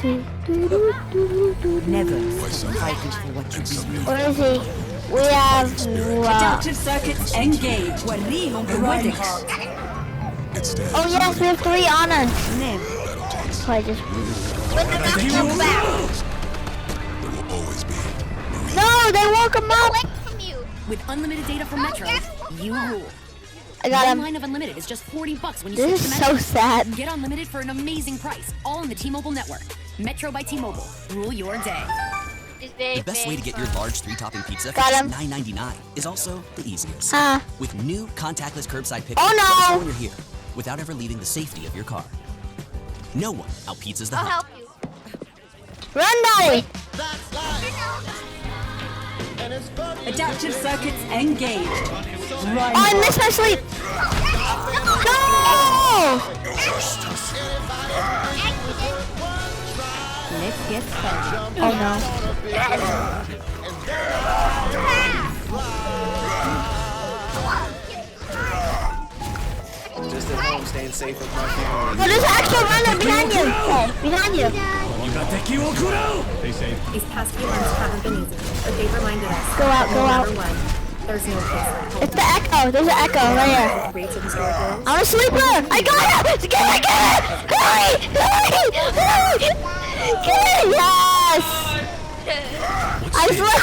Never stop fighting for what you believe. Where is he? We have Adaptive circuits engaged. Ready. Oh yes, we have 3 on us. Never. So I just No, they woke him up. With unlimited data from Metro, you rule. I got One him. line of unlimited is just $40 when you This switch is to Metro. so sad. Get unlimited for an amazing price, all on the T-Mobile network. Metro by T-Mobile. Rule your day. The best way to get your large 3-topping pizza for Got just him. $9.99 is also the easiest. With new contactless curbside pickup Oh, no. just when you're here, without ever leaving the safety of your car. No one out-pizzas the I'll hunt. help you. Run, Dolly. Adaptive circuits engaged. Oh, I missed my sleep. No! Let's get started. Oh no. Just at home, staying safe with my family. Oh, there's an extra runner behind you. Okay, behind you. They say These past few months haven't been easy, but they've reminded us. Go out, go out. Number one, there's no place like home. It's the echo. There's an echo right here. Rates of historic lows. I'm a sleeper. I got it. Get it, get it. Hurry, hurry, hurry. Get it. Yes. I swear.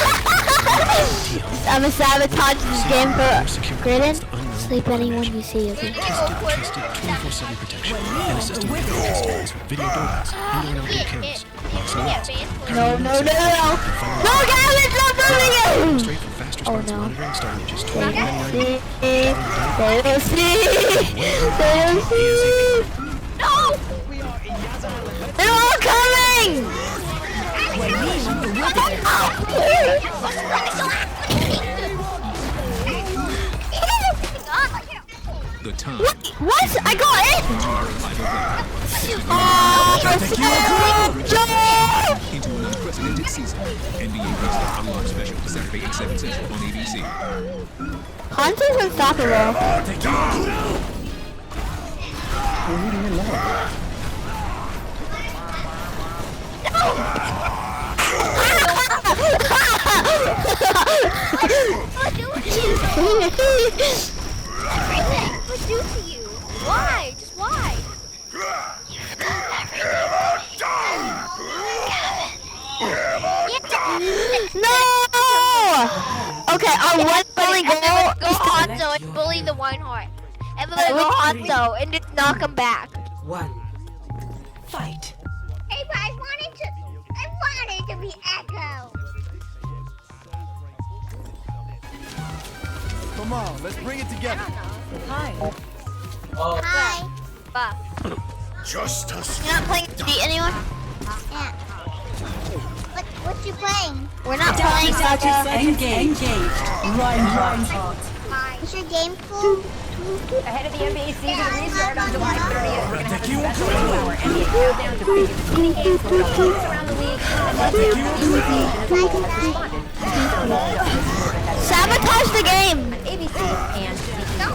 I'm a sabotage this game for Graydon. Sleep anyone you see, okay? tested 24/7 protection and assisting with customers with video doorbells, indoor and outdoor cameras, locks and locks. No, no, no, no. No, Gavin, stop moving it. Straight for fast Oh, response no. monitoring starting at just They $12.99. don't see. They don't see. No! They're all coming. The time. What? I got it. Oh, Into an unprecedented season. NBA Baseball Unlocked Special, Saturday at 7 Central on ABC. Hunter's unstoppable. What do to you? Why? Just why? No! Okay, our one only goal Go Hanzo and bully the Weinhardt. And then go Hanzo and just knock him back. One. Fight. Hey, but I wanted to be Echo. Come on, let's bring it together. Hi. Buff. Justice. You're not playing beat anyone? Yeah. What you playing? We're not playing Adaptive Saga. circuits engaged. Reinhardt. Hi. Is your game full? Ahead of the NBA season restart on July 30th, we're going to have a special 2-hour NBA countdown to preview the mini games from around the league and let you know who responded. Sabotage the game. ABC and CBS app.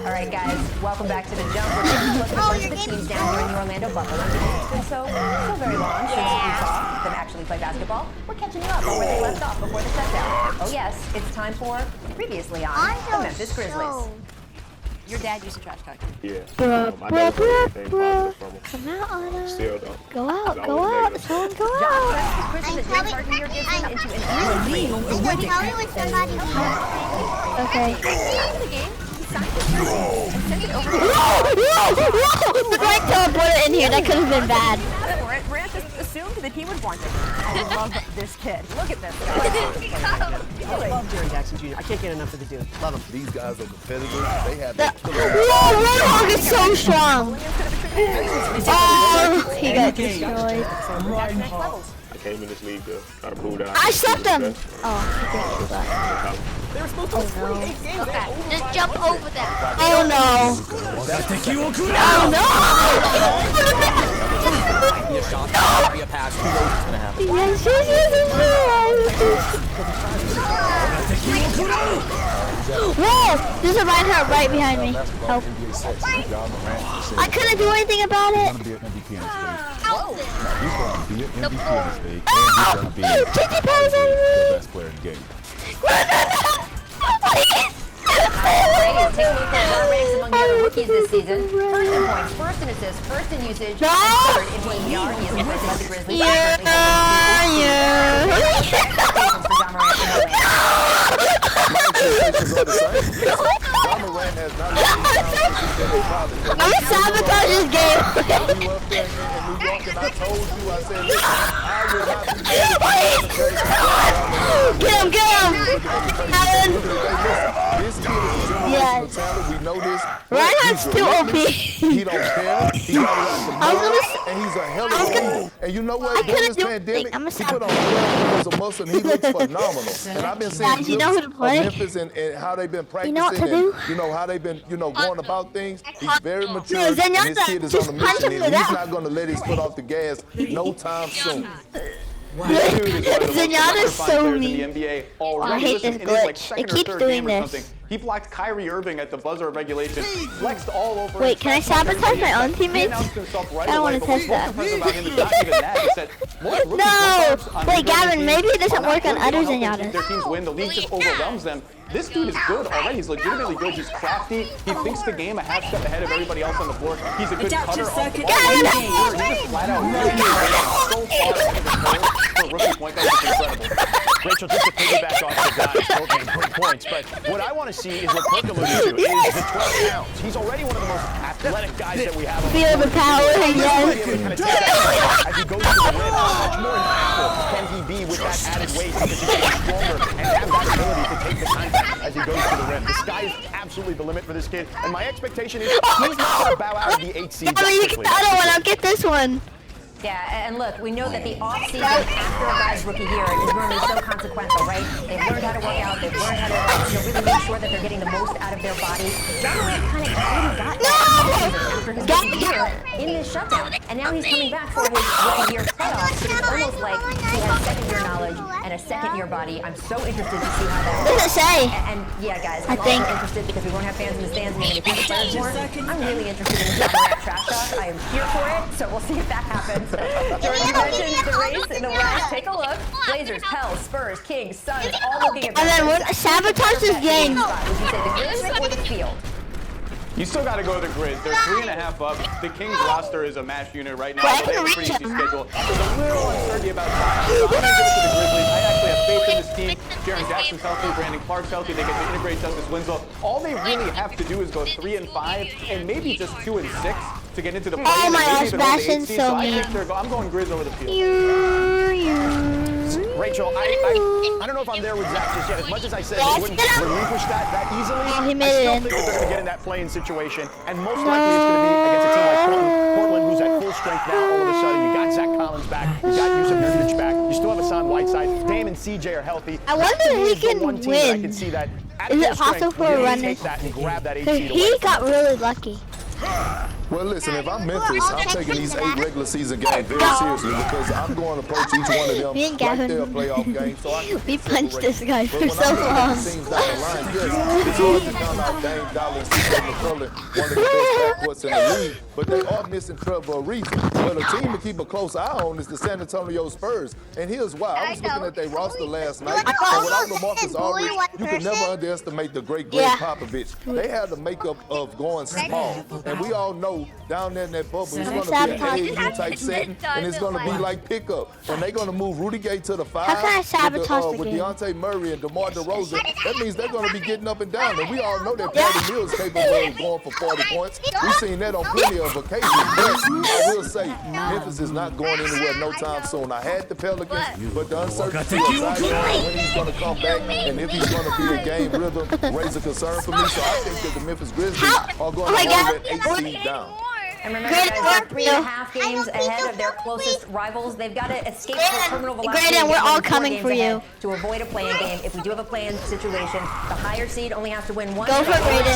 All right, guys, welcome back to the Jump. We're taking a look at a bunch of the teams down here in the Orlando Buffalo. It's been so very long since we saw them actually play basketball. We're catching you up on where they left off before the shutdown. Oh yes, it's time for Previously on the Memphis Grizzlies. Your dad used a trash talk. Yeah. Bruh, I bruh, never heard bruh, anything positive from him. Come out, Anna. Still don't. Go out, It's go always out. negative. Someone go John out. pressed the person that James Harden here gives him into an Probably with somebody. Okay. The game. send it over to The right teleporter in here. That could have been bad. for it. Grant just assumed that he would want it. I love this kid. Look at this guy. I love Jerry Jackson Jr. I can't get enough of the dude. Love him. These guys are competitors. They have Whoa, Roadhog is so strong. Oh, he got destroyed. Reinhardt. I came in this league to try to prove that I slept him. Oh, he did too bad. They were supposed to win 48 games. Just jump over them. Oh no. Oh no. Be a shot, be a pass. Who knows what's gonna happen? Yes, yes, yes, yes. Whoa! There's a Reinhardt right behind me. Help. I couldn't do anything about it. He's going to be an MVP in this league, and Oh! he's going to be the best player in the game. Take a look at our ranks among the other rookies this season. First in points, first in assists, first in usage, and third in PPR. He is the president of the Grizzlies. I'm gonna sabotage this game. Get him, get him. Alan. Yes. We know this. Reinhardt's too OP. He don't care. He got it out the mud, and he's a hell of a leader. And you know what? During this pandemic, he put on 12 kilos of muscle, and he looks phenomenal. And I've been seeing Guys, you know who to play? Memphis and how they've been practicing. You know what to do? And, how they've been, going about things. He's very mature. No, And this Zenyatta, kid is just on a punch mission, him and to he's death. not going to let his foot off the gas no time soon. Zenyatta's so mean. I hate this glitch. It keeps doing this. He blocked Kyrie Irving at the buzzer of regulation, flexed all over. Wait, can I sabotage my own teammates? I don't want to test that. No! Wait, Gavin, maybe it doesn't work on other Zenyatas. Their teams win, the league just overwhelms them. This dude is good already. He's legitimately good. He's crafty. He thinks the game a half step ahead of everybody else on the floor. He's a good cutter off the ball. He's just flat out so far ahead of the curve for a rookie point guard. It's incredible. Rachel, just to piggyback off the guys, both made great points, but what I want to see is what Perk alluded to, is the 12 pounds. He's already one of the most athletic guys that we have. Feel the power, yes. As he goes to the rim, how much more impactful can he be with that added weight because he's getting stronger and have that ability to take the contact as he goes to the rim. The sky is absolutely the limit for this kid, and my expectation is he's not going to bow out of the 8 seed. I mean, you get the other one, I'll get this one. Yeah, and look, we know that the off-season after a guy's rookie year is normally so consequential, right? They've learned how to work out, they've learned how to really make sure that they're getting the most out of their bodies. John Morant kind of got that after his rookie year in this shutdown, and now he's coming back for his rookie year playoffs. So it's almost like he has second-year knowledge and a second-year body. I'm so interested to see how that What does it say? And yeah, guys, I'm also interested because we won't have fans in the stands and they're going to players more. I'm really interested in the John Morant trash talk. I am here for it, so we'll see if that happens. Jordan, you mentioned the race in the West. Take a look. Blazers, Pels, Spurs, Kings, Suns, all looking at. And then we'll sabotage this game. Would you say the Grizz or the field? You still got to go to the Grizz. They're 3.5 up. The Kings roster is a mash unit right now. Well, They have a pretty easy schedule. There's a little uncertainty about time. So I'm going to give it to the Grizzlies. I actually have faith in this team. Jaren Jackson's healthy, Brandon Clark's healthy. They get to integrate Justice Winslow. All they really have to do is go 3-5 and maybe just 2-6 to get into the play. Oh my gosh, Bastion's so mean. I'm going Grizz over the field. Rachel, I don't know if I'm there with Zach just yet. As much as I said they wouldn't relinquish that easily, he made I still it think that they're going to get in that play-in situation, and most likely it's going to be against a team like Portland, who's at full strength now. All of a sudden, you got Zach Collins back, you got Yusuf Nurkic back, you still have Hassan Whiteside, Dame and CJ are healthy. I wonder if he can one team win. That I can see that Is it possible for a run? take that and grab that 8 Because seed he away. got really lucky. Well, listen, if I'm Memphis, I'm taking these 8 regular season games very seriously because I'm going to approach each one of them Me and like Gavin, they're a playoff game. So we punched this guy for when so I'm looking at long. the teams down the line, yes, it's hard to count out Dame Dollar and CJ McCollum, one of the best backcourts in the league, but they are missing Trevor for a reason. Well, the team to keep a close eye on is the San Antonio Spurs, and here's why. I was looking at their roster last night, and without LaMarcus Aldridge, you can never underestimate the great Greg Popovich. They had the makeup of going small, and we all know down there in that bubble, it's going to be an AAU type setting, and it's going to be like pickup. And they're going to move Rudy Gay to the 5 How can I sabotage the with game? Deontay Murray and DeMar DeRozan. That means they're going to be getting up and down. And we all know that Patty Mills is capable of going for 40 points. We've seen that on plenty of occasions. But I will say, Memphis is not going anywhere no time soon. I had the Pelicans, but the uncertainty of when he's going to come back and if he's going to be a game rhythm raise a concern for me. So I think that the Memphis Grizzlies are going to hold that 8 seed down. And remember, guys, they're 3.5 games ahead of their closest rivals. They've got to escape the terminal velocity. Graydon, we're all coming for you. To avoid a play-in game. If we do have a play-in situation, the higher seed only has to win one. Go for Graydon.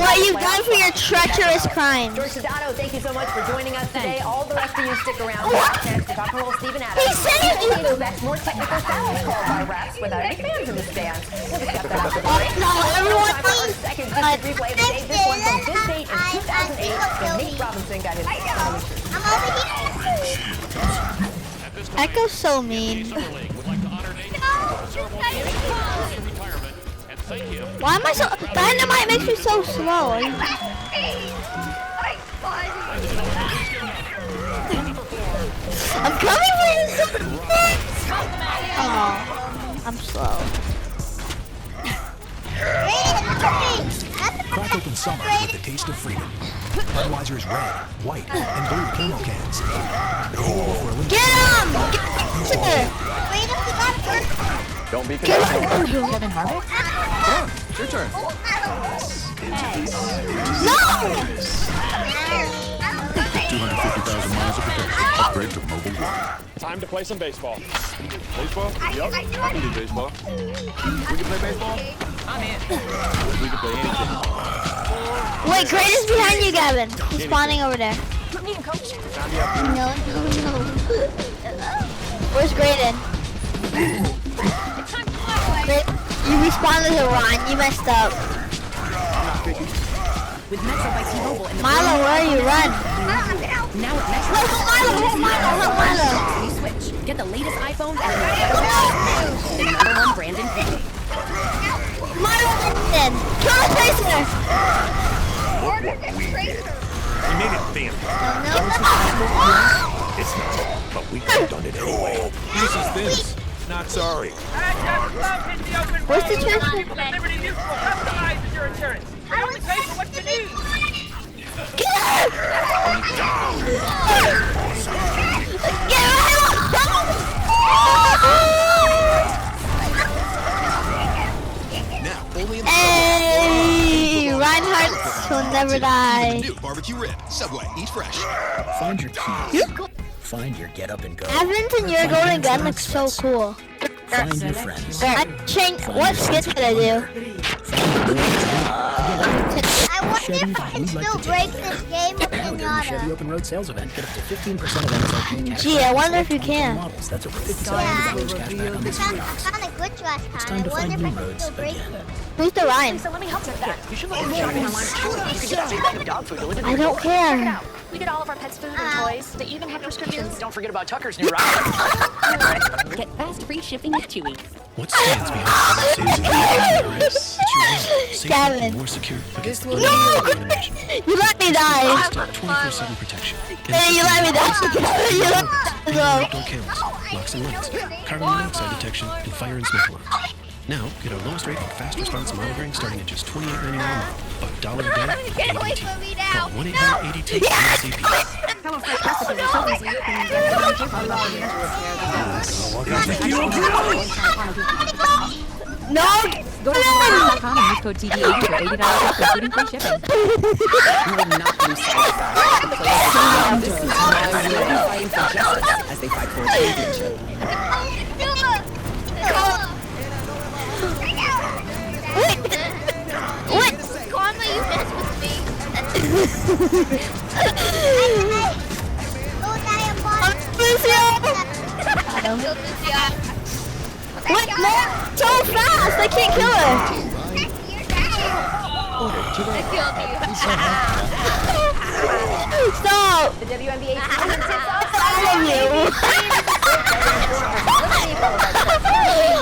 What you've done for your treacherous crimes. George Sedano, thank you so much for joining us today. All the rest of you stick around. Next, we're talking about Steven Adams. He's saying he expects more technical fouls called by refs without any fans in the stands. We'll discuss that after the break. No, everyone needs second replay of the day. This one from this date in 2008 when Nate Robinson got his. I'm over here. Echo's so mean. Why am I so? Dynamite makes me so slow. I'm coming for you. Oh, I'm slow. Crack open summer with the taste of freedom. Budweiser's red, white, and blue thermal cans. Get him! Don't be conventional. Kevin Harvick? Come on, it's your turn. No! 250,000 miles of protection. Upgrade to Mobile One. Time to play some baseball. Baseball? Yep. I can do baseball. We can play baseball? I'm in. We can play anything. Wait, Great is behind you, Gavin. He's spawning over there. No. Where's Graydon? You respawned as a Ron. You messed up. With Metro by T-Mobile and the Milo, where are you? Run. now at Metro. Help Milo. You switch. Get the latest iPhone and the #1 brand in pay. Milo, kill the Tracer. Look what we did. We made it family. It's not, but we could have done it anyway. This is this. Not sorry. Where's the Tracer? Liberty Mutual customizes your insurance. You only pay for what you need. Hey, Reinhardt will never die. New barbecue rib. Subway. Eat fresh. Find your keys. Find your get up and go. Evans and your golden gun looks so cool. Find your friends. I changed. What skin did I do? I wonder if I can still break this game up in the Chevy Open Road Sales Event. Get up to 15% of MSRP cash. Gee, I wonder if you can. Models. That's over 57% cash back on this year. It's time to find new roads again. Who's the Ryan? So let me help you with that. You should look at shopping online too. You can get big dog food delivered. I don't care. We get all of our pets' food and toys. They even have prescriptions. Don't forget about Tucker's new ride. Get fast free shipping at Chewy. What stands behind the it's your safety Gavin. more secure against the No! You let me die. 24/7 protection. Hey, you let me die. You let me go. Outdoor cameras, locks and lights, carbon monoxide detection, and fire and smoke alarms. Now, get our lowest rated fast response monitoring starting at just $28.99 a month. But $1 a day, Get away from me now. call 1-800-ADT-ASAP. Hello Fresh recipes are so easy. You can get them on your phone. No. Go to Amazon.com and use code TD80 for $80 off, including free shipping. You will not lose sight of that. This is why we are fighting for justice as they fight for a championship. What? Karma, you mess with me. What? No, so fast! I can't kill her. Stop! The WNBA team tips off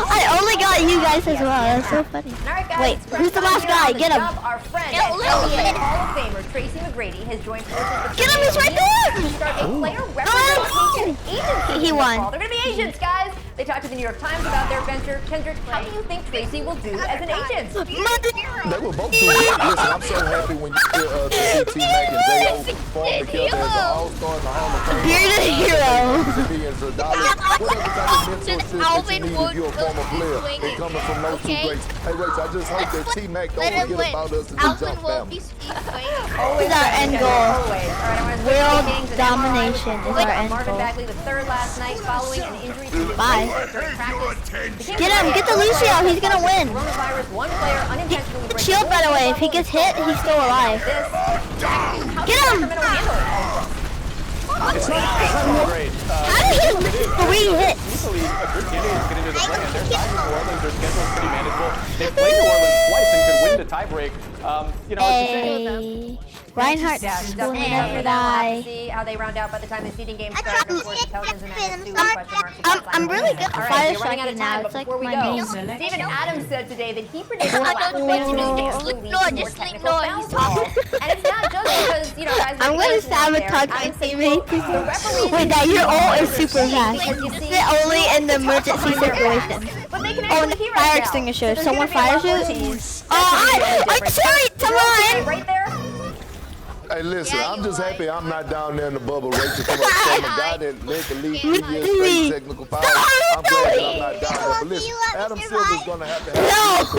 I only got you guys as well. That's so funny. Wait, who's the last guy? Get him. Our friend, NBA Hall of Famer Tracy McGrady, has joined forces with Get him! He's right there. to start a player representation agency. He won. They're going to be agents, guys. They talked to the New York Times about their venture. Kendrick, how do you think Tracy will do as an agent? They were both doing great. Listen, I'm so happy when you see T-Mac and J.O. form together as an all-star in the Hall of Fame. Bearded hero. Millions of dollars. Whatever type of mentorship that you need if you're a former player, they coming from those two greats. Hey, Rach, I just hope that T-Mac don't forget about us in the jump family. Is our end goal. World domination is our end Marvin goal. Bagley, the third last night following an injury to his Bye. during practice. Get him. Get the Lucio. He's gonna win. Coronavirus, one player unintentionally breaks Shield, by the way. If he gets hit, he's still alive. Get him. It's not great. How did he live 3 hits? Easily a good candidate to get into the play. And their time in New Orleans, their schedule's pretty manageable. They've played New Orleans twice and could win the tiebreak. You know, it's a shame. Reinhardt Yeah, will definitely never we'll have to die. see how they round out by the time the seeding game starts. Of course, intelligence and MS2 question marks. I'm really good for All right, fire you're running out striking of now. time, but It's like before we my go, main. Steven Adams said today that he predicts the I lack don't of think fans you will sleep. lead No, to more just sleep. technical No, foul calls. And it's not just because, you know, guys, I'm gonna sabotage my teammate. Wait, that your ult is super fast. Use it only in the emergency situation. Oh, and the fire extinguisher. Someone fires you. Oh, I'm sorry, someone. Right there. Hey, listen, I'm just happy I'm not down there in the bubble racing from a guy that led the league 3 years straight technical foul. I'm glad that I'm not down there. But listen, Adam Silver's going to have the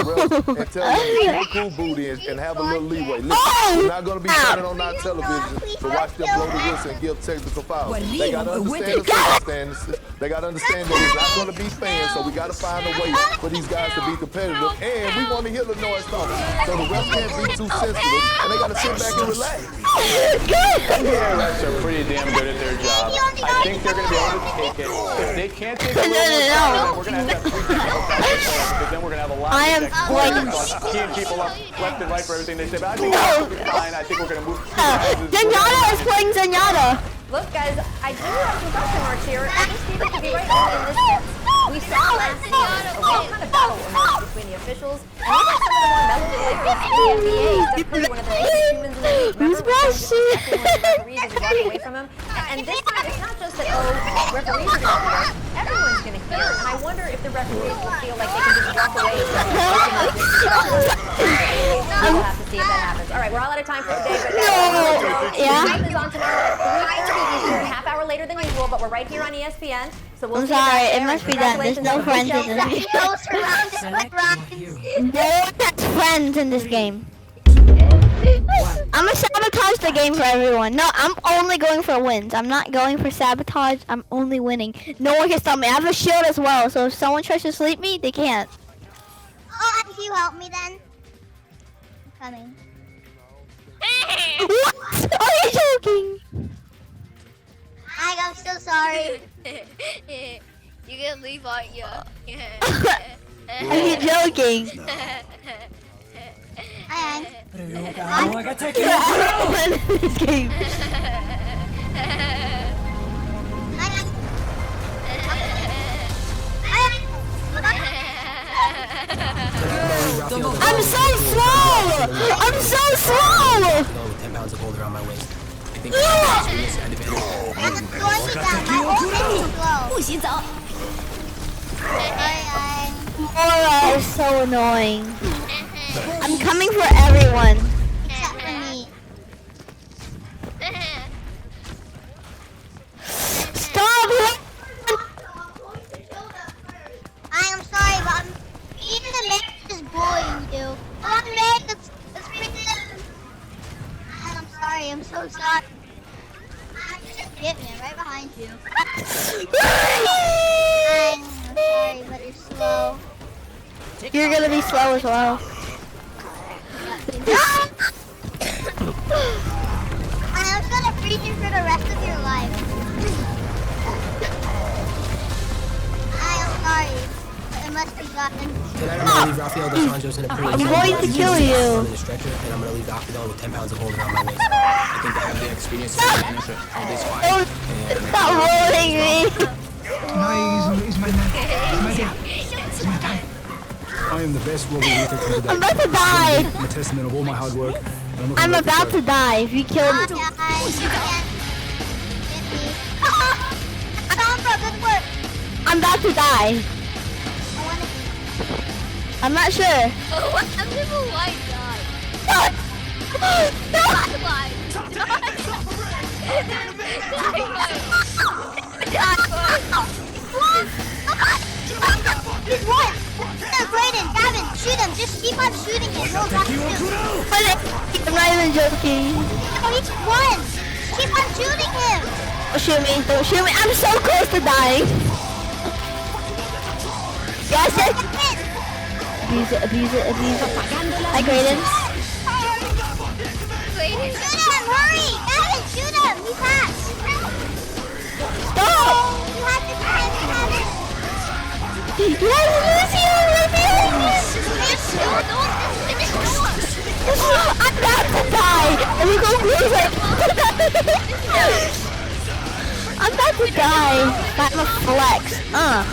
ref and tell him to look cool booty and have a little leeway. Listen, we're not going to be turning on our television to watch them blow the whistle and give technical fouls. They got to understand the circumstances. They got to understand that it's not going to be fans, so we got to find a way for these guys to be competitive. And we want to hear the noise talking. So the refs can't be too sensitive, and they got to sit back and relax. NBA refs are pretty damn good at their job. I think they're going to be able to take it. If they can't take it, then we're going to have to have 3 technical fouls because then we're going to have a lot of keying people up left and right for everything they say. But I think we'll be fine. I think we're going to move. Zenyatta is playing Zenyatta. Look, guys, I do have some question marks here. I think Steven could be right only in this sense. We saw last season a real kind of battle emerge between the officials and even some of the more melanated players in the NBA. Steph Curry, one of the nicest humans in the league. Remember, referees as he walked away from him. And this time, it's not just that, referees are going to hear. Everyone's going to hear. And I wonder if the referees will feel like they can just walk away from it. We'll have to see if that happens. All right, we're all out of time for today. But Yeah. the is on tomorrow at 3:30 Eastern, half hour later than usual, but we're right here on ESPN. So we'll I'm see you back sorry, there. it must be that there's no friends in this game. No that's friends in this game. I'm gonna sabotage the game for everyone. No, I'm only going for wins. I'm not going for sabotage. I'm only winning. No one can stop me. I have a shield as well, so if someone tries to sleep me, they can't. Oh, can you help me then? I'm coming. What? Are you joking? I'm so sorry. You can leave, aren't you? Are you joking? Hi. I got taken out in this game. I'm so slow! I'm so slow! 10 pounds of gold around my waist. I think I'm going to down. My whole thing is slow. 不洗澡。 Mora is so annoying. I'm coming for everyone. Except for me. Stop! I am sorry, but even the man is bullying you. Come on, man. Let's freaking. I'm sorry. I'm so sorry. Get me. I'm right behind you. I'm sorry, but you're slow. You're gonna be slow as well. I'm just gonna freeze you for the rest of your life. I am sorry, but it must be gotten. Tonight I'm gonna leave Rafael Dos Anjos in a pretty I'm going to kill you. On the stretcher, and I'm gonna leave the octagon with 10 pounds of gold around my waist. I think they have the experience to manage this fight. Stop rolling me. I am the best World War Luther today. I'm about to die. I'm a testament of all my hard work. I'm about to die. If you kill me. I'm about to die. I'm not sure. What? I'm never white guy. Brayden, Gavin, shoot him. Just keep on shooting him. We'll have to shoot. I'm not even joking. No, he won. Keep on shooting him. Don't shoot me. Don't shoot me. I'm so close to dying. Yes, yes. Abuse it, abuse it, abuse it. Hi, Graydon. Shoot him, hurry! Gavin, shoot him! He passed! Stop! You have to try and have it! Yes, Lucio, right behind me! Finish, I'm about to die! die. I'm gonna lose it. I'm about to die. I'm a flex. I'm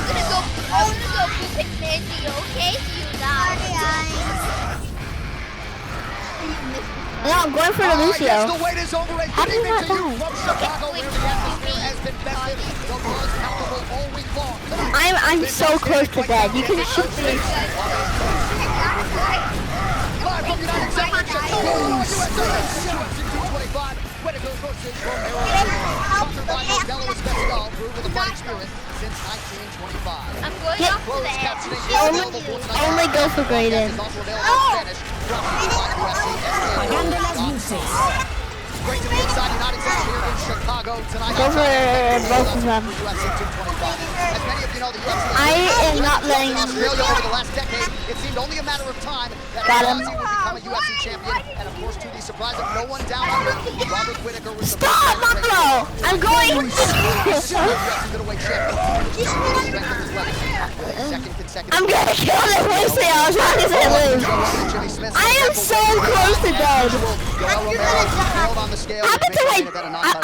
gonna go poop in Sandy, okay? You die. No, I'm going for the Lucio. The wait is over. How did I die? From Chicago, where the atmosphere has been festive. The buzz palpable all week long. I'm so close to dead. You can shoot me. Live from United States, Chicago, USA 225. Way to go, coaches from Arizona. Sponsored by Modelo Especial, brewed with a fighting spirit since 1925. I'm going off to the edge. Only go for Graydon. Great to be inside United States here in Chicago tonight. Go for both of them. As many of you know, the UFC I am not letting them. Australia over the last decade. It seemed only a matter of time that Aussie would become a UFC champion. And of course, to the surprise of no one down under, Robert Whittaker was the Stop, Marlo! I'm going. I'm gonna kill this Lucio as long as I lose. I am so close to dead. Happened to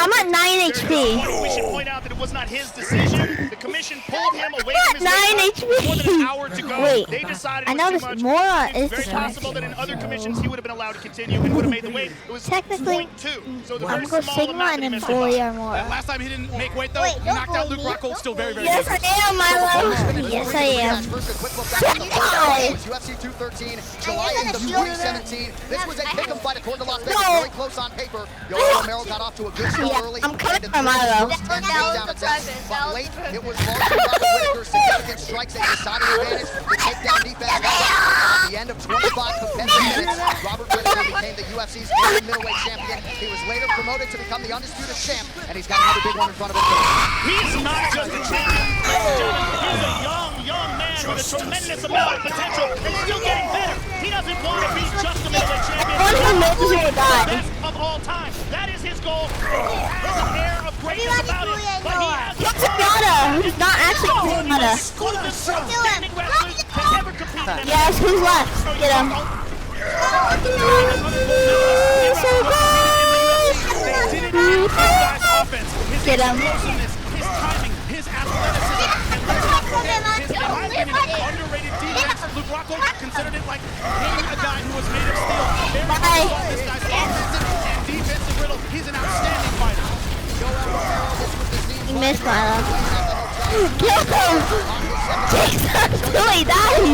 I'm at 9 HP. We should point out that it was not his decision. The commission pulled him away from his 9 HP. More than an hour to go. Wait, They decided I it know was this too much. more It's is very possible that in other commissions he would have been allowed to continue and would have made the weight. It was technically. 0.2. So the I'm very gonna go small Sigma amount and that he then missed bully by. or more. Last time he didn't make weight though. Wait, He don't knocked out bully Luke me. Rockhold. Still very, very Yes, I dangerous. am, Milo. Yes, I am. UFC 213, July 8th of 2017. This was a pick'em fight according to Las Vegas. No. Very close on paper. Yoel Romero got off to a good start Yeah, early. I'm coming and for Milo. But late, it was largely Robert Whittaker's significant strikes and decided advantage. The takedown defense. At the end of 25 competitive minutes, Robert Whittaker became the UFC's only middleweight champion. He was later promoted to become the undisputed champ, and he's got another big one in front of him. He's not just a champion, ladies and gentlemen. He's a young man with a tremendous amount of potential and still getting better. He doesn't want to be just a middleweight champion. He will die. Best of all time. That is his goal. There's an air of greatness about him, but he has Who's not actually Canada. exclusive standing wrestlers to ever compete in Yes, who's left? Get him. So close. Get him. His timing, his athleticism, and his underrated defense. Luke Rockhold considered it like hitting a guy who was made of steel. Very well, this guy's offensive and defensive riddle. He's an outstanding fighter. He missed Milo. Kill him! Jesus, Billy dies! He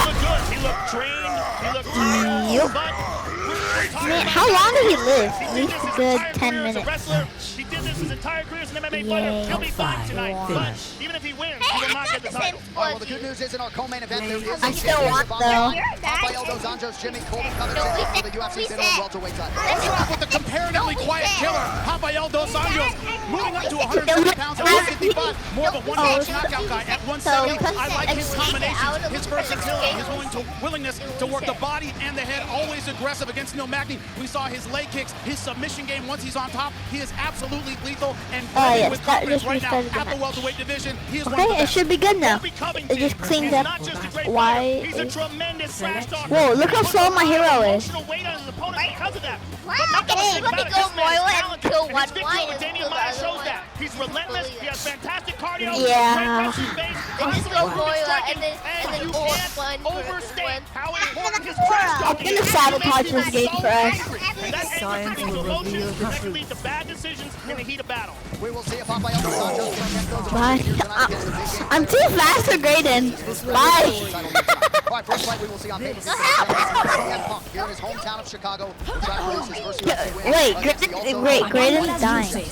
looked good. He looked trained. He looked tired. But Man, how long did he live? At least a good 10 as a minutes. wrestler, he did this his entire career as an MMA fighter. He'll be fine tonight. But even if he wins, he will not get the title. Well, the good news is in our co-main event, there is I still want though. Rafael Dos Anjos, Jimmy Colby Covington for the UFC's interim welterweight title. Let's start with the comparatively quiet killer, Rafael Dos Anjos, moving up to 170 pounds at 155. More of a one-punch knockout guy at 170. I like his combinations, his versatility, his willingness to work the body and the head, always aggressive against Neil Magny. We saw his leg kicks, his submission game. Once he's on top, he is absolutely lethal and yes, with that confidence just right now restarted the at the match. welterweight division. He is one of the Okay, it best. should be good now. It just cleans up why. He's a tremendous trash talker. Whoa, look how slow my hero is. Emotional weight on his opponent because of that. Hey, let me go Moira and kill one white and Damian kill the Maia other shows one. that. He's relentless. He has fantastic cardio. Yeah. Then just go Moira and then you Moira can't one overstate how important his Moira. trash I'm talking gonna is. sabotage this game for us. And that anger turns into emotions that can lead to bad decisions in the heat of battle. We will see if Rafael Dos Anjos can get those Bye. I'm too fast for Graydon. Bye. All right, first fight we will see on paper. CM Punk here in his hometown of Chicago. We're trying to produce his first UFC win. Wait, Graydon's dying.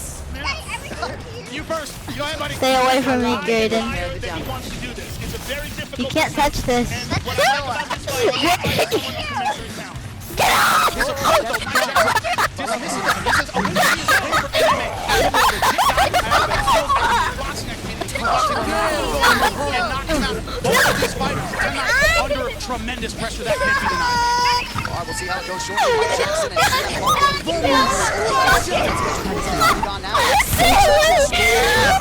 You first. Go ahead, buddy. Stay away from me, Graydon. He wants to do this. It's a very difficult You can't touch this. what I know about this fight is Get off! Under tremendous pressure, that can't be denied. All right, we'll see how it goes shortly. Mike Jackson and CM Punk on now.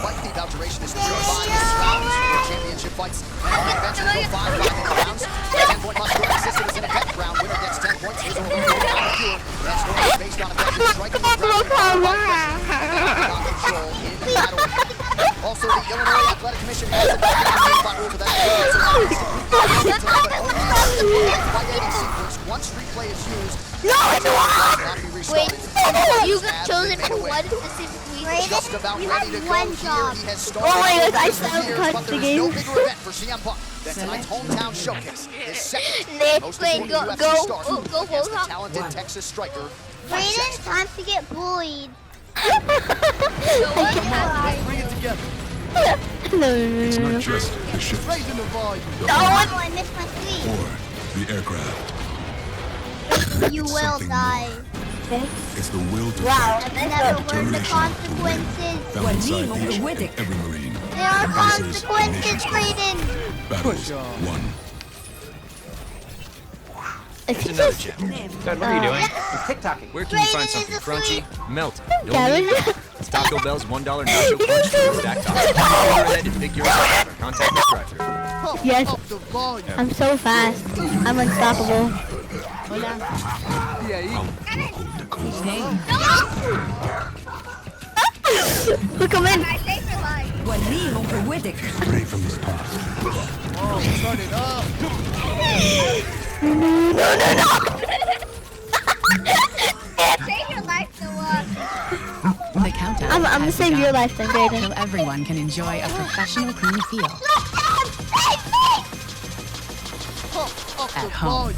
Fight the duration is 3 rounds for the championship fights. And events will go 5 rounds. 10-point must score system is in effect. Round winner gets 10 points. Here's over cure. That's scoring based on effective striking. Control in the battle. Also, the Illinois Athletic Commission has adopted a unified rule for that. Once replay is used, Wait, you got chosen for what specifically? just about ready to go here. He has started. Oh my God, I sabotage the game. No bigger event for CM Punk than tonight's hometown showcase. His second most Wait, important go, UFC start go, against the talented Texas striker. Brayden, time to get bullied. Bring it together. It's not just the ships Raising the volume. No, I missed my tweet. or the aircraft. You will die. It's the will to Wow, fight, I never learned the determination to win. consequences. Found inside each and every Marine. There are This is the consequences, nation's Brayden. Battles won. Here's another chip. Dad, what are you doing? TikToking. Where can you find something crunchy, melty, no meat? It's Taco Bell's $1 nacho crunch stacked on. Go ahead and pick yours up or contact Miss Drive-Thru. Yes. I'm so fast. I'm unstoppable. Look, come in. Spray from his past. Oh, turn it up. Save your life to walk. The countdown. I'm gonna save your life then, Brayden. So everyone can enjoy a professional clean feel at home.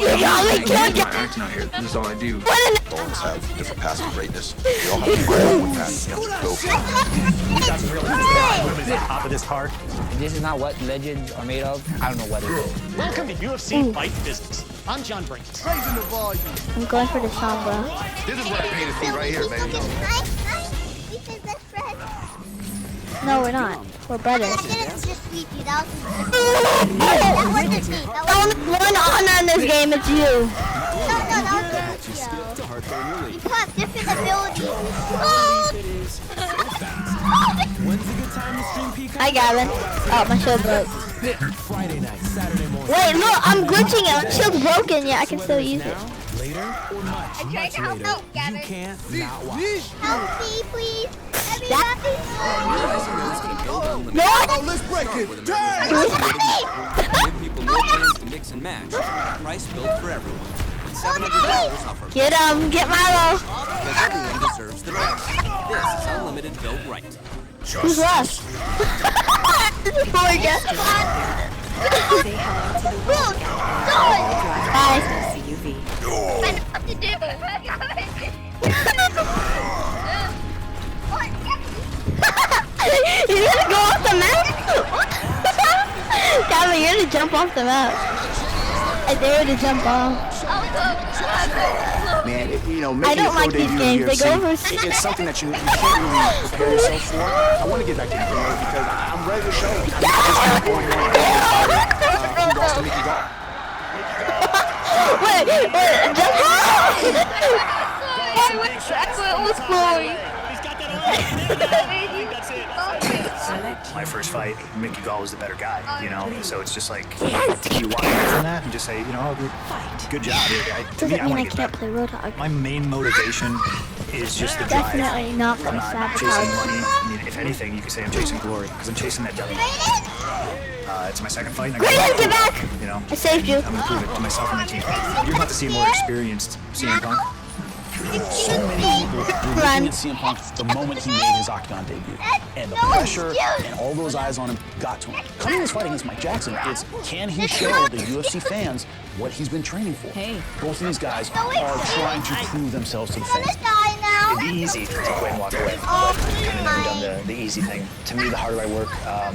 Acting out here. This is all I do. All of us have different paths to greatness. We all have to find one path and go for it. You guys really want to top of this card. This is not what legends are made of. I don't know what it is. Welcome to UFC Fight Business. I'm John Brinkins. Raising the volume. I'm going for the song, bro. This is what I paid to see right here, baby. No, we're not. We're brothers. I didn't just sweep you. That wasn't me. The only one honor in this game, it's you. No, that was you. You have different abilities. Hi, Gavin. Oh, my shield broke. Friday night, Saturday morning. Wait, look, I'm glitching it. My shield's broken, yeah, I can still use it. Later or much later, you can't not watch. Help me, please. Everybody. No! Oh, let's break it. Give people more plans to mix and match. Price built for everyone. $700 off our Get get Milo. because everyone deserves the best. This is unlimited built right. Who's left? Poor guy. Say hello to the world. Bye. CUV. I know what to do. You're gonna go off the map? Gavin, you're gonna jump off the map. I dare to jump off. Man, you know, I making don't a pro like these debut games. in They go over. it's something that you can't really prepare yourself for. I want to get back to the game because I'm ready to show. From Goss to Mickey Gall. Wait, what's going? My first fight, Mickey Gall was the better guy, you know? So it's just like, you walk away from that and just say, you know, good job. To me, I want to get can't better. play Roadhog. My main motivation is just the drive. Definitely not I'm gonna not chasing sabotage. money. I mean, if anything, you could say I'm chasing glory because I'm chasing that W. It's my second fight. And Brayden, get back! You know, I saved you. I'm gonna prove it to myself and my team. You're about to see a more experienced CM Punk. So many people were looking at CM Punk the moment he made his Octagon debut. And the pressure and all those eyes on him got to him. Coming to this fight against Mike Jackson, it's can he show the UFC fans what he's been training for? Hey. Both of these guys are trying to prove themselves to the fans. It'd be easy to quit and walk away. I've never done the easy thing. To me, the harder I work, the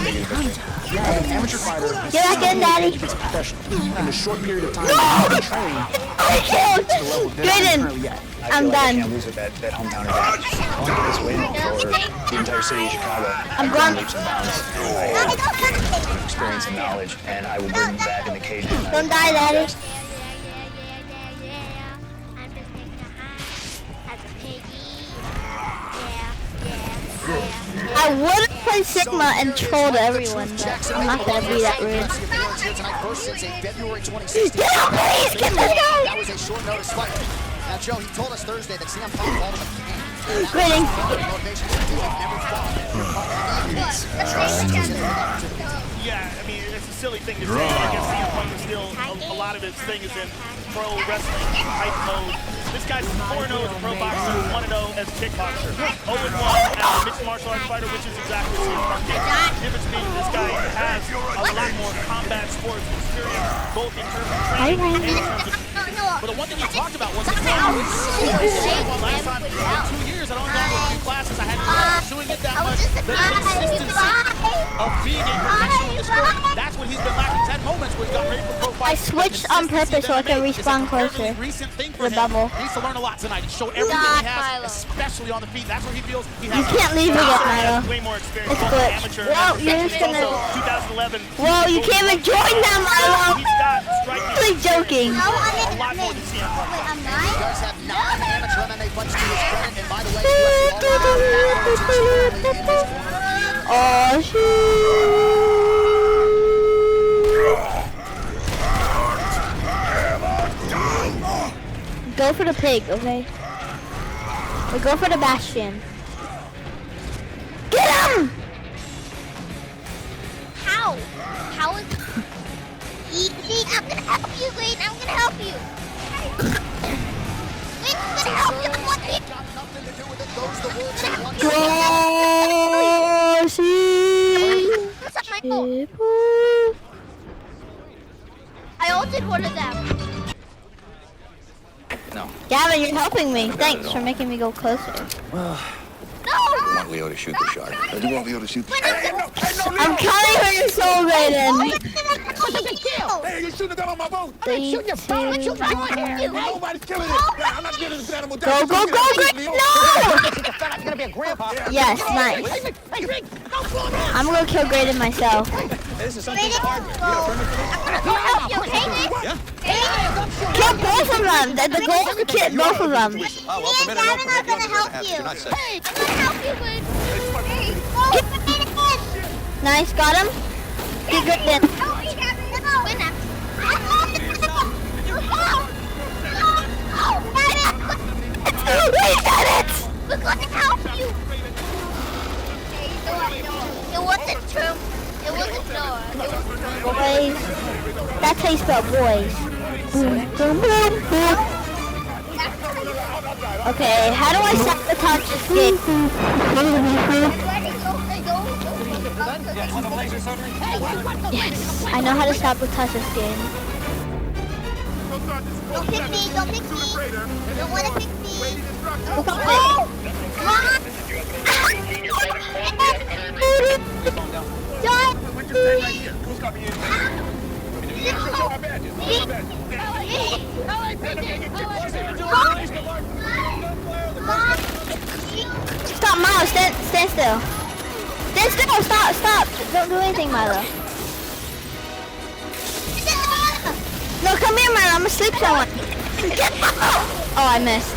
bigger the victory. As an amateur fighter, Get back in, Daddy. it's professional. In a short period of time, you can train I can't. to the level that Brayden, currently at. I I'm feel like I done. can't lose with that hometown advantage. I want to get this win for the entire city of Chicago. I'm gone. Leaps and bounds. I have experience and knowledge, and I will bring that in the cage. Don't die, Daddy. I'm just making a high as a piggy. Yeah. I would have played Sigma and trolled everyone, but I'm not gonna be that rude. Get out, please! Get this guy! That was a short notice fight. Now, Joe, he told us Thursday that CM Punk called him a can. Greeting. Yeah, I mean, it's a silly thing to say. I guess CM Punk is still, a lot of his thing is in pro wrestling hype mode. This guy's 4-0 as a pro boxer, 1-0 as a kickboxer. 0-1 as a mixed martial arts fighter, which is exactly what CM Punk did. The difference being this guy has a lot more combat sports experience, both in terms of training and in terms of... But the one thing you talked about was his last time, for 2 years, I don't know what 3 classes, I hadn't been pursuing it that much. The consistency of being a professional in the sport, that's what he's been lacking. He's had moments where he got ready for pro fight. I switched on purpose so I can respawn closer to the bubble. He needs to learn a lot tonight. Show everything he has, especially on the feet. That's where he feels he has. You can't leave again, Milo. Way more experience. It's glitched. Whoa, you're just gonna... 2011. Whoa, you can't even join them, Milo! I'm really joking. He does have 9 amateur MMA fights to his credit, and by the way, oh, shit. Go for the pig, okay? Or go for the bastion. Get him! How? How is... I'm gonna help you, Wayne. I'm gonna help you. Wayne, I'm gonna help you. I ulted one of them. No. Gavin, you're helping me. Thanks for making me go closer. You want Leo to shoot the shot. I do want Leo to shoot the shot. I'm counting for your soul, Raiden. Hey, you shouldn't have got on my boat. I'm shooting your boat. What you doing? Nobody's killing it. I'm not giving this animal Go, down. go, go, Rick! No! You're gonna be a grandpa. Yes, nice. I'm gonna kill Graydon myself. This is something hard. I'll help you, okay, Nick? Kill both of them. The goal is to kill both of them. Oh, well, for a minute, no, for a minute, gonna help you. you're not safe. Hey, I'm gonna help you, Wayne. Nice, got him. Get Graydon. Winner. We did it! We're gonna help you. It wasn't true. It wasn't Noah. Boys. That's how you spell boys. Boom, boom, boom, boom. Okay, how do I sabotage this game? Yes, I know how to sabotage this game. Don't pick me, don't pick me. Don't want to pick me. Stop, Milo, stand still. Stand still, stop. Don't do anything, Milo. No, come here, Milo, I'm gonna sleep someone. Oh, I missed.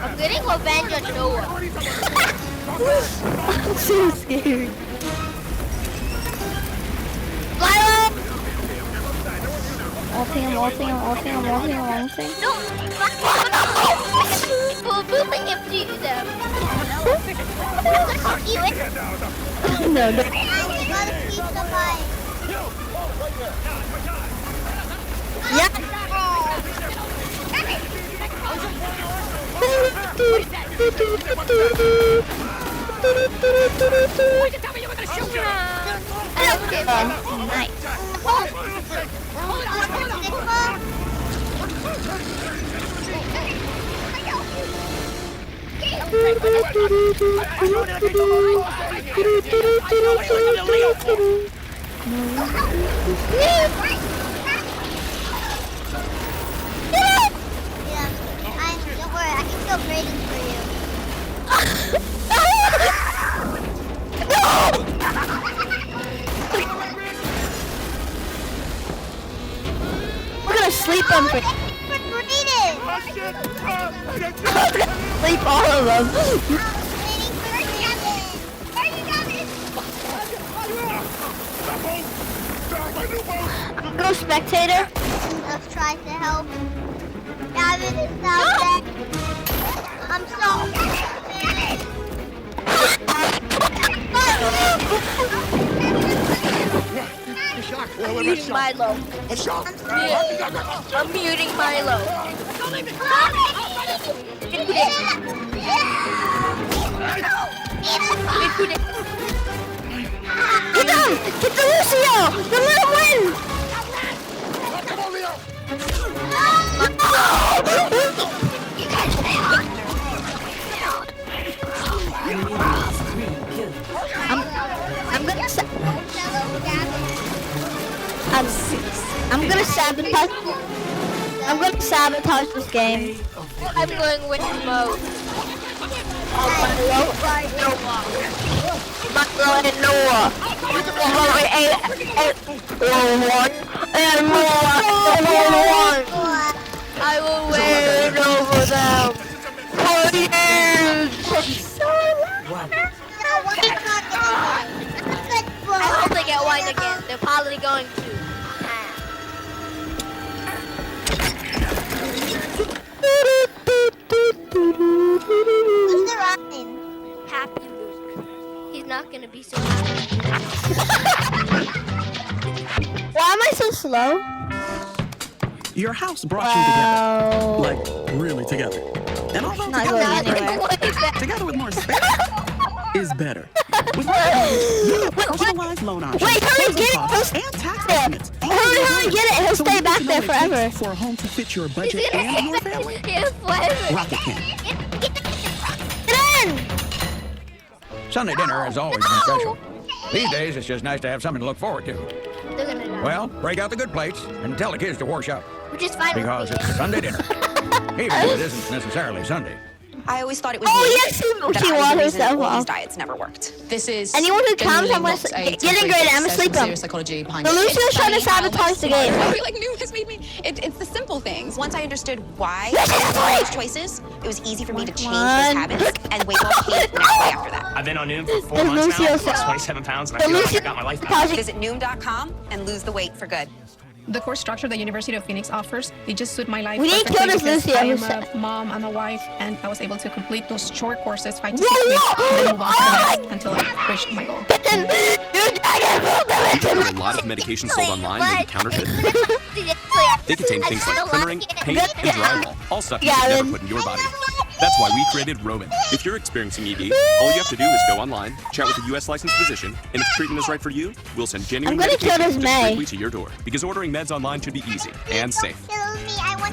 I'm getting revenge on Noah. I'm so scared. Milo! Ulting. No! We're moving into them. No. You gotta keep the fight. Nice. Don't worry, I can kill Brayden for you. them for sleep all of them. Go spectator. Let's try to help. Gavin is out there. I'm sorry. I'm muting Milo. I'm muting Milo. Get him! Get the Lucio! The little win! I'm gonna sabotage. I'm gonna sabotage this game. I'm going with mode. Milo and Noah. I will win over them. I hope they get wine again. They're probably going to. Who's the running? Happy loser. He's not gonna be so happy. Why am I so slow? Your house brought you together. Like, really together. And although Not going anywhere. together with more space is better. With more personalized loan options, Wait, hurry, get it! and tax estimates. Hurry, get it! He'll stay back there forever. For a home to fit your budget and your family. Rocket can. Get in! Sunday dinner has always been special. These days, it's just nice to have something to look forward to. They're gonna die. Well, break out the good plates and tell the kids to wash up. Which is fine Because with me. it's Sunday dinner. Even if it isn't necessarily Sunday. I always thought it was yes, she watered herself all these off. diets never worked. This is Anyone who comes, I'm gonna getting great. I'm gonna sleep him. psychology behind The Lucio's trying to sabotage the game. I feel like new has made me. It's the simple things. Once I understood why I made those choices, it was easy for me to change those habits, and weight loss came naturally after that. I've been on Noom for 4 months now. I've lost 27 pounds, and I feel like I got my life back. Visit Noom.com and lose the weight for good. The course structure the University of Phoenix offers, it just suit my life. We need to kill this because Lucio. I am a mom, I'm a wife, and I was able to complete those short courses 5 to 6 weeks, and then move on to the next until I reached my goal. There are a lot of medications sold online that are counterfeit. They contain things like clambering, paint, and drywall, all stuff you should never put in your body. That's why we created Roman. If you're experiencing ED, all you have to do is go online, chat with a U.S. licensed physician, and if treatment is right for you, we'll send genuine medication directly to your door. Because ordering meds online should be easy and safe.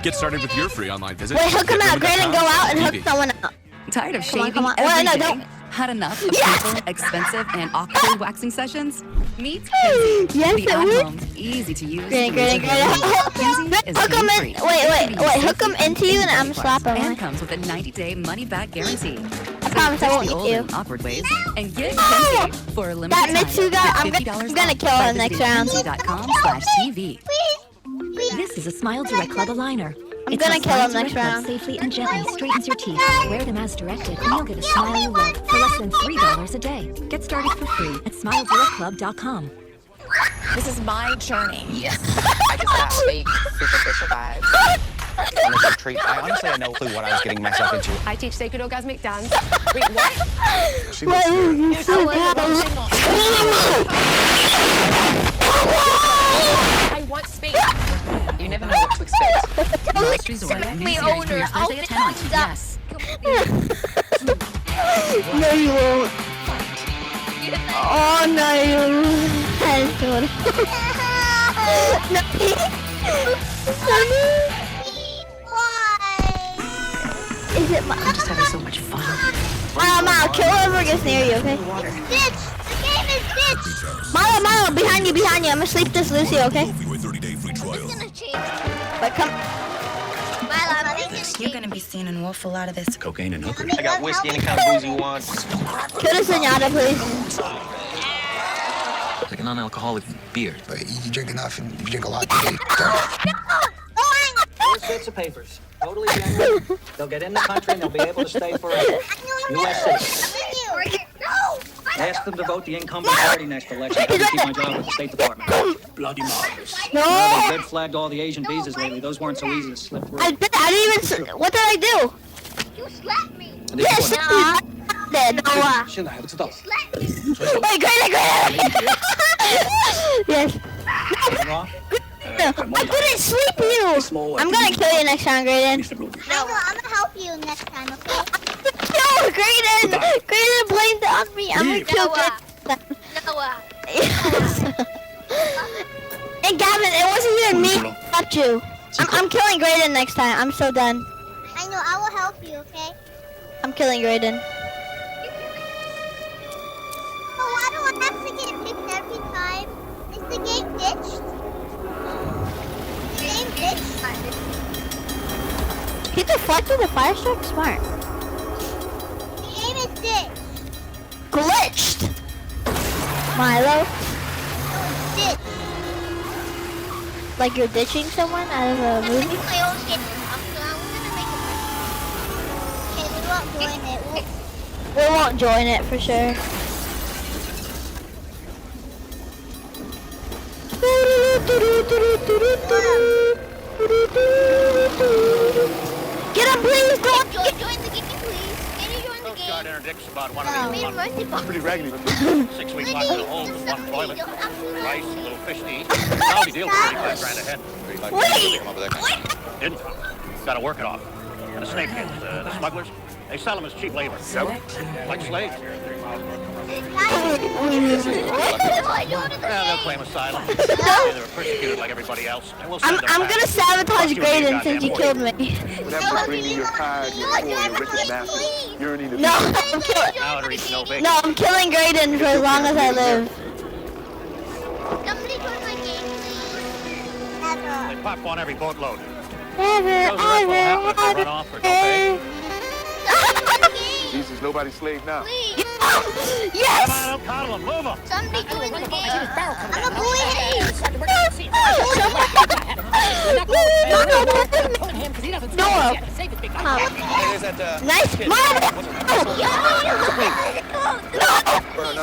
Get started with your free online visit. Wait, hook him out. Grayden, go out and hook someone out. Tired of Come on, shaving come on. every Well, no, day? don't. Had enough of painful, expensive, and awkward waxing sessions? Meet Kenzie, Yes, the it would. at-home, easy-to-use. Grayden. Kenzie is Hook him in. pain-free. Wait. Hook him into you and I'm gonna slap him. And comes with a 90-day money-back guarantee. I promise I won't the eat old you. and awkward ways and get Kenzie for a limited That time. Mitsu guy, I'm $50 gonna off kill by him next visiting round. Kenzie.com/TV. This is a Smile Direct Club aligner. I'm gonna kill him next round. Safely and gently straightens your teeth. Wear them as directed, and you'll get a smile you love for less than $3 a day. Get started for free at SmileDirectClub.com. This is my journey. Yes. I just got fake, superficial vibes. Honestly, treat. I honestly had no clue what I was getting myself into. I teach sacred orgasmic dance. Wait, what? She looks good. I want space. You never know what to expect. Last resort. New series premieres Thursday at 10 on TBS. No, you won't. Oh, no, you won't. Is it my... I'm just having so much fun. Milo, kill whoever gets near you, okay? Bitch! The game is bitch! Milo, behind you. I'm gonna sleep this Lucio, okay? But come... You're gonna be seeing an awful lot of this. Cocaine and hookers. I got whiskey, any kind of booze you want. Kill the Zenyatta, please. Like a non-alcoholic beer. But you drink enough and you drink a lot today. Just bits of papers. Totally genuine. They'll get in the country and they'll be able to stay forever. U.S. citizens. Ask them to vote the incumbent party next election. Help me keep my job with the State Department. Bloody marvelous. No. They red flagged all the Asian visas lately. Those weren't so easy to slip through. I didn't even. What did I do? You slapped me. Yes, Noah. Wait, great. Yes. No, I couldn't sleep you. I'm gonna kill you next time, Graydon. I'm gonna help you next time, okay? No, Graydon! Graydon blamed it on me. I'm gonna kill Graydon. Noah. And Gavin, it wasn't even me who helped you. I'm killing Graydon next time. I'm so done. I know, I will help you, okay? I'm killing Graydon. Oh, why do I have to get picked every time? Is the game ditched? The game ditched? He deflected the fire strike? Smart. The game is ditched. Glitched! Milo? Ditched. Like you're ditching someone out of a movie? I'm gonna make it. Okay, we won't join it. We won't join it for sure. Get him, please! Don't join the game, please. Can you join the game? God interdicts about one of these It's pretty raggedy. 6 weeks locked in a hole with one toilet, rice, a little fish to eat. Now he deals with 35 grand a head. Wait! Didn't. Got to work it off. And the snakeheads, the smugglers, they sell them as cheap labor. Like slaves. They'll claim asylum. They were persecuted like everybody else. And we'll send them I'm back. gonna sabotage Graydon since you killed me. Whatever bringing your pride, your poor, your richest master, yearning to No, I'm killing. Now it reads no bacon. No, I'm killing Graydon for as long as I live. Somebody join my game, please. They pop on every boatload. Never, Run off or don't pay. Jesus, nobody's slave now. Yes! Come on, don't coddle them. Move them. Somebody join the game. I'm a bully. Noah. Nice mom.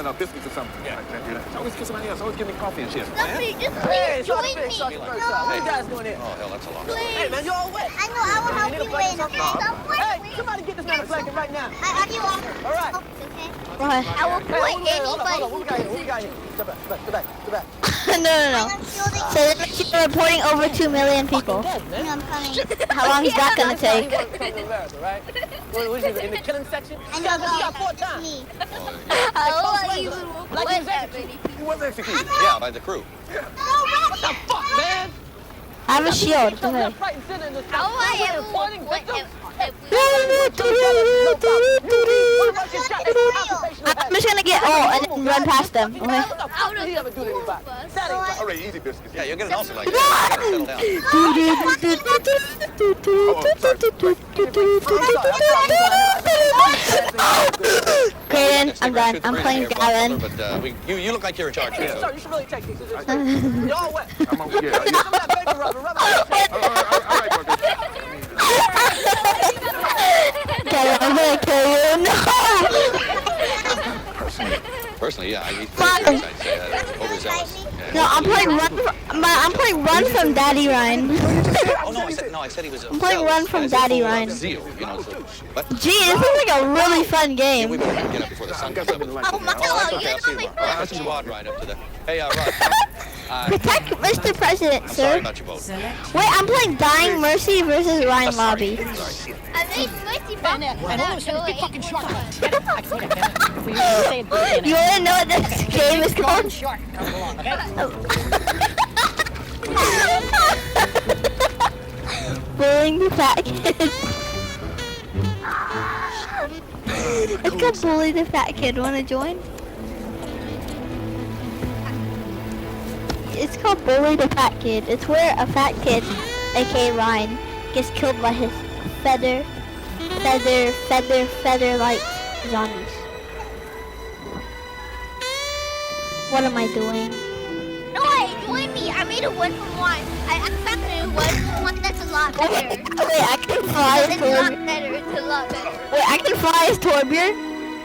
No, biscuits or something. Yeah, I can't do that. Always kiss somebody else. Always give me coffee and shit. Somebody just please join me. What are you guys doing here? Oh, hell, that's a long story. Hey, man, you all wet. I know, I will help you win. Hey, somebody get this man a blanket right now. Are you on? All right. What? I will play anybody. Hold on. What we got here? Step back. No. So that makes you reporting over 2 million people. No, I'm coming. How long is that gonna take? In the killing section? I know, you got 4 times. me. How you report that many people? He was executed. Yeah, by the crew. What the fuck, man? I have a shield. Go ahead. How am I ever reporting I'm just gonna get ult and then run past them. Okay? out of the All right, easy biscuits. Yeah, you'll get an ulcer like that. You gotta settle down. Graydon, I'm done. I'm playing Gavin. But you look like you're in charge. Sir, you should really take these. You're all wet. I'm on, yeah. Some of that baby rubber. All right, Marcus. Gavin, I'm gonna kill you. No! Personally, yeah, he's overzealous. No, I'm playing run from Daddy Ryan. Oh no, I said he was. I'm playing run from Daddy Ryan. Zeal, you know. But Gee, this is like a really fun game. we better get up before the sun comes up. Oh my God, Okay, I'll see you tomorrow. I'll squad ride up to the. Hey, Rod. Protect Mr. President, I'm sir. sorry about your boat. Wait, I'm playing Dying Mercy versus Ryan Lobby. I made Mercy back. You wanna know what this game is called? Bullying the fat kid. It's called Bully the Fat Kid. Wanna join? It's called Bully the Fat Kid. It's where a fat kid, aka Ryan, gets killed by his feather-like zombies. What am I doing? No, I join me. I made a 1 from 1. I found a 1 from 1 that's a lot better. Wait, I can fly as It's a lot better. It's a lot better. Wait, I can fly as Torbjörn?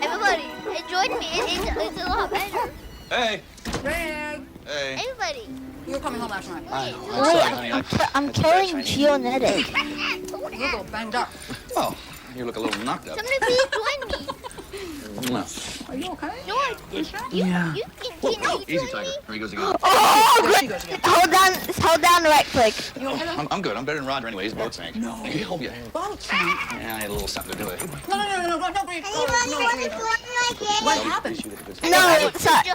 Everybody, join me. It's a lot better. Hey. Greg. Hey. Everybody. You were coming home last night. I'm killing Geonetic. You go banged up. Oh, you look a little knocked up. Somebody please join me. No. Are you okay? No, Yeah. you can Easy, Tiger. There he goes again. Oh, good. Hold down the right click. I'm good. I'm better than Roger anyway. His boat sank. No. Oh, yeah. Boat sank? Yeah, I had a little something to do with it. No, breathe. What happened? No, sorry.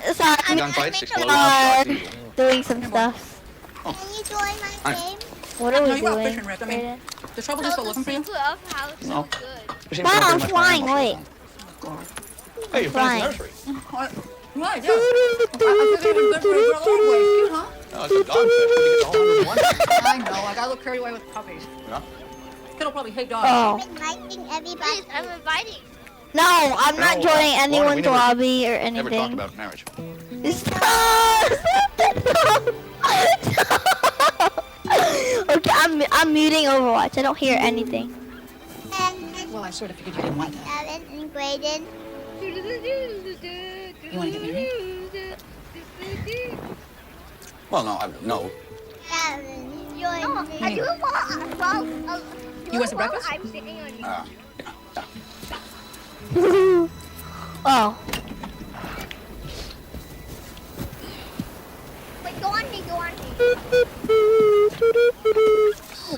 Gunfights, explosions. Doing some stuff. Can you join my game? What are we No, you got doing? fishing, Rick. I mean, the trouble is still looking for you. No. Mom, I'm flying. Wait. Hey, you're flying to the nursery. Right, yeah. I figured it was good for a girl always, cute, huh? No, it's a dogfish. What do you get the whole one? I know, like I look carried away with puppies. Yeah. Kid'll probably hate dogs. Oh. I'm inviting everybody. I'm inviting. No, I'm not joining anyone's lobby or Never talked anything. about marriage. Okay, I'm muting Overwatch. I don't hear anything. Well, I sort of figured you didn't want that. Evan and Graydon. You want to get married? Well, no, no. Evan, join me. I do well. You want some breakfast? I'm sitting on you. Oh. Wait, go on me.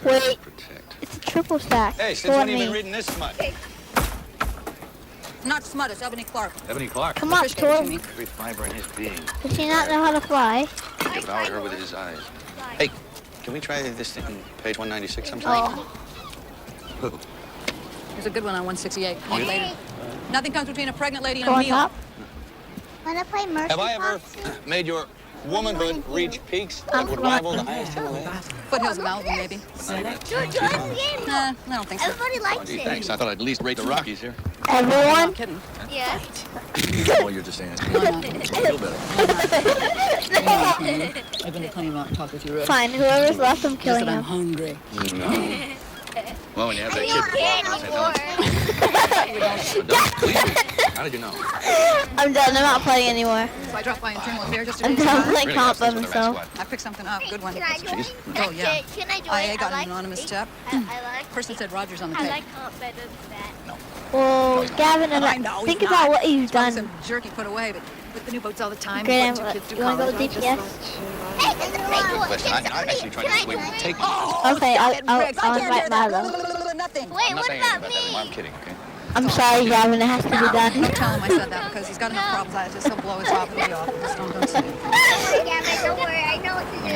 Wait. It's a triple stack. Hey, since Go when on have you me. been reading this smut? Not smut, it's Ebony Clark. Ebony Clark. Come on, Tor. Every fiber in his being. Does he not know how to fly? He devoured her with his eyes. Hey, can we try this thing, page 196 sometime? Oh. Who? There's a good one on 168. Maybe later. Nothing comes between a pregnant lady and Go a on meal. top. Wanna play Mercy Have I ever Fox? made your womanhood reach peaks that would rival the highest Himalayas? Foothills of Malibu, maybe. Join the game. Nah, I don't think so. Everybody Oh, likes gee, it. thanks. I thought I'd at least rate the Rockies here. I'm Everyone? not kidding. Yeah. Oh, you're just saying it's No, no. feel better. I've been to plenty of talk with you, Rick. Fine, whoever's left, I'm Just killing that I'm him. hungry. No. Well, when you have that kid. How did you know? I'm done. I'm not playing anymore. So I dropped by in Trimble here just to I'm do done some. playing Really comp got by this with the red myself. I picked something up. Good one. Can I join? Oh, yeah. Can I join? I got like an anonymous tip. I like. Person said Roger's on the I tape. like comp better than that. Well, Gavin, I know, think he's about not. what you've It's probably done. some jerky put away, but with the new boats all the time. Great, what two kids do you want to go college, DPS? Hey, there's a big one. Listen, I'm actually trying to swing and take. Okay, I'll invite Milo. Nothing. Wait, I'm not what saying about anything about that. me? I'm kidding, okay? I'm sorry, Gavin. It has to be Don't done. tell him I said that because he's got enough problems. I just he'll blow his top and be off. Just don't say it. Don't worry, Gavin. Don't worry. I know what to do.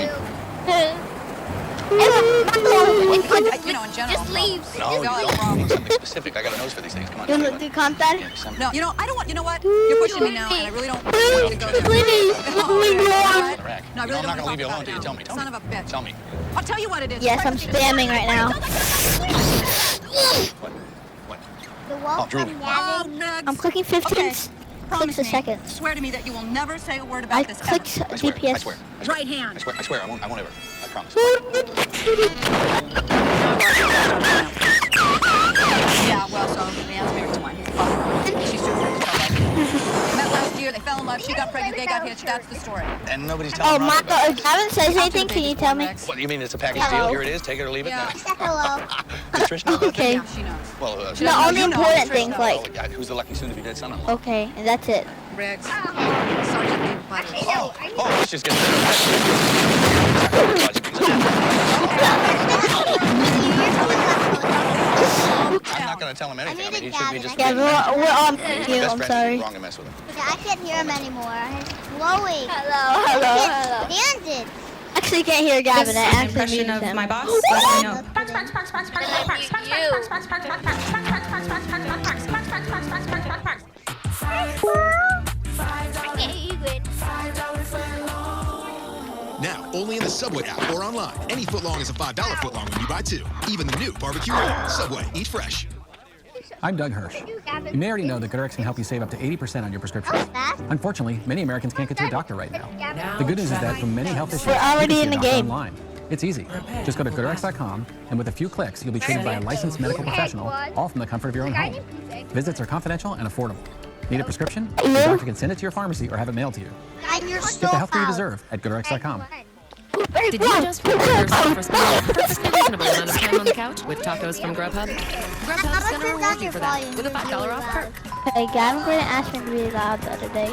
You know, in general. Just leave. No, you don't need something specific. I got a nose for these things. Come on. You want to do comp then? No, you know, I don't want. You know what? You're pushing me now, and I really don't want you to go there. Please, leave me alone. No, I really I'm don't not want going to to leave you talk alone about until you it tell now. me. Son of a bitch. Tell me. I'll tell you what it is. Yes, I'm spamming right now. The wolf Oh, Drew. from Oh, Gavin. nugs. I'm clicking 15 clicks Promise a me. second. Swear to me that you will never say a word I about this ever. clicked I swear. I DPS. swear. Right hand. I swear. I won't ever. I promise. Yeah, well, so Leanne's married to one. He's a father. She's too afraid to tell that. Met last year, they fell in love, she got pregnant, they got hitched. That's the story. And nobody's Oh, telling Roger Marco, about if Gavin says anything, can you tell me? What, you mean it's a package Hello. deal? Here it is. Take it or leave it. Yeah. Hello. Does Trish know about Okay. Yeah, she knows. Well, She The doesn't know only you know, important Trish things, knows. like, oh, yeah, who's the lucky soon-to-be-dead son-in-law? okay, and that's it. Riggs. Sergeant David Butters. Oh, let's just get I'm not going to tell him anything. I mean, he should be just Yeah, being we're on his you, best I'm friend. sorry. It's wrong to mess with him. I can't hear him anymore. He's blowing. Hello. Stand it. Actually, can't hear Gavin. I actually impression muted of him. my boss? I know. Now, only in the Subway app or online. Any footlong is a $5 footlong when you buy two. Even the new barbecue roll. Subway, eat fresh. I'm Doug Hirsch. You may already know that GoodRx can help you save up to 80% on your prescriptions. Unfortunately, many Americans can't get to a doctor right now. The good news is that for many health issues, we're already in the game online. It's easy. Just go to GoodRx.com, and with a few clicks, you'll be treated by a licensed medical professional, all from the comfort of your own home. Visits are confidential and affordable. Need a prescription? Your doctor can send it to your pharmacy or have it mailed to you. Get the health care you deserve at GoodRx.com. Did you just reward yourself for spending a perfectly reasonable amount of time on the couch with tacos from Grubhub? Grubhub's gonna reward you for that with a $5 off perk. Hey, Gavin didn't ask me to be loud the other day.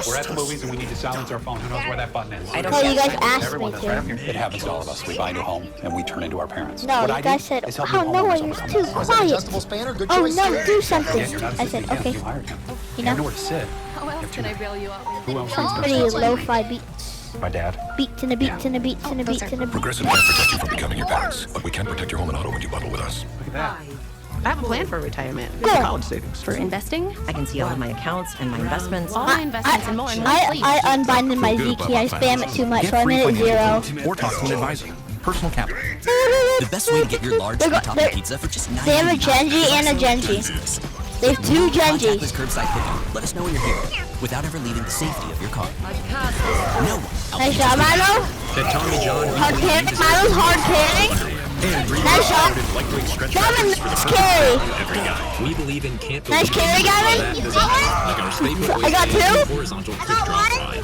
We're at the movies and we need to silence our phone. Who knows where that button is? I don't know. You guys asked me to. It happens to all of us. We buy a new home and we turn into our parents. No, you guys said, oh no, it was too quiet. Oh no, do something. I said, okay. You know? Nowhere to sit. How else can I bail you out? Who else Some pretty lo-fi beats. My dad. Beats and a beats and a beats and a beats and a beats. Progressive can't protect you from becoming your parents, but we can protect your home and auto when you bundle with us. Look at that. I have a plan for retirement. College savings. For investing, I can see all of my accounts and my investments. All my investments and more in one place. I unbinded my Z key. I spam it too much, so I made it 0. Or talk to an advisor. Personal capital. The best way to get your large taco pizza for just $9. They have a Genji and a Genji. They have 2 Genjis. Curbside pickup. Let us know when you're here without ever leaving the safety of your car. No one. Nice job, Milo. Hard carrying. Milo's hard carrying. Nice shot. Gavin, nice carry. We believe in nice carry, Gavin. I got 2.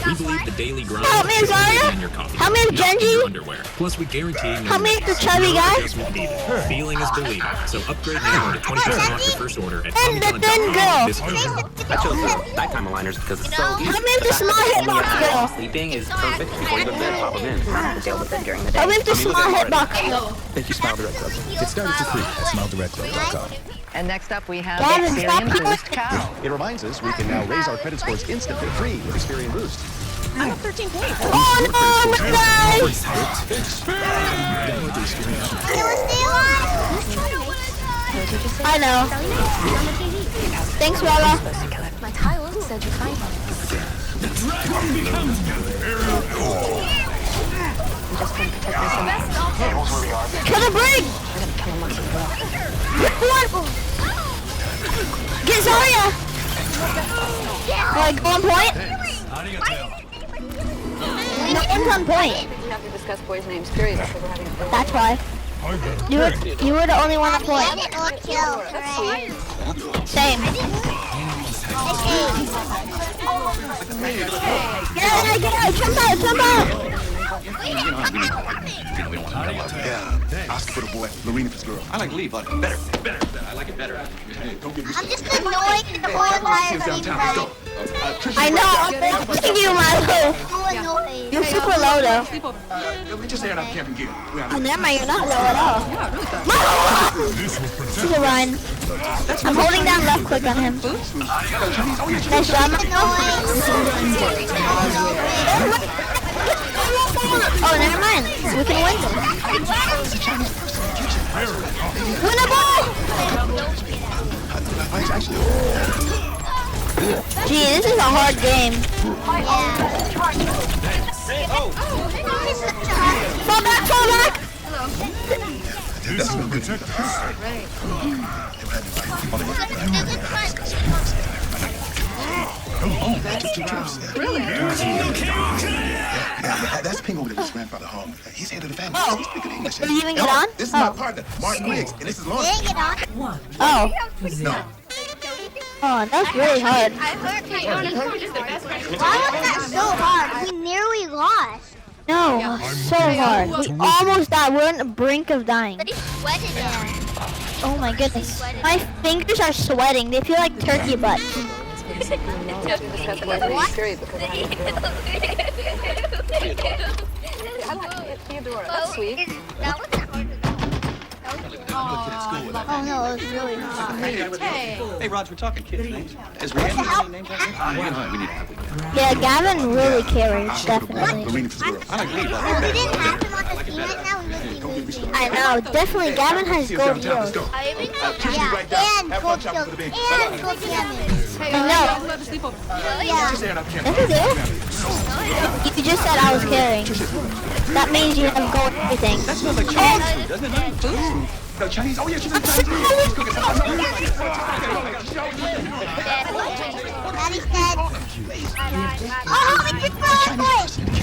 We believe the daily grind. Help me, Zarya. Help me, Genji. Plus, we guarantee help me, the chubby guy. Feeling is believing. So upgrade now to 20% off your first order at and the thin girl. I chose the nighttime aligners because it's so easy. Help me, the small hitbox girl. Sleeping is perfect before you go to bed. Pop them in. I have to deal with it during the day. Help me, the small hitbox girl. Thank you, Smile Direct Club. Get started for free at SmileDirectClub.com. And next up we have Gavin, Experian Boost Cow. It reminds us we can now raise our credit scores instantly free with Experian Boost. I have 13 points. Oh no, my guy! I know. Thanks, Walla. My Tyler said you're fine. I'm just going to protect myself. Kill the break! I'm going to kill him once as well. Get Zarya! Like, go on point? No one's on point. We have to discuss boys' names, period. That's why. You were the only one on point. Same. Get out, jump out! We don't want to know. Ask for the boy, Lorena for girl. I like Lee, but better. I like it better. I'm just annoying the boy I know, I'm thinking you, Milo. You're super low, though. We just aired out camping gear. Oh, never mind, you're not low at all. He's a run. I'm holding down left click on him. Nice job. Oh, never mind. We can win them. Winnable! Gee, this is a hard game. Fall back, fall back! This will protect us. Really? That's Ping over to his grandfather home. He's head of the family. Oh. He's speaking English. Did you even get on? This is my partner, Mark Griggs, and this is Lauren. Didn't get on. Oh. No. Oh, that's really hard. Why was that so hard? We nearly lost. No, so hard. We almost died. We're on the brink of dying. But he sweated it. Oh my goodness. My fingers are sweating. They feel like turkey butts. Theodora, that's sweet. Oh no, it was really hard. Hey, Roger, we're talking kids' names. Is Rihanna any names out there? We need to Yeah, Gavin really carries, definitely. I like Lee, but We didn't have him on the team right now. We missed him. I know, definitely. Gavin has gold heroes. Yeah, and gold shield. And gold damage. I know. Yeah. Yes, you do? You just said I was carrying. That means you have gold everything. that smells like chicken, doesn't it? Chinese. Oh, yeah, she's in Chinese. She's cooking Daddy's dead. Oh,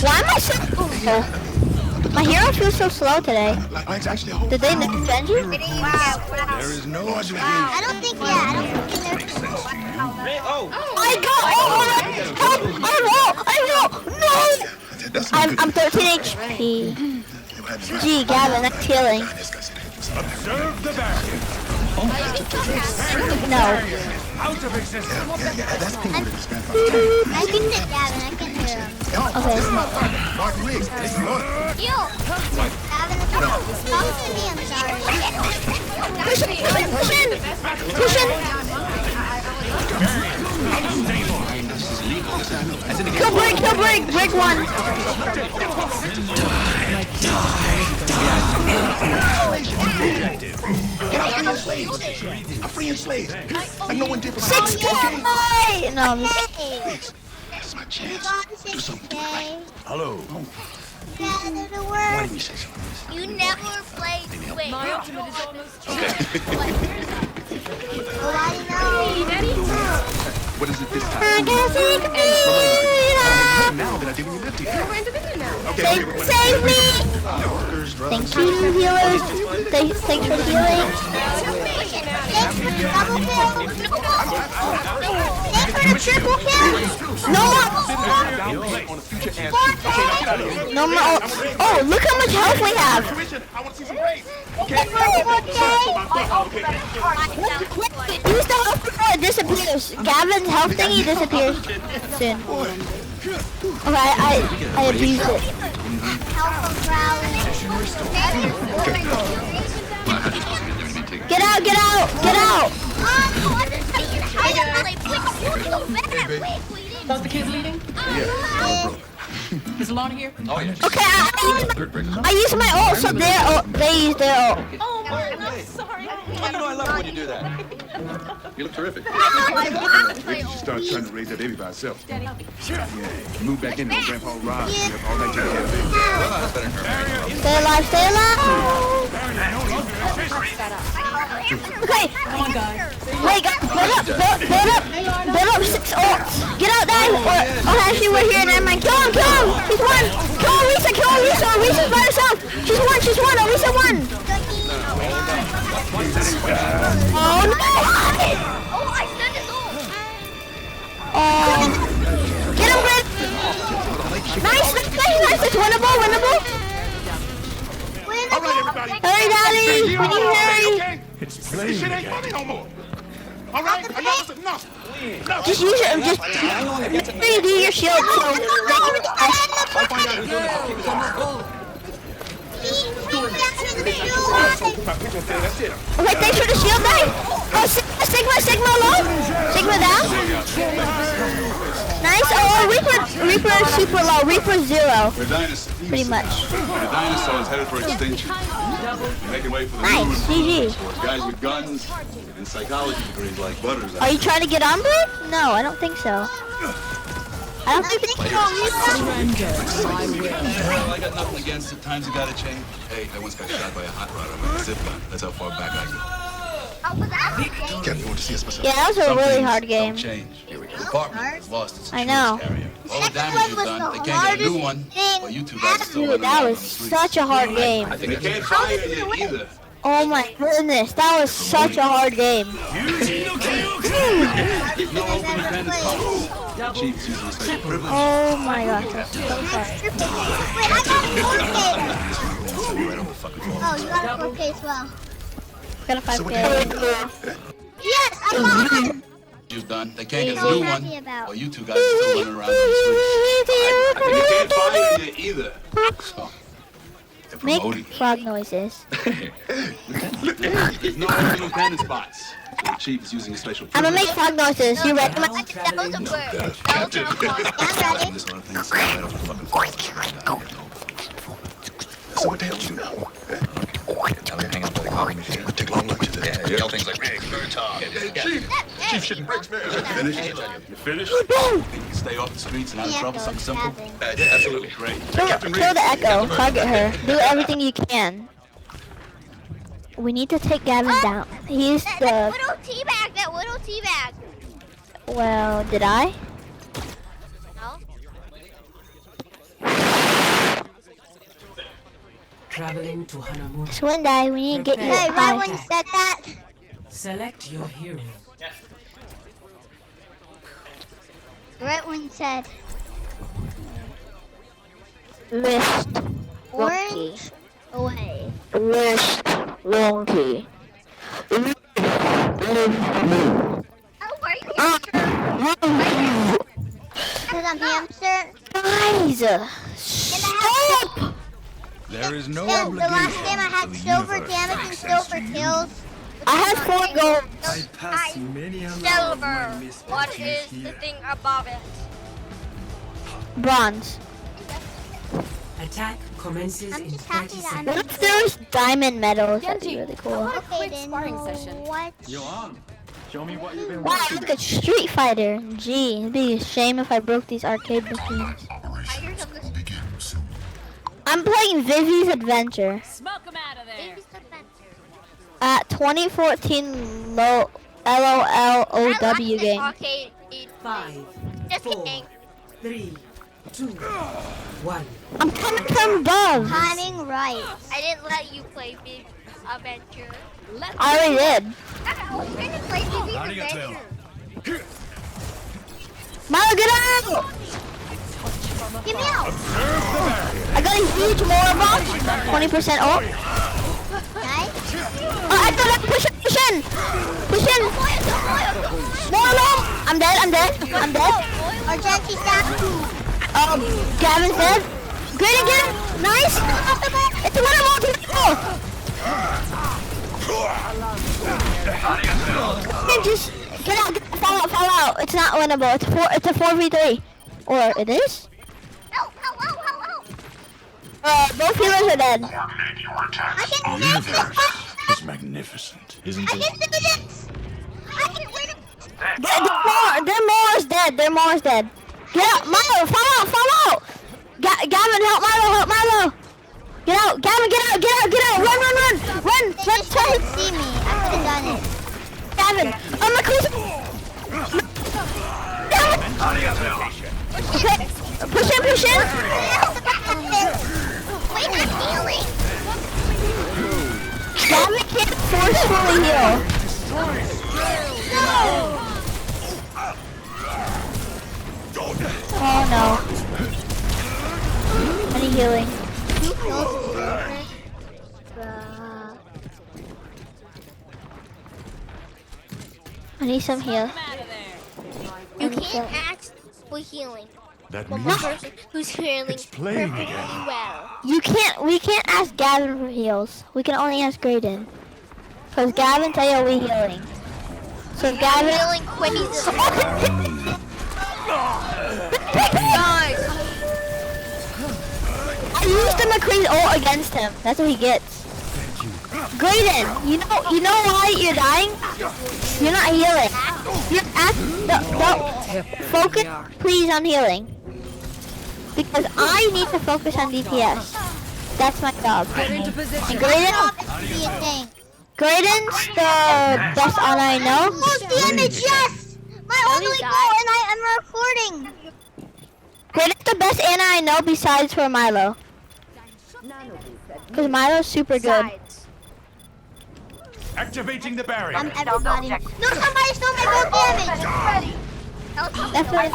why am I so... My hero feels so slow today. Did they nerf Benji? There is no other way. I don't think, yeah, I don't think they nerfed. Oh! I know! No! I'm 13 HP. Gee, Gavin, that's healing. Observe the barrier. No. Out of existence. I can hit Gavin, I can hear him. Okay. Martin Riggs, this is Lord. Yo! Gavin, talk to me, I'm sorry. Push in! Kill break one! I'm freeing slaves. Like no one did for 6K! No, That's my chance. Do something right. Hello. Gather the word. You say something? You never played Switch. My ultimate is almost What is it this time? Now that I did when you lived here. Save me! Thank you, healers. Thanks for healing. Thanks for the double kill. Thanks for the triple kill. No more. No more. Oh, look how much health we have. I want to see some race. Use the health before it disappears. Gavin's health thingy disappears soon. Okay, I abused it. Get out! Get out! Get out! Those the kids leaving? Yeah. Is Alana here? Oh, yeah. Okay, I use my ult, so they use their ult. Oh, Martin, I'm sorry. Oh, you know I love when you do that. You look terrific. She started trying to raise that baby by herself. Yeah, move back in there, Grandpa Rob. All that jazz. Stay alive, stay alive! Okay! Come on, guys. Wait, build up 6 ults! Get out there! Oh, actually, we're here, never mind. Kill him! He's one! Kill Orisa! Orisa's by herself! She's one! Orisa won! Oh, no! Oh, I stunned his ult. Get him, Grid! Nice! It's winnable! All right, everybody. Hurry, Daddy! We need to hurry! This shit ain't funny no more. All right, enough. Just use it. Just do your shield. So I'll find out who's doing it. Keep us on this goal. Okay, thanks for the shield, guys. Oh, Sigma low. Sigma down. Nice. Oh, Reaper super low. Reaper 0. We're dinosaurs. Pretty much. The dinosaurs headed for extinction. Making way for the Nice. GG. guys with guns and psychology degrees like Butters. Are you trying to get on, bro? No, I don't think so. I don't think so. I got nothing against it. Times you gotta change. Hey, I once got shot by a hot rod on my zip line. That's how far back I go. Captain, you want to see us myself? Yeah, that was a really hard game. Change. The department has lost its I know. carrier. All the damage you've done, they can't get a new one. But you two guys are still Dude, running that around was on the streets. such a hard game. They can't fire you either. Oh my goodness, that was such a hard game. No open defense. Chiefs using special privilege. Oh my gosh, that's so fun. Wait, I got a 4K. Oh, you got a 4K as well. Got a 5K. Yes, I got it. You've done. They can't get a So new happy one. about. Well, you two guys are still running around on the streets. They can't fire you either. So, they're Make promoting. frog noises. There's no open lieutenant spots. So the chief is using a special I'm privilege. gonna make frog noises. You ready? That was a bird. Captain. I'm This one thing is right off the fucking So what the hell you do now? I'll hang out by the coffee machine. Take long lunches. Yeah, yell things like Rick, bird talk. Chief shouldn't break, man. Finished? You finished? You can stay off the streets and out of trouble, something simple? Yeah, absolutely. Great. Kill the Echo. Target her. Do everything you can. We need to take Gavin down. He's That the. little teabag. That little teabag. Well, did I? No. Traveling to Hanamura. Swindai, we need to get you. Hey, right when you said that. Select your hero. Right when you said. Wrist. Orange. Away. Wrist. Wonky. Oh, why are you hamster? Because I'm hamster. Guys, stop! There is no The last game I had silver damage and silver kills. I had 4 gold. Silver. What is the thing above it? Bronze. Attack commences in 30 seconds. What if there was diamond medals? That'd be really cool. Okay, then what? Yohan, show me what you've been Wow, watching. look at Street Fighter. Gee, it'd be a shame if I broke these arcade machines. I'm playing Vivi's Adventure. Smoke him out of there. At 2014 LOLOW game. Arcade. 5, Just 4, kidding. 3, 2, 1. I'm coming from above. Timing right. I didn't let you play Big Adventure. I already did. I was going to play Big Adventure. Milo, get out! Get me out. I got a huge Mora box. 20% off. Nice. I thought I push in. Push in. Mora, I'm dead. Argenti's down. Gavin's dead. Great again. Nice. It's a winner multiple. Just get out. Fall out. It's not winnable. It's a 4v3. Or it is? Both healers are dead. I can The universe is magnificent, isn't I it? can do this. I can win. Their Mora's dead. Get out. Milo, fall out. Gavin, help Milo. Get out. Gavin, get out. Run. They just couldn't see me. I could have done it. Gavin, I'm a cruiser. Okay, push in. Wait, I'm healing. Gavin can't forcefully heal. Oh no. I need healing. I need some heal. You can't ask for healing. That From a music, person who's healing playing perfectly again. well. We can't ask Gavin for heals. We can only ask Graydon. Cause Gavin tell you we healing. So Gavin Healing quickies. I used the McCree's ult against him. That's what he gets. Graydon, you know why you're dying? You're not healing. You're focus please on healing. Because I need to focus on DPS. That's my job. And Graydon's the best on I know. Most damage, yes! My only goal, and I'm recording. Graydon's the best Ana I know besides for Milo. Because Milo's super good. Activating the barrier. I'm everybody. No, somebody stole my gold damage. Definitely.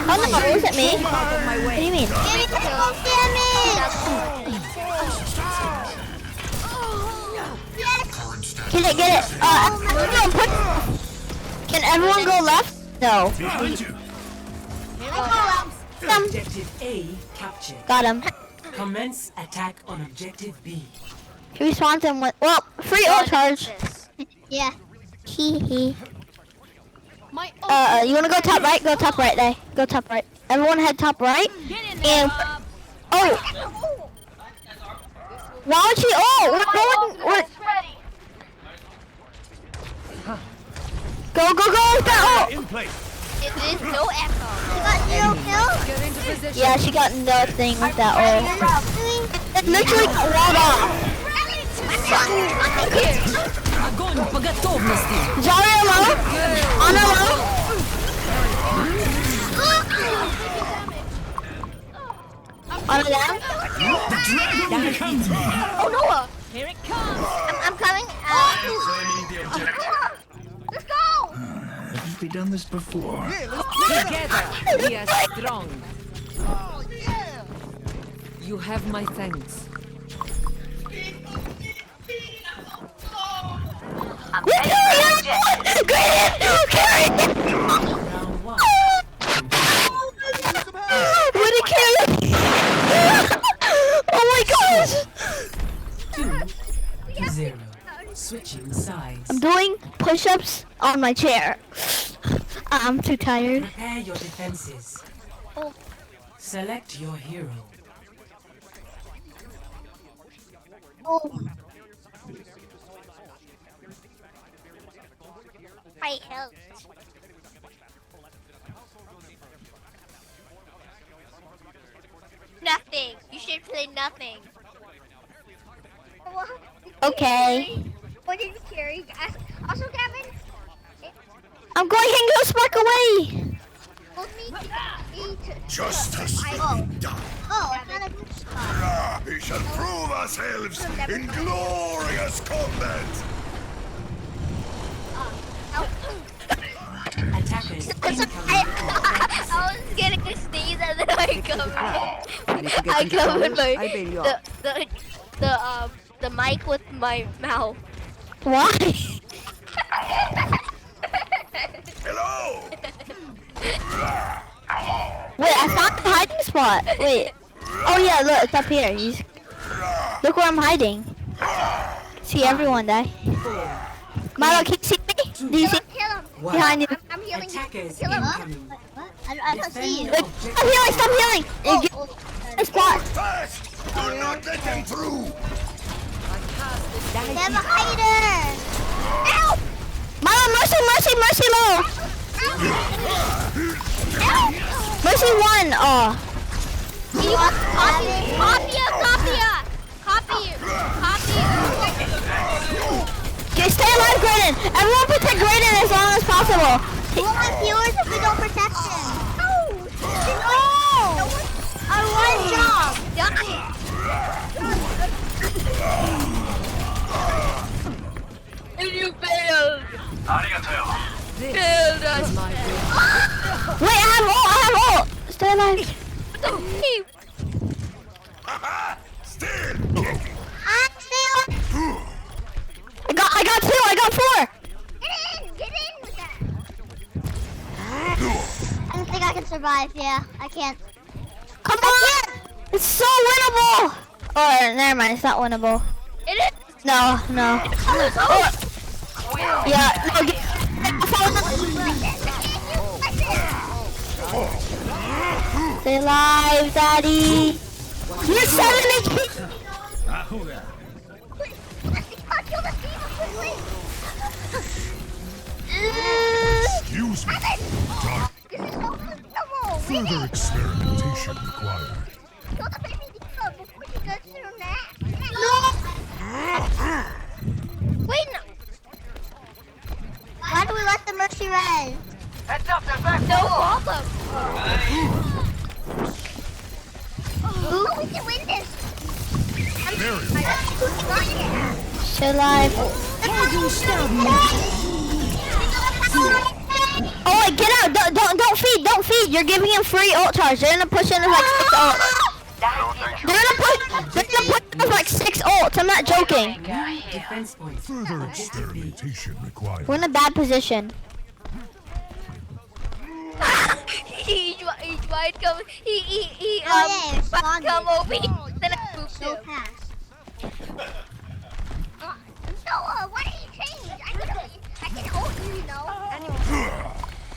Oh no, it wasn't me. What do you mean? Give me the gold damage. Get it. Can everyone go left? No. Objective A captured. Got him. Commence attack on objective B. He respawns him with free ult charge. Yeah. Hee. You wanna go top right? Go top right, there. Go top right. Everyone head top right. And why would she? We're Go! That In place. It is no echo. She got 0 kills? Yeah, she got no thing with that ult. It literally got walled off. Огонь по готовности. Zarya low. Ana low. Ana down. Oh, Noah. Here it comes. I'm coming. Let's go. Haven't we done this before? Together we are strong. You have my thanks. What a carry! Oh my gosh! 2-0. Switching sides. I'm doing push-ups on my chair. I'm too tired. Prepare your defenses. Select your hero. Oh. I helped. Nothing. You should play nothing. Okay. What did you carry? Also, Gavin. I'm going Hango Spark away. Hold me to Justice will be done. Oh, I got a good spot. We shall prove ourselves in glorious combat. Attackers I was getting a sneeze and then I covered the mic with my mouth. Why? Hello. Wait, I found the hiding spot. Wait. Oh yeah, look, it's up here. Look where I'm hiding. See everyone die. Milo, can you see me? Do you see? Behind you. I'm healing. Attackers Kill him. incoming. I don't see you. Wait, stop healing, stop healing. Get a spot. Fast. Do not let them through. They have a hider. Help! Milo, mercy low. Mercy 1. Oh. Copy. Okay, stay alive, Graydon. Everyone protect Graydon as long as possible. We won't have viewers if we don't protect him. No! Our one job. And you failed. This is my will. Wait, I have ult. Stay alive. Still. I got 2. I got 4. Get in with that. I don't think I can survive. Yeah, I can't. Come on. It's so winnable. Oh, never mind. It's not winnable. It is. No. Oh. Yeah. No. Stay alive, Daddy. You're 7 HP. Excuse me. Dark. Further experimentation required. Wait, no. Why do we let the Mercy res? Heads up, they're back. No problem. Ooh, we can win this. Stay alive. Oh wait, get out! Don't feed! You're giving him free ult charge. They're gonna push in like 6 ults. They're gonna push in like 6 ults. I'm not joking. Further experimentation required. We're in a bad position. He might come. He come over. Then I booped him. Noah, why did you change? I can hold you, you know.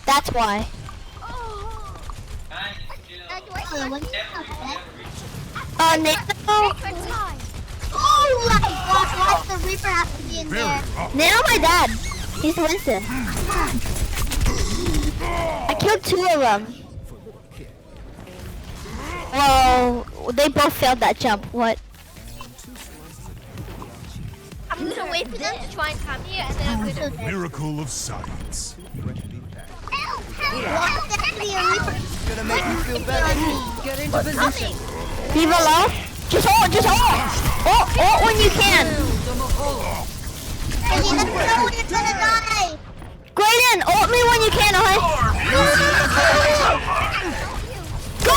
That's why. Nano. Oh my gosh, why does the Reaper have to be in there? Nano, my dad. He's Winston. I killed 2 of them. Well, they both failed that jump. What? I'm gonna wait for them to try and come here, and then I'm gonna. Miracle of science. Gonna make you feel better. Get into position. Be below. Just ult, just ult. Ult when you can. And you never know when you're gonna die. Graydon, ult me when you can, okay? Go!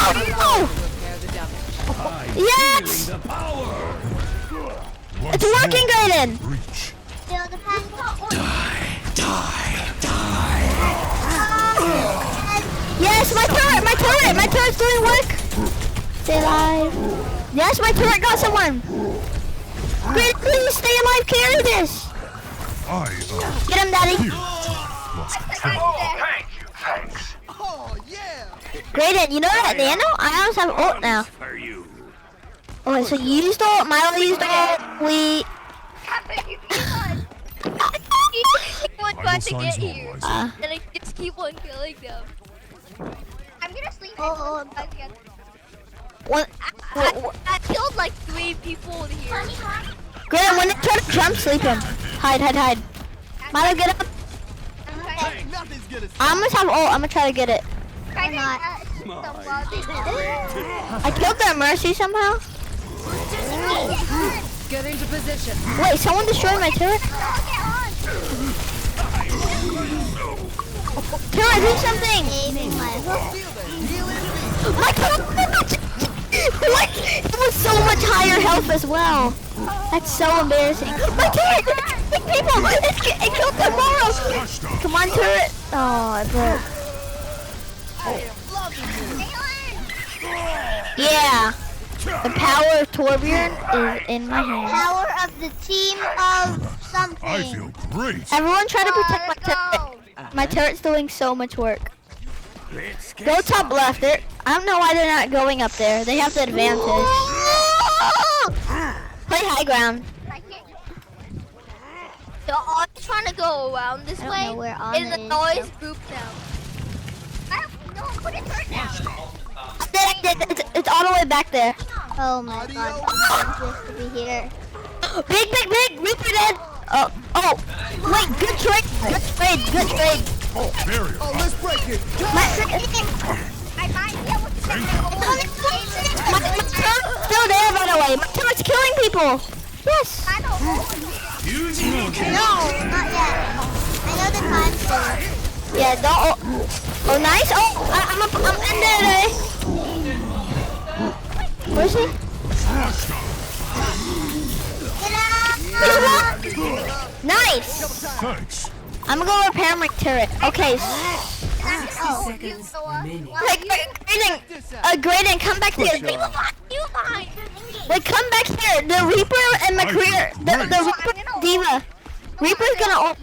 Yes! It's working, Graydon! Yes, my turret's doing work! Stay alive. Yes, my turret got someone! Graydon, please stay alive, carry this! Get him, Daddy! Thanks. Graydon, you know that Nano? I almost have ult now. Okay, so you used ult, Milo used ult, we... Keep on trying to get here, and I just keep on killing them. I'm gonna sleep. Oh, again. What? I killed like 3 people here. Graydon, when they try to jump, sleep him. Hide. Milo, get up. I'm gonna have ult, I'm gonna try to get it. I'm not. I killed their Mercy somehow. Get into position. Wait, someone destroyed my turret? Turret, do something! My turret! What? It was so much higher health as well. That's so embarrassing. My turret! People! It killed them all! Come on, turret! Oh, I broke. Yeah. The power of Torbjorn is in my hand. Power of the team of something. I feel great. Everyone try to protect my turret. My turret's doing so much work. Go top left. I don't know why they're not going up there. They have the advantage. Play high ground. They're all trying to go around this way. In the noise group now. No, put it right now. It's all the way back there. Oh my god, I'm supposed to be here. Big! Reaper dead! Oh! Wait, good trade! Oh, barrier. Oh, let's break it! My turret's still there, by the way. My turret's killing people! Yes! No, not yet. I know the time's there. Yeah, don't... Oh, nice! Oh, I'm in there! Where is he? Nice! Thanks. I'm gonna go repair my turret. Okay. Graydon, come back here. Wait, come back here. The Reaper and McCreer. The Reaper Diva. Reaper's gonna ult.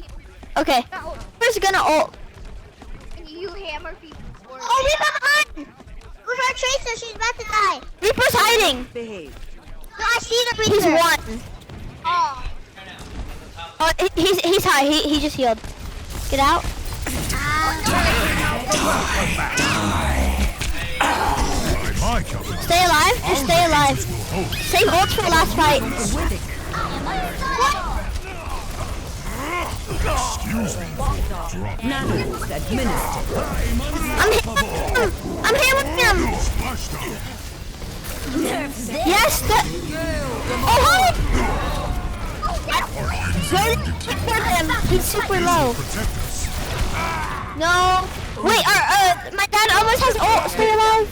Okay. Reaper's gonna ult. You hammer people. Oh, Reaper behind! Who's our Tracer? She's about to die. Reaper's hiding. No, I see the Reaper. He's one. Oh. Oh, he's high. He just healed. Get out. Stay alive. Just stay alive. Save ults for the last fight. I'm hammering him. Yes. Oh, hi. He's super low. No. Wait, my dad almost has ult. Stay alive.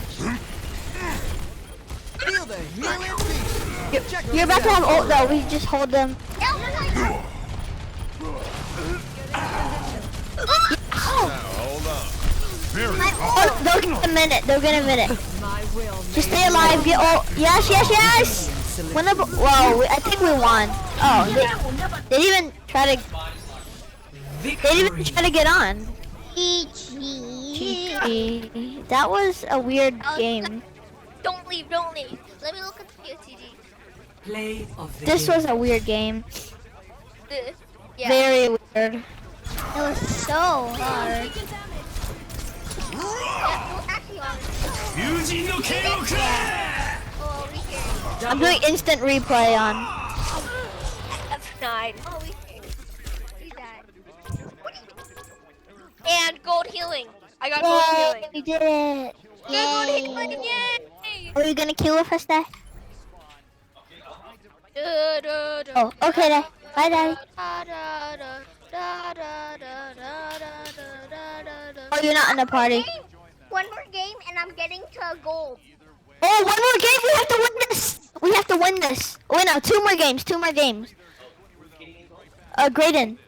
You're about to have ult though. We just hold them. Oh, they'll get a minute. Just stay alive. Get ult. Yes. Whoa, I think we won. Oh, they didn't even try to. They didn't even try to get on. GG. That was a weird game. Don't leave. Let me look at the TG. Play of the This was a weird game. Yeah. Very weird. It was so hard. I'm doing instant replay on. 9. Oh, he's dead. And gold healing. I got gold healing. You did it. Gold healing, yay! Are you gonna kill with us, Dad? Oh, okay, Dad. Bye, Daddy. Oh, you're not in the party. One more game and I'm getting to gold. Oh, one more game. We have to win this. We have to win this. Oh, no, 2 more games. 2 more games. Graydon.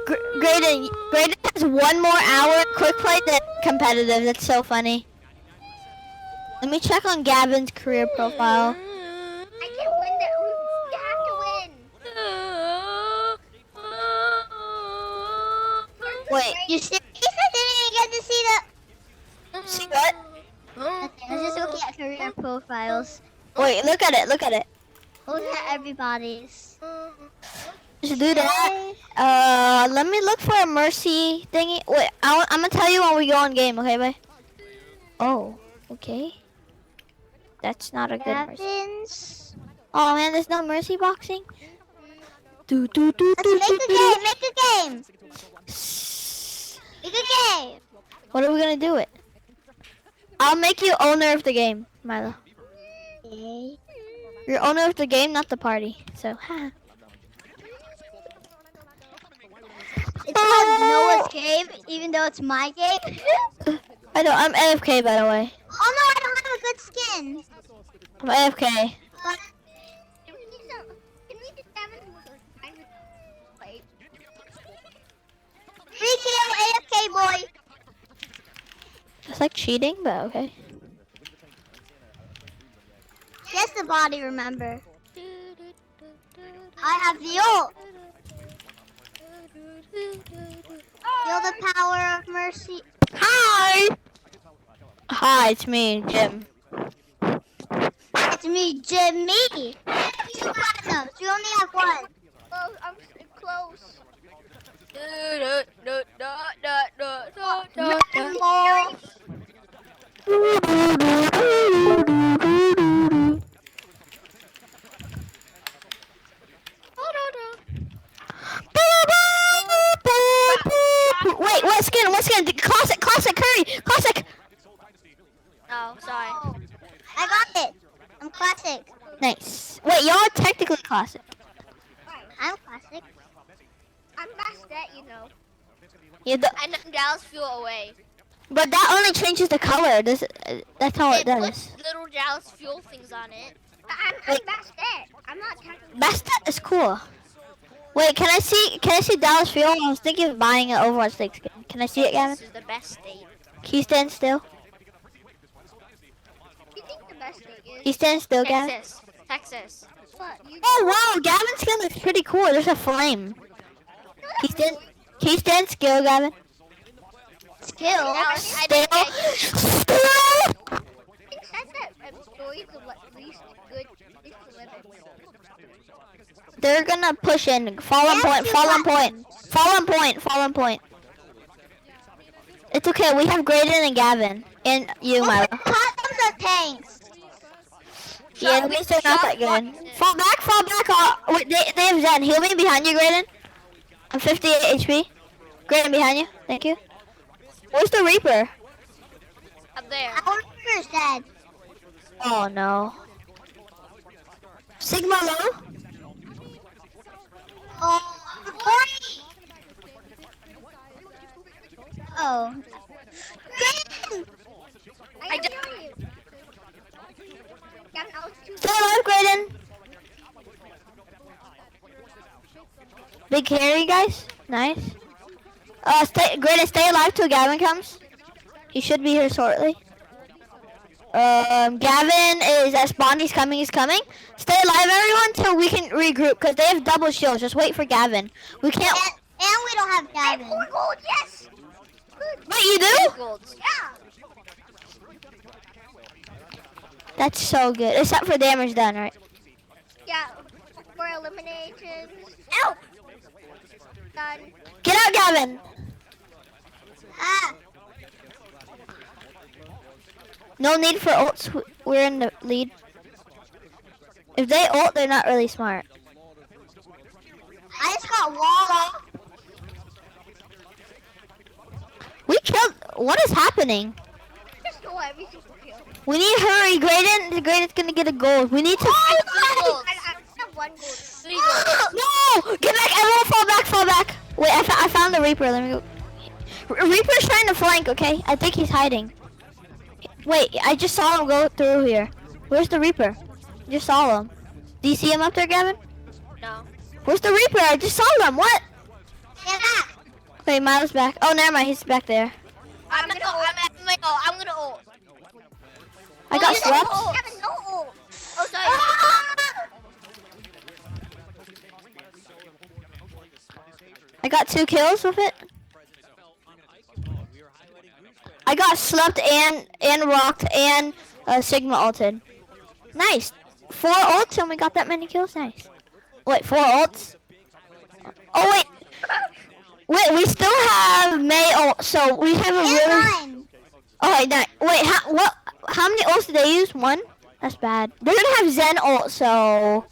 Graydon has 1 more hour quick play than competitive. That's so funny. Let me check on Gavin's career profile. I can win that. You have to win. Wait, you serious? I didn't even get to see the. See what? Okay, let's just look at career profiles. Wait, look at it. Look at it. Look at everybody's. Just do that. Let me look for a mercy thingy. Wait, I'm gonna tell you when we go on game, okay, bye? Oh, okay. That's not a good mercy. Oh man, there's no mercy boxing. Let's make a game. Make a game. Make a game. What are we gonna do it? I'll make you owner of the game, Milo. Okay. You're owner of the game, not the party. So, ha. It's called Noah's game, even though it's my game. I know, I'm AFK by the way. Oh no, I don't have a good skin. I'm AFK. But can we just have it? Wait. Free kill AFK boy. It's like cheating, but okay. Just the body, remember. I have the ult. Feel the power of mercy. Hi! Hi, it's me, Jim. It's me, Jimmy. 2 platinums. You only have 1. Oh, I'm close. Wait, what skin? What skin? Classic, classic, curry, classic. Oh, sorry. I got it. I'm classic. Nice. Wait, y'all are technically classic. I'm classic. I'm best at, you know. Yeah, and Dallas flew away. But that only changes the color. That's how it does. Puts little Dallas fuel things on it. I'm best at. I'm not technically. Best is cool. Wait, can I see Dallas Field? I was thinking of buying an Overwatch League skin. Can I see it, Gavin? This is the best state. Can you stand still? You think the best state is? Can you stand still, Gavin? Texas. Oh wow, Gavin's skin looks pretty cool. There's a flame. Can you stand still, Gavin? Still? I Still? think that story the least good to live in. They're gonna push in. Fall on point, fall on point. Fall on point, fall on point. It's okay, we have Graydon and Gavin. And you, Myra. Platinums are tanks. Yeah, at least they're not that good. Fall back, fall back. Wait, they have Zen. Heal me behind you, Graydon. I'm 58 HP. Graydon behind you. Thank you. Where's the Reaper? Up there. Our Reaper's dead. Oh no. Sigma low? Oh, 40. Oh. Graydon! I don't know you. Stay alive, Graydon. Big carry, guys. Nice. Graydon, stay alive till Gavin comes. He should be here shortly. Gavin is as Bonnie's coming. He's coming. Stay alive, everyone, till we can regroup because they have double shields. Just wait for Gavin. We can't. And we don't have Gavin. 4 gold, yes. Wait, you do? Golds. Yeah. That's so good. Except for damage done, right? Yeah. For eliminations. Ow! Done. Get out, Gavin. Ah. No need for ults. We're in the lead. If they ult, they're not really smart. got wall. We killed. What is happening? Just stole every single kill. We need to hurry. Graydon's gonna get a gold. We need to. I have 1 gold. 3 gold. No! Get back! Everyone fall back! Fall back! Wait, I found the Reaper. Let me go. Reaper's trying to flank. Okay, I think he's hiding. Wait, I just saw him go through here. Where's the Reaper? I just saw him. Do you see him up there, Gavin? No. Where's the Reaper? I just saw them. What? Yeah. Wait, Miles back. Oh, never mind. He's back there. I'm gonna ult. I got swept. I have no ult. Oh, sorry. I got 2 kills with it. I got slept and rocked and Sigma ulted. Nice. 4 ults and we got that many kills. Nice. Wait, 4 ults? Oh wait. Wait, we still have May ult, so we have a really. Alright, nice. Wait, how many ults did they use? 1? That's bad. They're gonna have Zen ult, so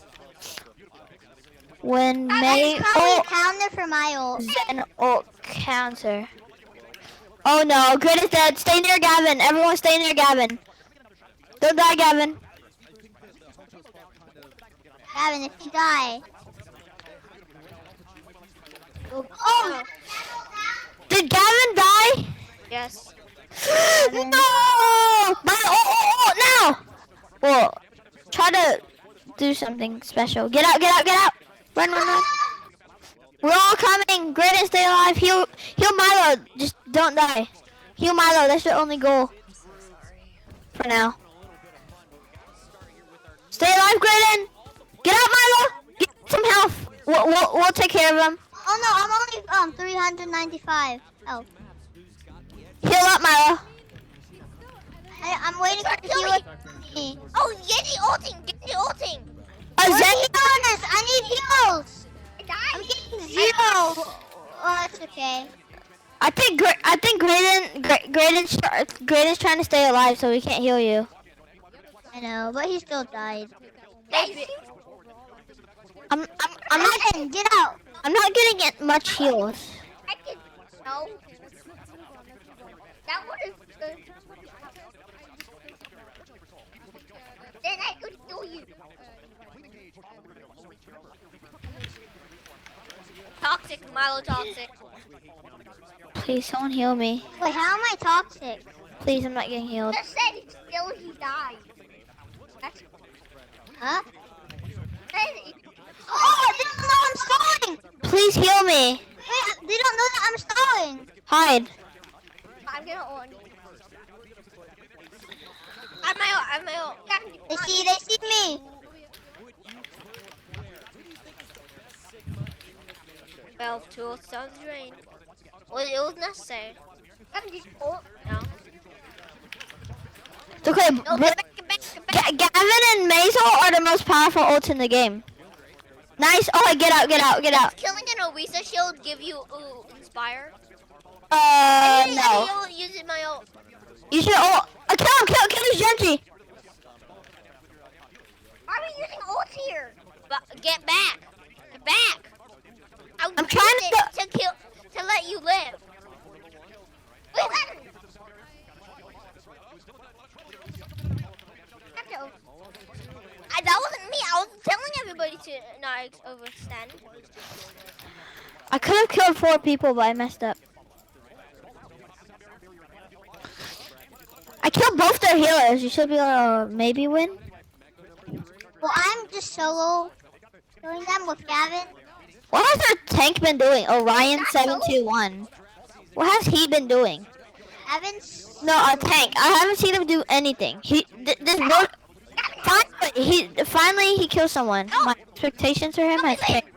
when May ult counter for my ult. Zen ult counter. Oh no, Grid is dead. Stay near Gavin. Everyone stay near Gavin. Don't die, Gavin. Gavin, if you die. Oh! Did Gavin die? Yes. No! Now! Well, try to do something special. Get out, get out, get out! Run, run, run. We're all coming. Graydon, stay alive. Heal Milo. Just don't die. Heal Milo. That's your only goal. For now. Stay alive, Graydon. Get out, Milo. Get some health. We'll take care of him. Oh no, I'm only 395 health. Heal up, Milo. I'm waiting for the healer. Oh, Yeti ulting. Get the ulting. I need heals. I'm getting 0. Oh, that's okay. I think Graydon's trying to stay alive, so we can't heal you. I know, but he still died. I'm not get out. I'm not getting much heals. No. That one is good. Then I could kill you. Toxic, Milo toxic. Please, someone heal me. Wait, how am I toxic? Please, I'm not getting healed. I just said it's still he died. That's... Huh? Oh, they don't know I'm stalling! Please heal me. Wait, they don't know that I'm stalling. Hide. I'm gonna on. I'm my own. They see me. Well, 2 ults down the drain. Well, it was necessary. I'm just ult now. It's okay. No, get back. Gavin and Maisel are the most powerful ults in the game. Nice. Oh, get out, get out, get out. Killing an Orisa shield give you inspire? No. I use it my ult. You should ult. Kill this Genji. Why are we using ult here? But get back. Get back. I'm trying to let you live. Wait, let him. That wasn't me. I was telling everybody to not overextend. I could have killed 4 people, but I messed up. I killed both their healers. You should be able to maybe win. Well, I'm just solo killing them with Gavin. What has our tank been doing? Orion721. What has he been doing? Gavin's... No, our tank. I haven't seen him do anything. Finally he killed someone. My expectations for him has changed.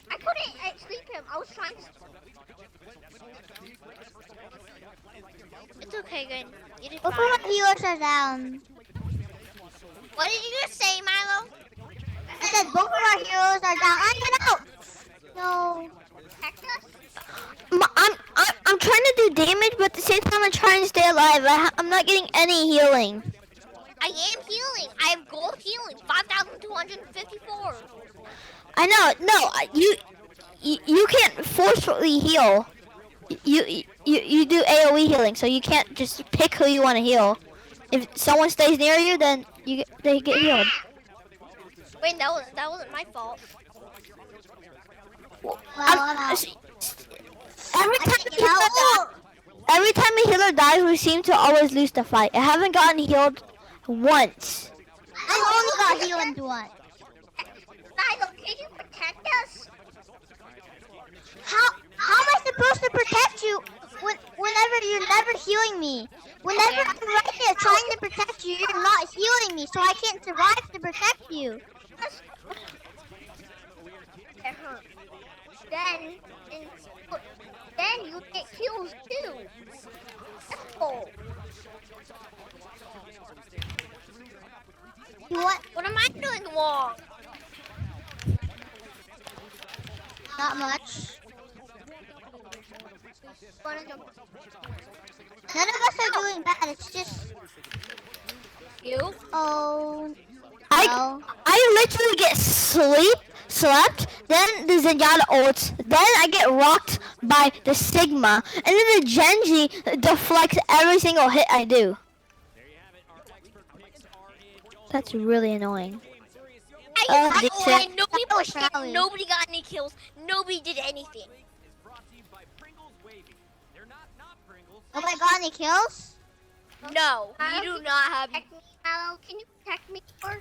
I couldn't sleep him. I was trying to... It's okay, good. You did fine. Both of my healers are down. What did you just say, Milo? I said both of our heroes are down. I'm getting out. No. I'm trying to do damage, but at the same time I'm trying to stay alive. I'm not getting any healing. I am healing. I have gold healing. 5,254. I know. No, you can't forcefully heal. You do AoE healing, so you can't just pick who you want to heal. If someone stays near you, then they get healed. Wait, that wasn't my fault. Every time a healer dies, we seem to always lose the fight. I haven't gotten healed once. I only got healed once. Silo, can you protect us? How am I supposed to protect you whenever you're never healing me? Whenever I'm right there trying to protect you, you're not healing me, so I can't survive to protect you. It hurt. Then you get kills too. Oh. What am I doing wrong? Not much. None of us are doing bad. It's just you. Oh. I literally get slept, then the Zenyatta ults, then I get rocked by the Sigma, and then the Genji deflects every single hit I do. That's really annoying. Nobody pushed it, nobody got any kills, nobody did anything. Nobody got any kills? No, you do not have. Can you protect me or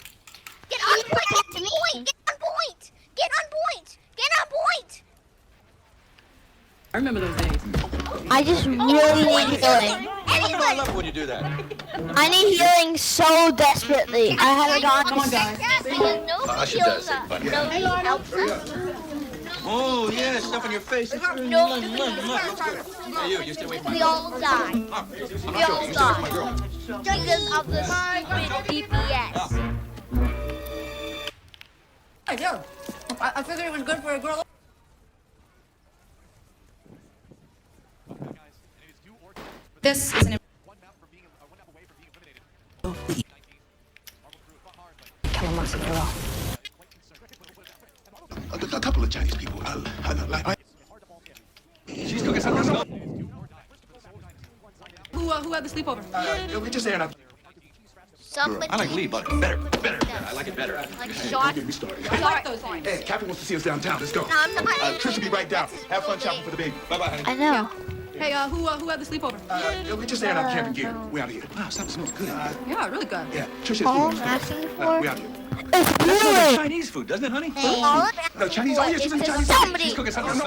get on point? Get on point! Get on point! Get on point! I remember those days. I just really need healing. I love when you do that. I need healing so desperately. I haven't gotten. Come on, guys. Asha does it, but oh yeah, stuff on your face. It's good. No. Hey, you stay away from We my girl. all die. I'm not joking. You stay away from my girl. Because of the stupid DPS. Yeah. I figured it was good for a girl. This is an A couple of Chinese people. She's cooking something. Who had the sleepover? We just airing out. Somebody. I like Lee, but better. I like it better. Like shot. Get me started. I like those lines. Hey, Captain wants to see us downtown. Let's go. No, I'm not. Trish will be right down. Have fun shopping for the baby. Bye-bye, honey. I know. Hey, who had the sleepover? We just airing out camping gear. We out here. Wow, something smells good. Yeah, really good. Yeah, Trish All has I'm asking for. we out here. That smells like Chinese food, doesn't it, honey? All I'm No, Chinese. Oh, yeah, she's making Chinese. somebody. She's cooking something.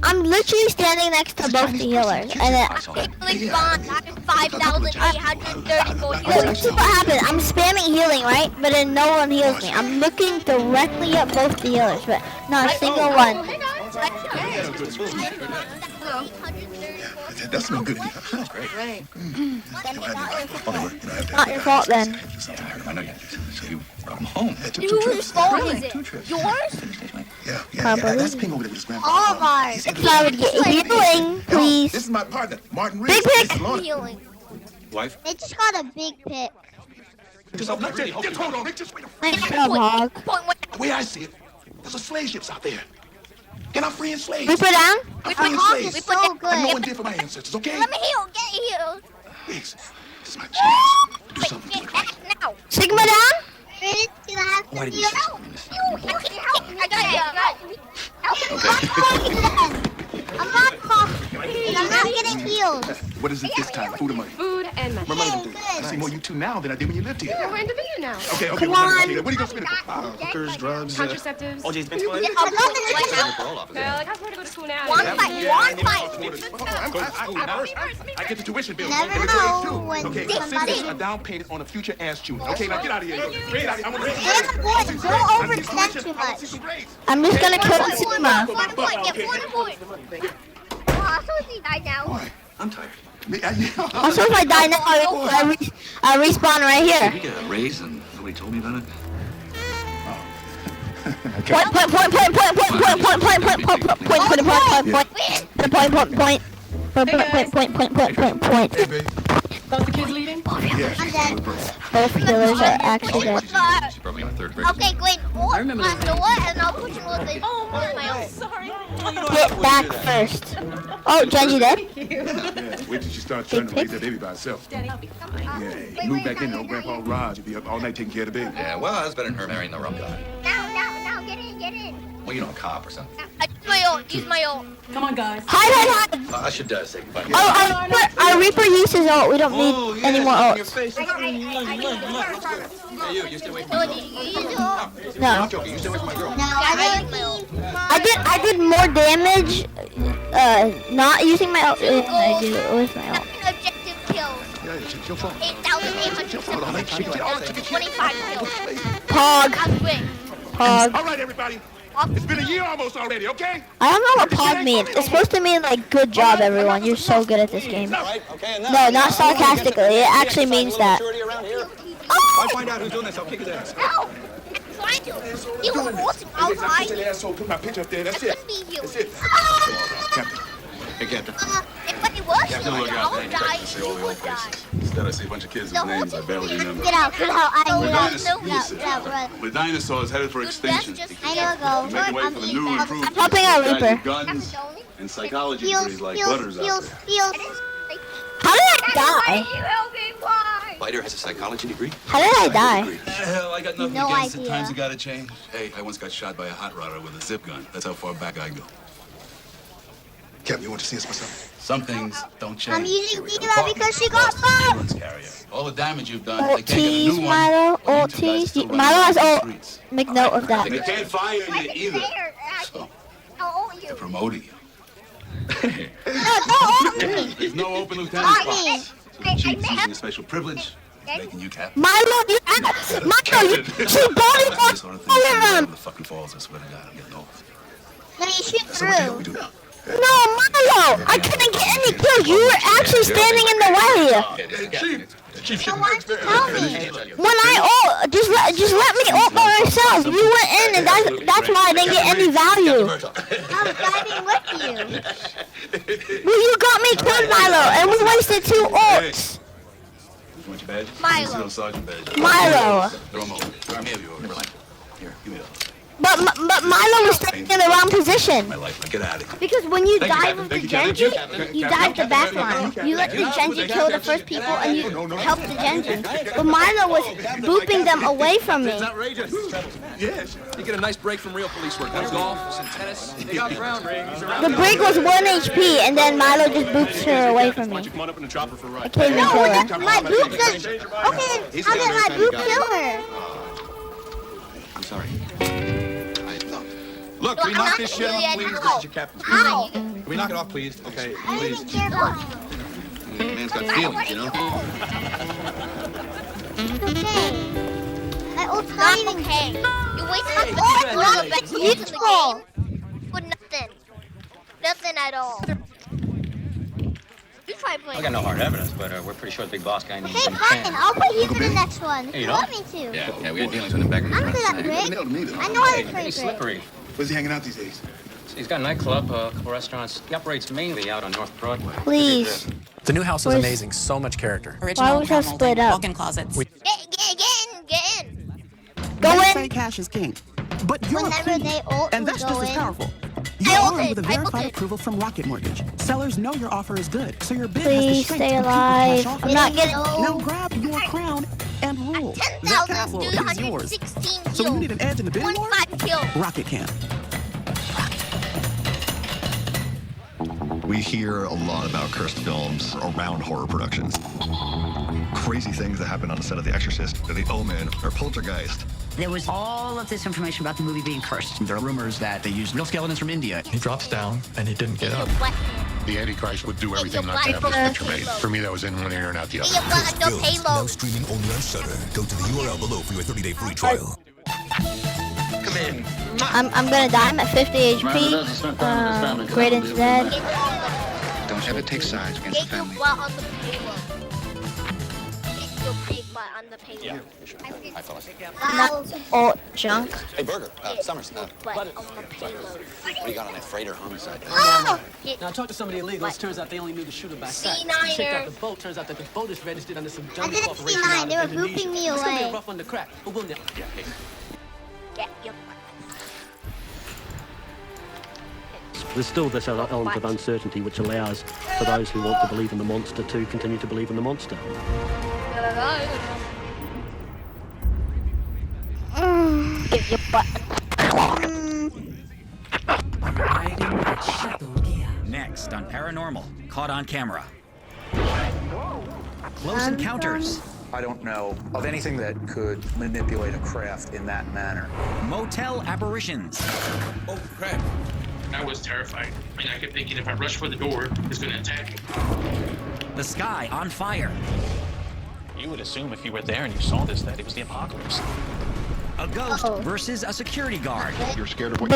I'm literally standing next to both the healers, and then Healing bond out of 5,834 this healers. is what happened. I'm spamming healing, right? But then no one heals me. I'm looking directly at both the healers, but not a single one. That smells good. That's great. Not your fault then. I know you. So you brought him home. Whose fault is it? Yours? Yeah, that's Ping over there with his grandpa. All of ours. If I would get healing, please. This is my partner, Martin Riggs. Big pick. Healing. Wife? They just got a big pick. Just hold on, Rick. Just wait. Nice job, Hog. The way I see it, there's a slave ships out there. And I'm freeing slaves. We put down? I'm freeing Hog slaves. is so good. Like no one did for my ancestors, okay? Let me heal. Get healed. Riggs, this is my chance to do something Get good. back now. Sigma down? It's gonna have to Why did be you say out. I got it. I'm not coughing. I'm not getting healed. What is it this time? Food or money? Food and money. My money do. I see more you two now than I did when you lived here. We're independent now. Okay. Come What are on. you gonna spend it for? Hookers, drugs, Contraceptives. OJ's been fun. I'll go to right now. Parole officer. Well, like I swear to go to school now. One fight. I get the tuition bill. Never and the know grades too. when Okay, somebody- send us a down payment on a future ass tutor. Okay, now get out of here. Get out of here. I want to Damn boy, don't overextend too much. I'm just gonna kill Sigma. 4 point. Get 4 point. Also, if he died now. I'm tired. Also, if I die now, I respawn right We here. get a raise and nobody told me about it. Point. Both the kids leaving? Yeah, I'm dead. Both killers are actually dead. She probably on third grade. Okay, great. I remember that. You know what? And I'll put you with the. Oh my own. Sorry. Get back first. Oh, Genji dead? yeah. Wait till she starts trying to raise that baby by herself. Daddy, I'll be fine. Yeah, move back in there. Old Grandpa Raj will be up all night taking care of the baby. Yeah, well, that's better than her marrying the rum guy. Now, get in. Well, you know, a cop or something. Use my ult. Come on, guys. Hide. I should say goodbye. Our Reaper uses his ult. We don't need any more ults. Hey, you stay away from my girl. No. I'm joking, you stay away from my girl. No, I did more damage not using my ult than I do with my ult. Objective kills. Yeah, it's your fault. 8,825 kills. Pog. That's quick. Pog. All right, everybody. It's been a year almost already, okay? I don't know what pog means. It's supposed to mean like good job, everyone. You're so good at this game. No, not sarcastically. It actually means that. I'll find out who's doing this. I'll kick his ass. No! Trying to. You were forcing outside. Silly asshole, put my picture up there. That's it. That's it. Captain. Hey, Captain. If it was Captain, you, look I out. would die. Say You all the old would die. faces. Instead, I see a bunch of kids whose names I barely remember. Get out. We're Get out, run. With dinosaurs headed for extinction. I know, go. We make way for the new improved I'm helping our Reaper. guns and psychology degrees like butters out there. How did I die? Fighter has a psychology degree? How did I die? Hell, I got nothing No against idea. it. Times you gotta change. Hey, I once got shot by a hot rodder with a zip gun. That's how far back I go. Captain, you want to see us myself? Some things don't change. I'm using Here we go. Diva because she got bumped. Ambulance carrier. All the damage you've done, they can't get a Ortiz, new one. Milo, Well, you two guys Ortiz. still run Milo around has the ult. streets. Make note of that. They can't fire you either. So, I'll ult you. they're promoting you. Don't ult me. There's no open lieutenant Not spots. me. So the chief's using a special privilege, making you captain. Milo, you she body This sort of thing him. the fucking falls, I swear to God, I'm getting old. Let me shoot So what the hell through. we do now? No, Milo! I couldn't get any kills. You were actually standing in the way. Chief Tell me. When I ult, just let me ult by myself. You went in, and that's why I didn't get any value. I'm fighting with you. Well, you got me killed, Milo, and we wasted 2 ults. You want your badge? Milo. Zero sergeant badge. Milo. Throw them over. I'm here, you over. Here, give me that. But Milo was standing in the wrong position. My life, now get out of here. Because when you Thank you, dive Captain. with Thank the you, Captain. Genji, Captain. you Captain. dive the back Captain. line. Captain. You let the Genji kill the first people and you help the Genji. But Milo was booping them away from me. It's outrageous. Yes. You get a nice break from real police work. That's golf, some tennis. They got ground rings. The break was 1 HP, and then Milo just boops her away from me. Come on up in the chopper for a I ride. can't even kill her. My boop does. Okay, how did my boop kill her? I'm sorry. Look, can we knock this shit off, please? This is your captain's Ow. Can we knock it off, please? Okay, I don't please. even care about Man's got feelings, you know? It's okay. My ult's not even okay. You wasted My ult best was use in the useful. game for nothing. Nothing at all. You try playing. I got no hard evidence, but we're pretty sure the big boss guy needs Okay, some fine. can. I'll put you for the next one. Hey, You you want know? me to? Yeah, we had dealings with him back in the I'm good at Brig. I know how to play He's Brig. slippery. Where's he hanging out these days? He's got a nightclub, a couple restaurants. He operates mainly out on North Broadway. Please. The new house is Where's- amazing. So much character. Why was I split up? Walk-in closets. Get in. Go They in. say cash is king, but you're a Whenever queen, they ult, and we that's go just as in. powerful. You're I armed ulted. with a I verified ulted. approval from Rocket Mortgage. Sellers know your offer is good, so your bid has the Please strength stay to compete with alive. cash offers. I'm not getting. Now grab your crown and rule. That 10,000 castle do is yours. 116 So when you need kills. an edge in the bidding war, 25 kills. Rocket can. We hear a lot about cursed films around horror productions. Crazy things that happen on the set of The Exorcist, or The Omen, or Poltergeist. There was all of this information about the movie being cursed. There are rumors that they used real skeletons from India. He drops down and he didn't get up. The Antichrist would do everything not to have this picture made. For me, that was in one ear and out the other. You've got enough Halo. Now streaming only on Shudder. Go to the URL below for your 30-day free trial. Come in. I'm gonna die. I'm at 50 HP. Graydon's dead. Don't ever take sides against the Get your family. butt on the payload. Get your big but on the payload. Yeah, sure. Hi, fellas. Not all junk. Hey, Burger. Summers. But on the payload. What do you got on that freighter homicide? Now I talked to some of the illegals. Turns out they only knew the shooter by sight. C9er. Checked out the boat. Turns out that the boat is registered under some I jungle didn't corporation see out mine. of They were Indonesia. grouping me It's gonna be away. rough on the crack, but we'll never. Yeah, hey. Get your There's still this element of uncertainty which allows for those who want to believe in the monster to continue to believe in the monster. Get your butt. Next on Paranormal, caught on camera. Close encounters. I don't know of anything that could manipulate a craft in that manner. Motel apparitions. Oh, crap. I was terrified. I mean, I kept thinking if I rush for the door, it's going to attack me. The sky on fire. You would assume if you were there and you saw this that it was the apocalypse. A ghost versus a security guard. You're scared of Seems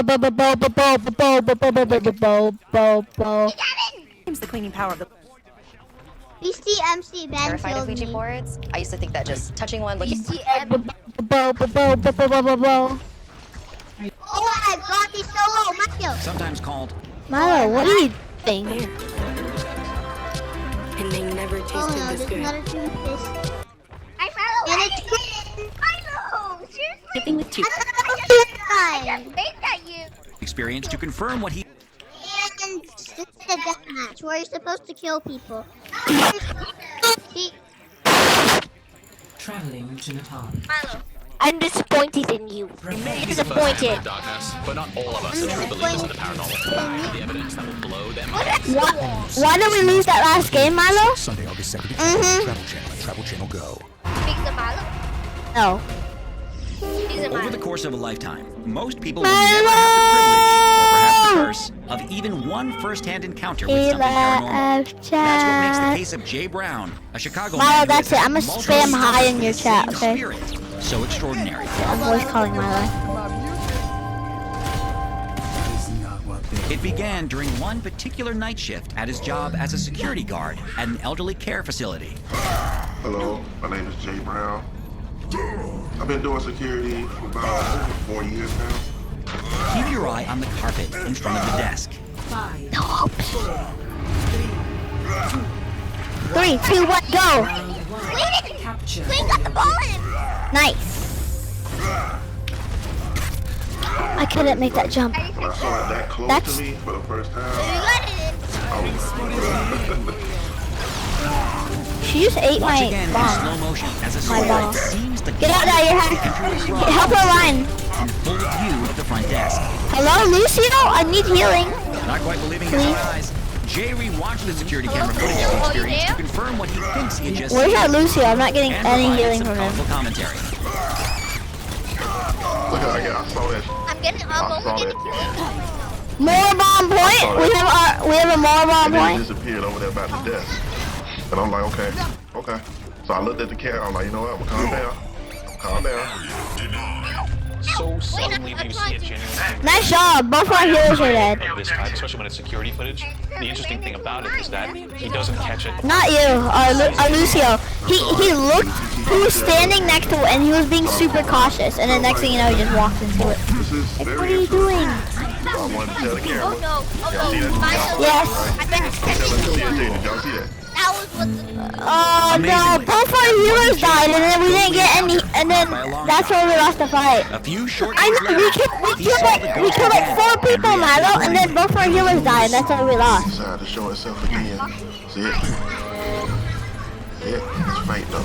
the cleaning power of the BCMC Ben terrified of killed Ouija me. boards. I used to think that just touching one, looking. Oh, I got these solo, Mario. Sometimes called Milo, what are you doing? And they never tasted this good. Another toothpaste. I Milo. And it's Milo. Seriously. Dipping with two. I just faked at you. experience to confirm what he. And this is a deathmatch where you're supposed to kill people. Traveling to Nepal. Milo. I'm disappointed in you. Disappointed. Darkness, but not all of us are true believers in the paranormal. The evidence that will blow them Why did we lose that last game, Milo? Sunday, August 2nd. Travel Channel Go. Speaking of Milo. No. Over the course of a lifetime, most people will never have the privilege, or perhaps the curse, of even one first-hand encounter with something paranormal. That's what makes the case of Jay Brown, a Chicago Milo, man who that's has it. I'm gonna multiple spam hi in your encounters chat, with the same okay? spirit so extraordinary. I'm voice calling Milo. It began during one particular night shift at his job as a security guard at an elderly care facility. Hello, my name is Jay Brown. I've been doing security for about 4 years now. Keep your eye on the carpet in front of the desk. 3, 2, 1, go! Capture. We got the ball in. Nice. I couldn't make that jump. When I saw it that close to me for the first time, She just ate Watch my again in bomb. slow motion as a My silhouette ball. seems to Get out of your head. Help her run. in full view of the front desk. Hello, Lucio? I need healing. Not quite believing his own eyes, Jay rewatched the security camera footage of the experience to confirm what he thinks he had just Where's seen. that Lucio? I'm not getting and any provided healing some from him. colorful commentary. look at I saw that. I'm only getting More bomb point? We have a more bomb And then it point. disappeared over there by the desk. And I'm like, okay. So I looked at the camera. I'm like, you know what? I'm gonna calm down. So suddenly do you see a genuine thing Nice job. Both our healers are dead. of this type, especially when it's security footage. The interesting thing about it is that he doesn't catch it. Not you, Lucio. He looked, he was standing next to it and he was being super cautious. And then next thing you know, he just walked into it. Like, what are you doing? I wanted to tell the camera. Oh no. Y'all see that? Yes. Y'all see that? That was what the... Oh no, both our healers died and then we didn't get any, and then that's where we lost the fight. A few short I know, we killed like 4 people, Milo, and then both our healers died, and that's why we lost. Decided to show itself again. See it? It's fake though.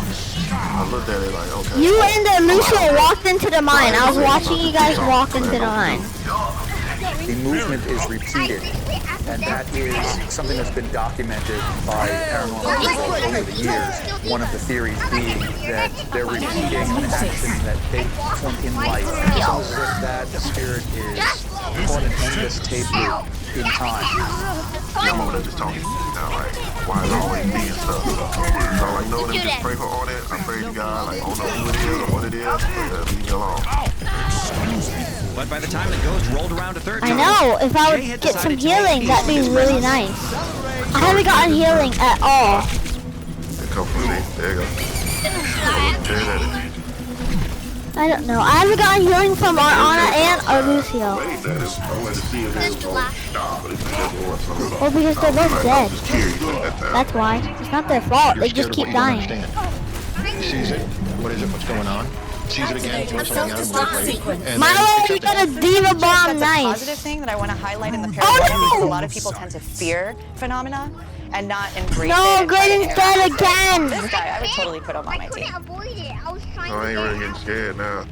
I looked at it like, okay. You and Lucio walked into the mine. I was watching you guys walk into the mine. The movement is repeated, and that is something that's been documented by paranormal people over the years. One of the theories being that they're repeating an action that they perform in life. It's almost as if that spirit is caught in endless tape loop in time. I'm over there just talking to you now, like, why is it always me and stuff? So I'm like, no, let me just pray for all that. I pray to God, like, I don't know who it is or what it is, but leave me alone. But by the time the ghost rolled around a third time, I know, if I would get some healing, that'd be really nice. I haven't gotten healing at all. There you go. I don't know. I haven't gotten healing from our Anna and our Lucio. Well, because they're both dead. That's why. It's not their fault. They just keep dying. He sees it. What is it? What's going on? Sees it again. Throws something out. Milo, you got a diva bomb. Nice. Positive thing that I want to highlight in the paradigm because a lot of people tend to fear phenomena and not embrace it. No, Graydon's dead again. This guy, I would totally put him on my team. I ain't really getting scared now.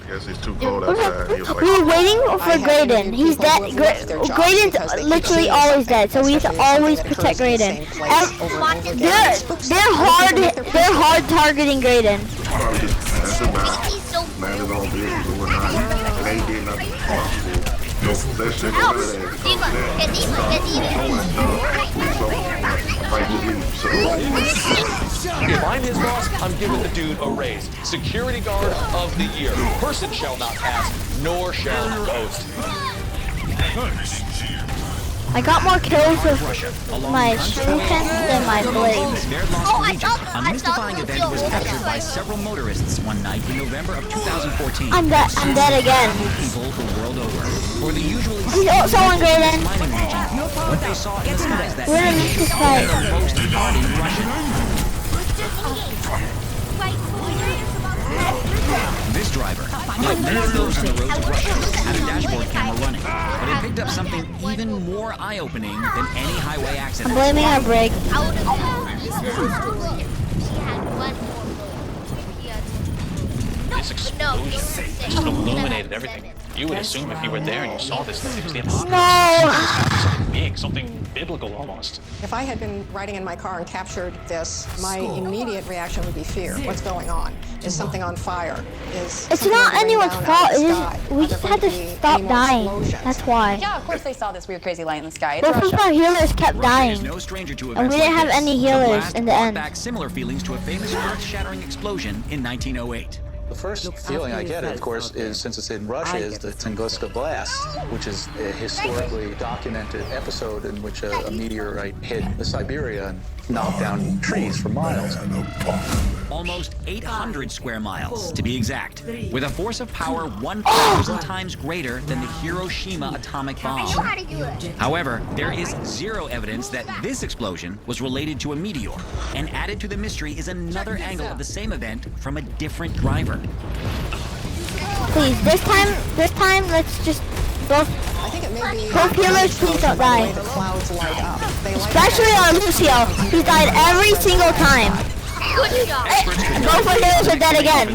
I guess it's too cold outside. We were waiting for Graydon. He's dead. Graydon's literally always dead, so we have to always protect Graydon. They're hard targeting Graydon. If I'm his boss, I'm giving the dude a raise. Security guard of the year. Person shall not pass, nor shall boast. I got more kills with my shuriken than my blades. A mystifying event was captured by several motorists one night in November of 2014. I'm dead again. People the world over. For the usually someone Graydon. What they saw in the skies that we're gonna miss this fight. Most ardent Russian. This driver, like many of those on the roads of Russia, had a dashboard camera running, but it picked up something even more eye-opening than any highway accident. I'm blaming our brake. This explosion just illuminated everything. You would assume if you were there and you saw this thing, it was the apocalypse. Something big, something biblical almost. If I had been riding in my car and captured this, my immediate reaction would be fear. What's going on? Is something on fire? It's not anyone's fault. We just had to stop dying. That's why. Yeah, of course they saw this weird crazy light in the sky. It's Both of our healers kept dying. No stranger to And we didn't have any healers in the end. Back similar feelings to a famous earth-shattering explosion in 1908. The first feeling I get, of course, is since it's in Russia, is the Tunguska blast, which is a historically documented episode in which a meteorite hit Siberia and knocked down trees for miles. Almost 800 square miles, to be exact, with a force of power 1,000 times greater than the Hiroshima atomic bomb. However, there is zero evidence that this explosion was related to a meteor, and added to the mystery is another angle of the same event from a different driver. Please, this time, let's just both healers, please don't die. Especially on Lucio. He's died every single time. Good job. Both our healers are dead again.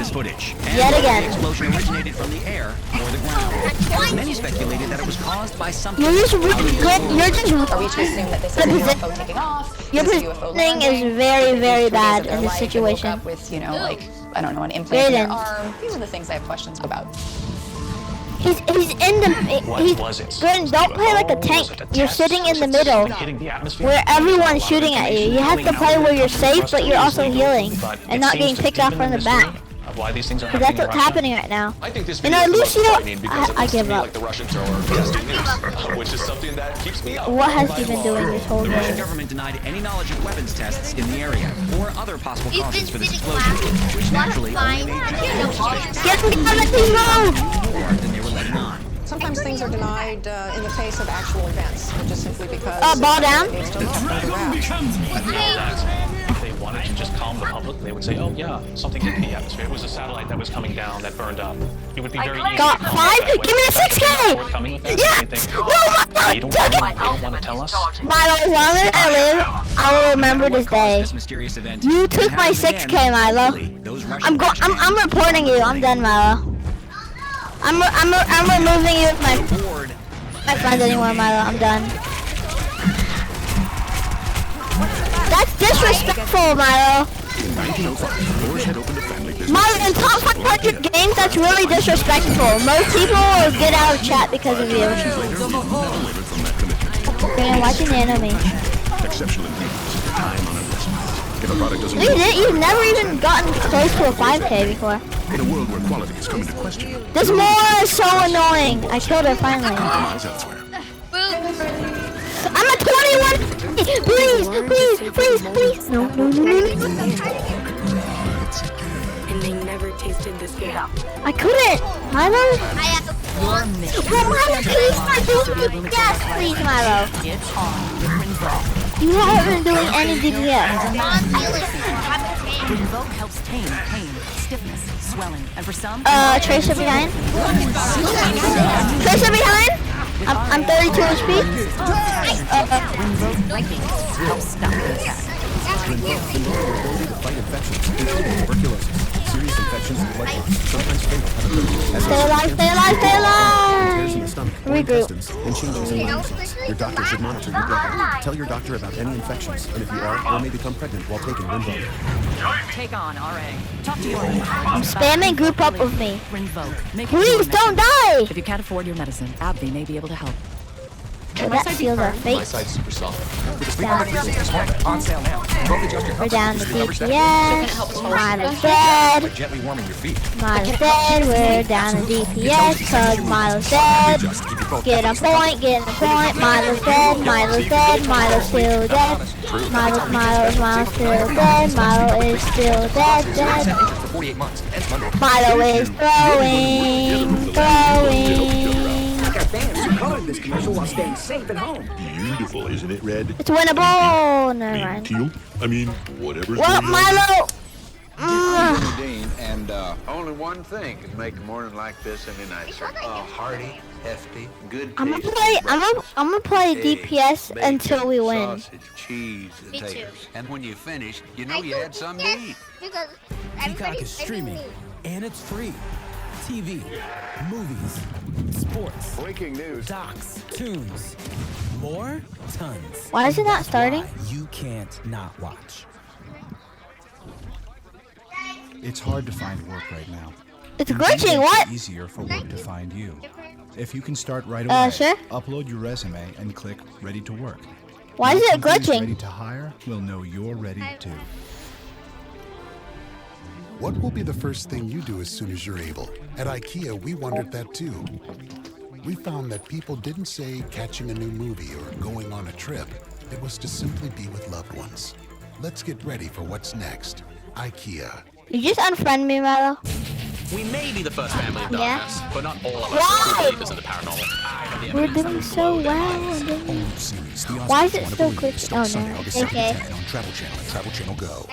Yet again. The explosion originated from the air or the ground. Many speculated that it was caused by something. You're just really good. You're just. Are we to assume that this is a UFO taking off? Your positioning is very, very bad in this situation. Up with, you know, like, I don't know, an implant in their arm. These are the things I have questions about. He's in the. Gordon, don't play like a tank. You're sitting in the middle, where everyone's shooting at you. You have to play where you're safe, but you're also healing and not getting picked off from the back. Why these things are Because that's what's happening right now. I think this and at least you know, I give up. Like the Russians are testing news, which is something that keeps me up. What has he been doing this whole The Russian day? government denied any knowledge of weapons tests in the area or other possible causes for this explosion, which naturally only made people suspicious. Get me out of the road! More than they were letting on. Sometimes things are denied in the face of actual events, just simply because ball down. it needs to look around. If they wanted to just calm the public, they would say, "Oh yeah, something hit the atmosphere. It was a satellite that was coming down that burned up." It would be very easy. Got 5? Give me the 6K! Yes! No, you don't want to tell us? Milo, as long as I live, I will remember this day. You took my 6K, Milo. I'm reporting you. I'm done, Milo. I'm removing you with my friends anymore, Milo. I'm done. That's disrespectful, Milo. Milo, in top 500 games, that's really disrespectful. Most people will get out of chat because of you. You're watching the enemy. You've never even gotten close to a 5K before. In a world where quality is coming to question. This Mora is so annoying. I killed her finally. I'm a 21. Please. No. never tasted this good. I couldn't. Milo. I have Well, Milo, please, my DPS. Yes, please, Milo. You haven't been doing any DPS. Invoke helps tame pain, stiffness, swelling, and for some. Tracer behind. Tracer behind. I'm 32 HP. Invoke lightning helps stop the attack. Ability to fight infections, including tuberculosis, serious infections and blood clots, sometimes fatal. Stay alive, stay alive, stay alive! Tears in the stomach, or intestines, and changes in lung cells. Your doctor should monitor your blood. Tell your doctor about any infections, and if you are or may become pregnant while taking Rinvoq. Take on RA. Talk to your. I'm spamming group up with me. Rinvoq. Please don't die! If you can't afford your medicine, AbbVie may be able to help. Oh, that seals our fate. My side's super soft. On sale now. We're down to DPS. Milo's dead. Gently warming your feet. Milo's dead. We're down to DPS because Milo's dead. Get a point, get a point. Milo's dead. Milo's dead. Milo's still dead. Milo's still dead. Milo is still dead. For 48 months. Milo is throwing. Fans who colored this commercial while staying safe at home. Beautiful, isn't it, Red? It's winnable. Never mind. Teal? I mean, whatever's Well, going Milo. Dean, and only one thing can make a morning like this any nicer. A hearty, hefty, good I'm gonna play DPS until we win. Sausage, cheese, and Me too. taters. And when you finish, you know you had something to eat. Because Peacock is streaming, and it's free. TV, movies, sports, Breaking news. docs, tunes, more, tons. Why is it not starting? You can't not watch. It's hard to find work right now. It's Indeed glitching, makes what? it easier for work to find you. If you can start right away, Sure. upload your resume and click Ready to Work. Why is When it companies glitching? Ready to hire will know you're ready too. What will be the first thing you do as soon as you're able? At IKEA, we wondered that too. We found that people didn't say catching a new movie or going on a trip. It was to simply be with loved ones. Let's get ready for what's next. IKEA. You just unfriend me, Milo. We may be the first family of Yeah. darkness, but not all of us Why? are believers in the paranormal. We're doing so well. Why is it still glitching? Oh no. Okay. On Travel Channel and Travel Channel Go.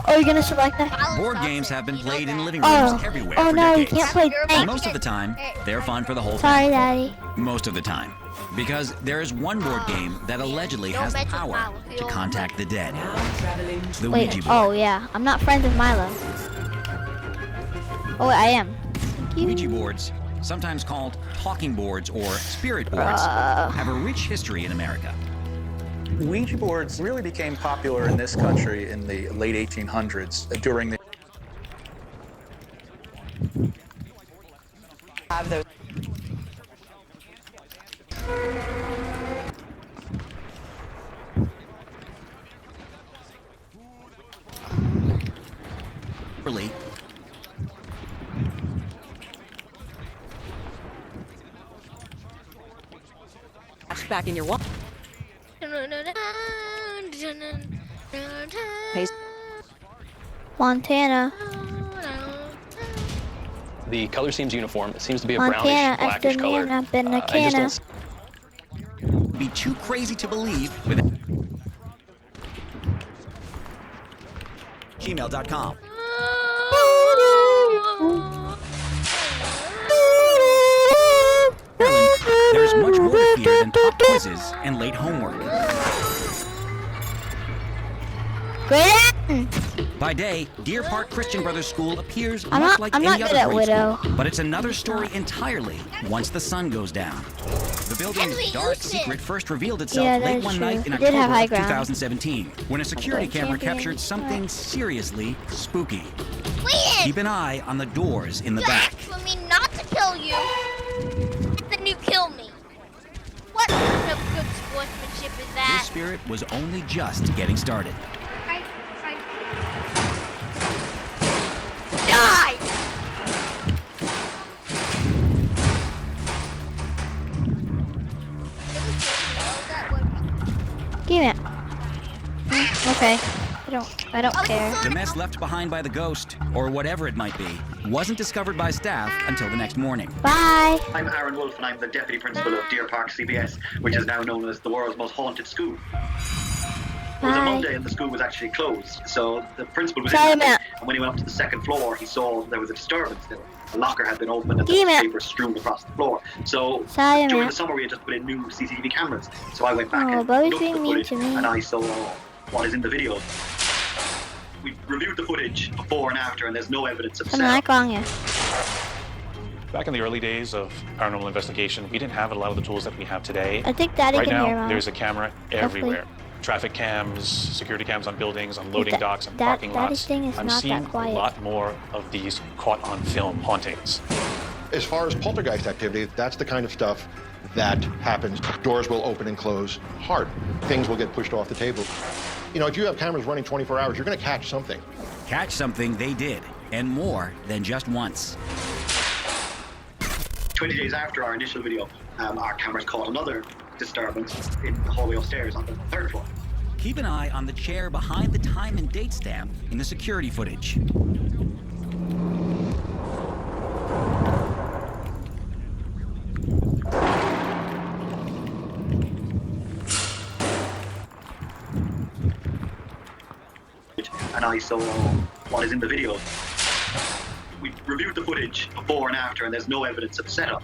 Oh, you're gonna select that? Board games have been played in living rooms everywhere Oh for no, you decades. can't play tank. Most of the time, they're fun for the whole Sorry, family. Daddy. Most of the time. Because there is one board game that allegedly has the power to contact the dead. The Ouija Wait. board. Oh yeah, I'm not friends with Milo. Oh, wait, I am. Ouija boards, sometimes called talking boards or spirit boards, have a rich history in America. Ouija boards really became popular in this country in the late 1800s during the. Have those. Really. Back in your wall. Montana. The color seems uniform. It seems to be a Montana, brownish, blackish color. I've been a I just canna. don't Be too crazy to believe with gmail.com. There's much more to fear than pop quizzes and late homework. By day, Deer Park Christian Brothers School appears much like any other grade school, but it's another story entirely once the sun goes down. The building's dark secret first revealed itself late one night in October of 2017, when a security camera captured something seriously spooky. Keep an eye on the doors in the back. For me not to kill you, then you kill me. What kind of good sportsmanship is This that? spirit was only just getting started. Die! Give it. Okay. I don't care. The mess left behind by the ghost, or whatever it might be, wasn't discovered by staff until the next morning. Bye. I'm Aaron Wolf, and I'm the deputy principal of Deer Park CBS, which is now known as the world's most haunted school. It was a Monday and the school was actually closed, so the principal was in there, and when he went up to the second floor, he saw there was a disturbance there. The locker had been opened and there was paper strewn across the floor. So during the summer, we had just put in new CCTV cameras. So I went back and looked at the footage, and I saw what is in the video. We reviewed the footage before and after, and there's no evidence of setup. Back in the early days of paranormal investigation, we didn't have a lot of the tools that we have today. I think Daddy right can now, hear Mom. there's a camera everywhere. Traffic cams, security cams on buildings, on loading docks and parking lots. I'm seeing a lot more of these caught on film hauntings. As far as poltergeist activity, that's the kind of stuff that happens. Doors will open and close hard. Things will get pushed off the table. You know, if you have cameras running 24 hours, you're going to catch something. Catch something they did, and more than just once. 20 days after our initial video, our cameras caught another disturbance in the hallway upstairs on the third floor. Keep an eye on the chair behind the time and date stamp in the security footage. And I saw what is in the video. We reviewed the footage before and after, and there's no evidence of setup.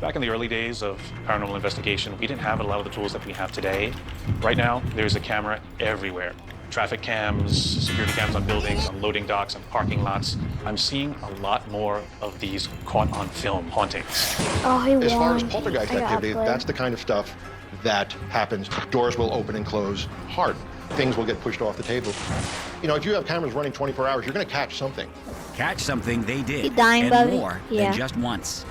Back in the early days of paranormal investigation, we didn't have a lot of the tools that we have today. Right now, there's a camera everywhere. Traffic cams, security cams on buildings, on loading docks and parking lots. I'm seeing a lot more of these caught on film hauntings. As far as poltergeist activity, that's the kind of stuff that happens. Doors will open and close hard. Things will get pushed off the table. You know, if you have cameras running 24 hours, you're going to catch something. Catch something they did, dying, and more than just once.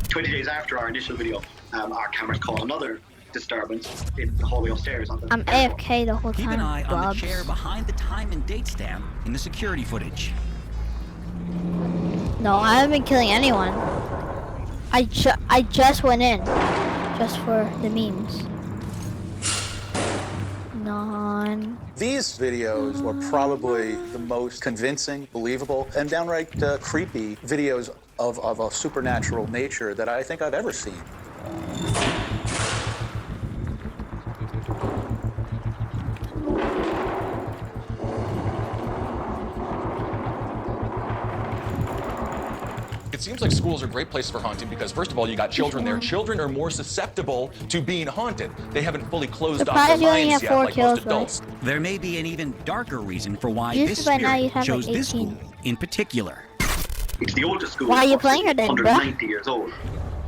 20 days after our initial video, our cameras caught another disturbance in the hallway upstairs on the I'm AFK the whole time. Keep an eye on the chair behind the time and date stamp in the security footage. No, I haven't been killing anyone. I just went in, just for the memes. These videos were probably the most convincing, believable, and downright creepy videos of a supernatural nature that I think I've ever seen. It seems like schools are great places for haunting because, first of all, you got children there. Children are more susceptible to being haunted. They haven't fully closed off their minds yet like most adults. There may be an even darker reason for why Usually this by now spirit you'd have chose like this 18. school in particular. It's the oldest school. Why are you playing her then, 190 years old.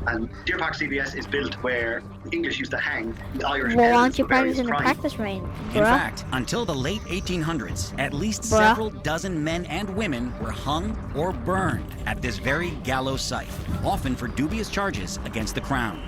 And Deer Park CBS is built where the English used to hang the Irish Well, why peasants don't you for various practice in the crimes. practice range, bruh? In fact, until the late 1800s, at least several dozen men and women were hung or burned at this very gallows site, often for dubious charges against the crown.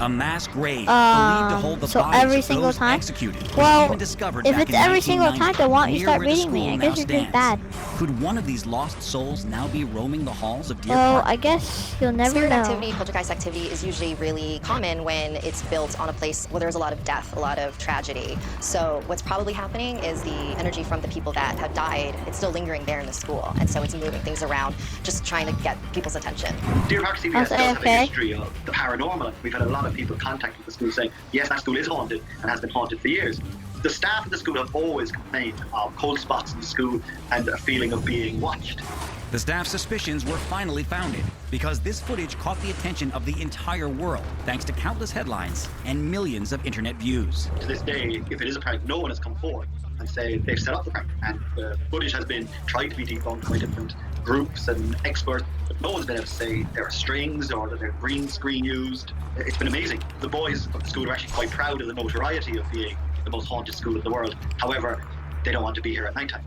A mass grave believed to hold the so bodies every of single those time? executed was Well, even discovered if back it's in every single 1990, time, then why don't you near start where the reading me? school I now guess you're doing stands. bad. Could one of these lost souls now be roaming the halls of Deer Well, Park? I guess you'll never Spirit know. activity, poltergeist activity is usually really common when it's built on a place where there's a lot of death, a lot of tragedy. So what's probably happening is the energy from the people that have died, it's still lingering there in the school. And so it's moving things around, just trying to get people's attention. Deer Park CBS does have a history of the paranormal. We've had a lot of people contacting the school saying, yes, that school is haunted and has been haunted for years. The staff of the school have always complained of cold spots in the school and a feeling of being watched. The staff's suspicions were finally founded because this footage caught the attention of the entire world thanks to countless headlines and millions of internet views. To this day, if it is a prank, no one has come forward and say they've set up the prank. And the footage has been tried to be debunked by different groups and experts, but no one's been able to say there are strings or that there's green screen used. It's been amazing. The boys of the school are actually quite proud of the notoriety of being the most haunted school in the world. However, they don't want to be here at night time.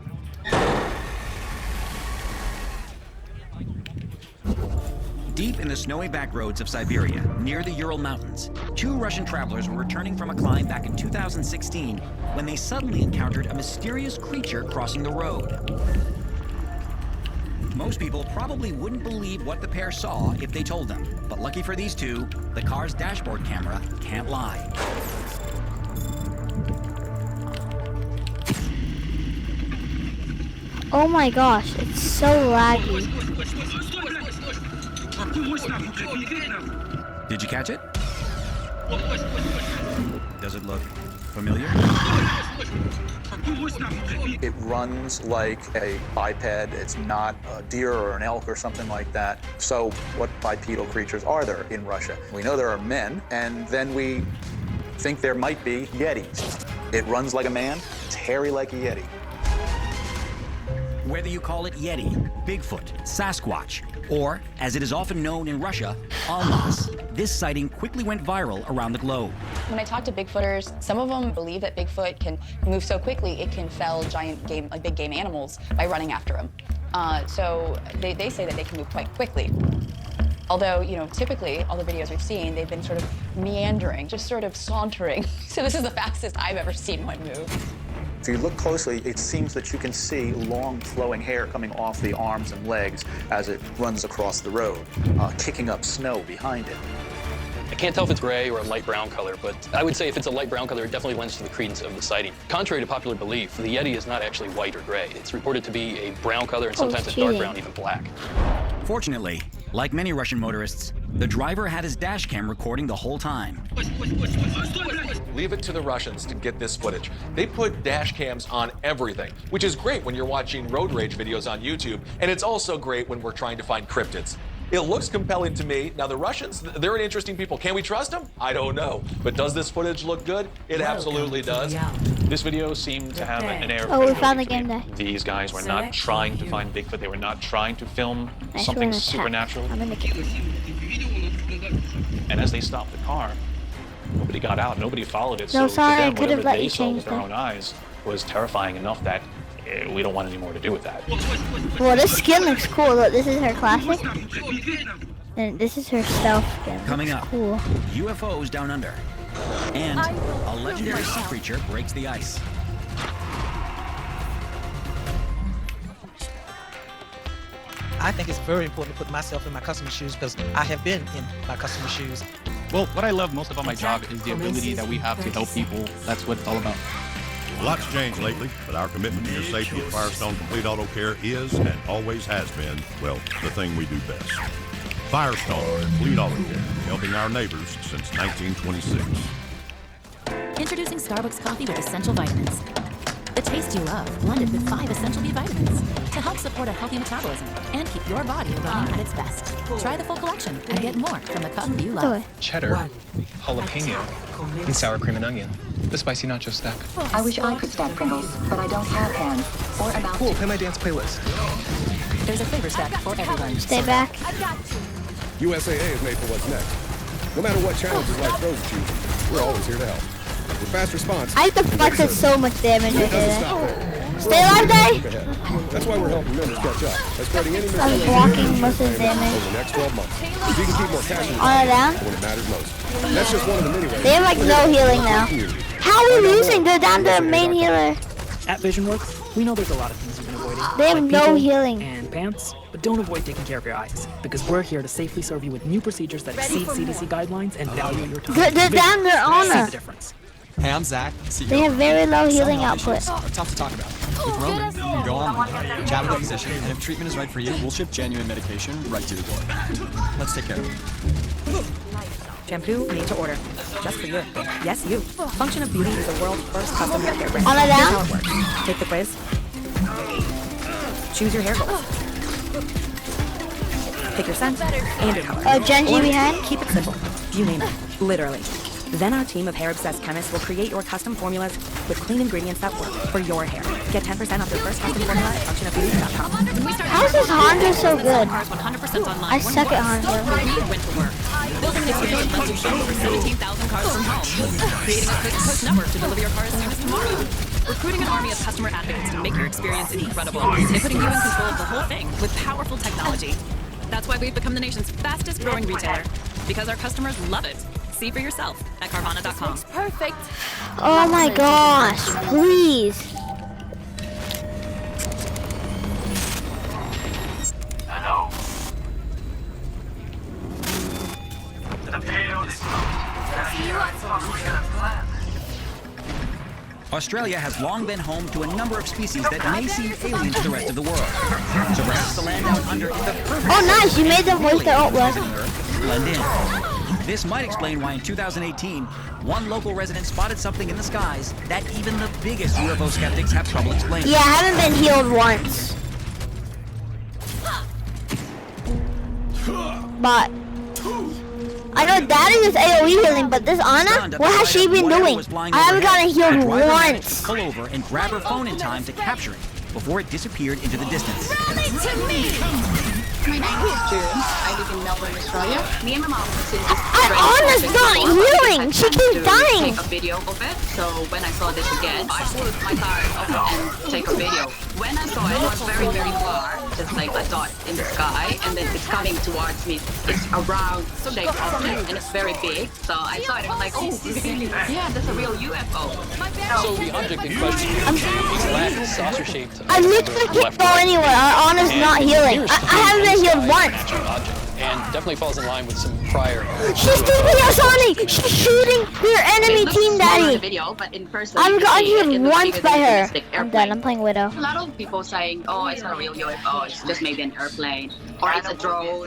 Deep in the snowy backroads of Siberia, near the Ural Mountains, two Russian travelers were returning from a climb back in 2016 when they suddenly encountered a mysterious creature crossing the road. Most people probably wouldn't believe what the pair saw if they told them, but lucky for these two, the car's dashboard camera can't lie. Oh my gosh, it's so laggy. Did you catch it? Does it look familiar? It runs like a biped. It's not a deer or an elk or something like that. So what bipedal creatures are there in Russia? We know there are men, and then we think there might be yetis. It runs like a man, it's hairy like a yeti. Whether you call it Yeti, Bigfoot, Sasquatch, or, as it is often known in Russia, Almas, this sighting quickly went viral around the globe. When I talk to Bigfooters, some of them believe that Bigfoot can move so quickly it can fell giant game, like big game animals by running after them. So they say that they can move quite quickly. Although, you know, typically all the videos we've seen, they've been sort of meandering, just sort of sauntering. So this is the fastest I've ever seen one move. If you look closely, it seems that you can see long flowing hair coming off the arms and legs as it runs across the road, kicking up snow behind it. I can't tell if it's gray or a light brown color, but I would say if it's a light brown color, it definitely lends to the credence of the sighting. Contrary to popular belief, the Yeti is not actually white or gray. It's reported to be a brown color and sometimes a dark brown, even black. Fortunately, like many Russian motorists, the driver had his dash cam recording the whole time. Leave it to the Russians to get this footage. They put dash cams on everything, which is great when you're watching road rage videos on YouTube, and it's also great when we're trying to find cryptids. It looks compelling to me. Now, the Russians, they're an interesting people. Can we trust them? I don't know. But does this footage look good? It absolutely does. This video seemed to have an air of Oh, we found the credibility game to there. me. These guys were not trying to find Bigfoot. They were not trying to film something supernatural. I'm in the game. And as they stopped the car, nobody got out. Nobody followed it. No, So sorry, to I them, could whatever have let they you saw change with their that. own eyes was terrifying enough that we don't want any more to do with that. Well, this skin looks cool. Look, this is her classic. And this is her stealth skin. Coming Looks up, cool. UFOs down under. And a legendary sea creature breaks the ice. I think it's very important to put myself in my customer's shoes because I have been in my customer's shoes. Well, what I love most about my job is the ability that we have to help people. That's what it's all about. A lot's changed lately, but our commitment to your safety at Firestone Complete Auto Care is and always has been, well, the thing we do best. Firestone Complete Auto Care, helping our neighbors since 1926. Introducing Starbucks coffee with essential vitamins. The taste you love, blended with 5 essential B vitamins to help support a healthy metabolism and keep your body running at its best. Try the full collection and get more from the coffee you love. Cheddar, jalapeno, and sour cream and onion. The spicy nacho stack. I wish I could stack Pringles, but I don't have hands or a mouth. Cool, play my dance playlist. There's a flavor stack for everyone. Stay back. USAA is made for what's next. No matter what challenges life throws at you, we're always here to help. With fast response, I deflected so much damage right there. Stay alive, Day! that's why we're helping members catch up by spreading any I was blocking most of the damage. over the next 12 months. If you can keep more cash in your On it pocket down? when it matters most. That's just one of the many ways. They have like no healing now. How are we losing? They're down to their main healer. At VisionWorks, we know there's a lot of things you've been avoiding. They have like no people healing. And pants, but don't avoid taking care of your eyes, because we're here to safely serve you with new procedures that exceed CDC guidelines and value your time. They're down their See honor. the difference. Hey, I'm Zach, CEO. They have very low healing Some health output. issues are tough to talk about. With Roman, you can go online, chat with a physician, and if treatment is right for you, we'll ship genuine medication right to your door. Let's take care of it. Shampoo made to order. Just for you. Yes, you. Function of Beauty is the world's first custom hair care brand. On it Here's down? how it works. Take the quiz. Choose your hair goals. Pick your scent and your color. Genji Or behind? Keep it simple. You name it. Literally. Then our team of hair-obsessed chemists will create your custom formulas with clean ingredients that work for your hair. Get 10% off your first custom formula at functionofbeauty.com. How is this Honda so good? 100% online. I suck at Honda. We went to work. Building an experience lets you ship over 17,000 cars from home. Creating a quick-to-post network to deliver your car as soon as tomorrow. Recruiting an army of customer advocates to make your experience incredible. And putting you in control of the whole thing with powerful technology. That's why we've become the nation's fastest growing retailer. Because our customers love it. See for yourself at Carvana.com. Perfect. Oh my gosh, please. Hello. The payload is Australia has long been home to a number of species that may seem alien to the rest of the world. So perhaps the land down under is the perfect Oh, nice! You made them voice their artwork. blend in. This might explain why in 2018, one local resident spotted something in the skies that even the biggest UFO skeptics have trouble explaining. Yeah, I haven't been healed once. But I know Daddy is AoE healing, but this Anna, what has she been doing? I haven't gotten healed once. Pull over and grab her phone in time to capture it before it disappeared into the distance. My name is June. I live in Melbourne, Australia. Me and my mom was in this Anna's not healing. She keeps dying. Take a video of it. So when I saw this again, I pulled my car over and take a video. When I saw it, it was very, very far, just like a dot in the sky, and then it's coming towards me. It's a round shaped object, and it's very big. So I saw it, I was like, oh, yeah, that's a real UFO. So the object in question is flat, saucer-shaped. I literally can't go anywhere. Anna's not healing. I haven't been healed once. And definitely falls in line with some prior. She's DPS on me. She's shooting your enemy team, Daddy. Video, but in person, I've gotten healed once by her. I'm done. I'm playing Widow. A lot of people saying, oh, it's not a real UFO, it's just maybe an airplane, or it's a drone.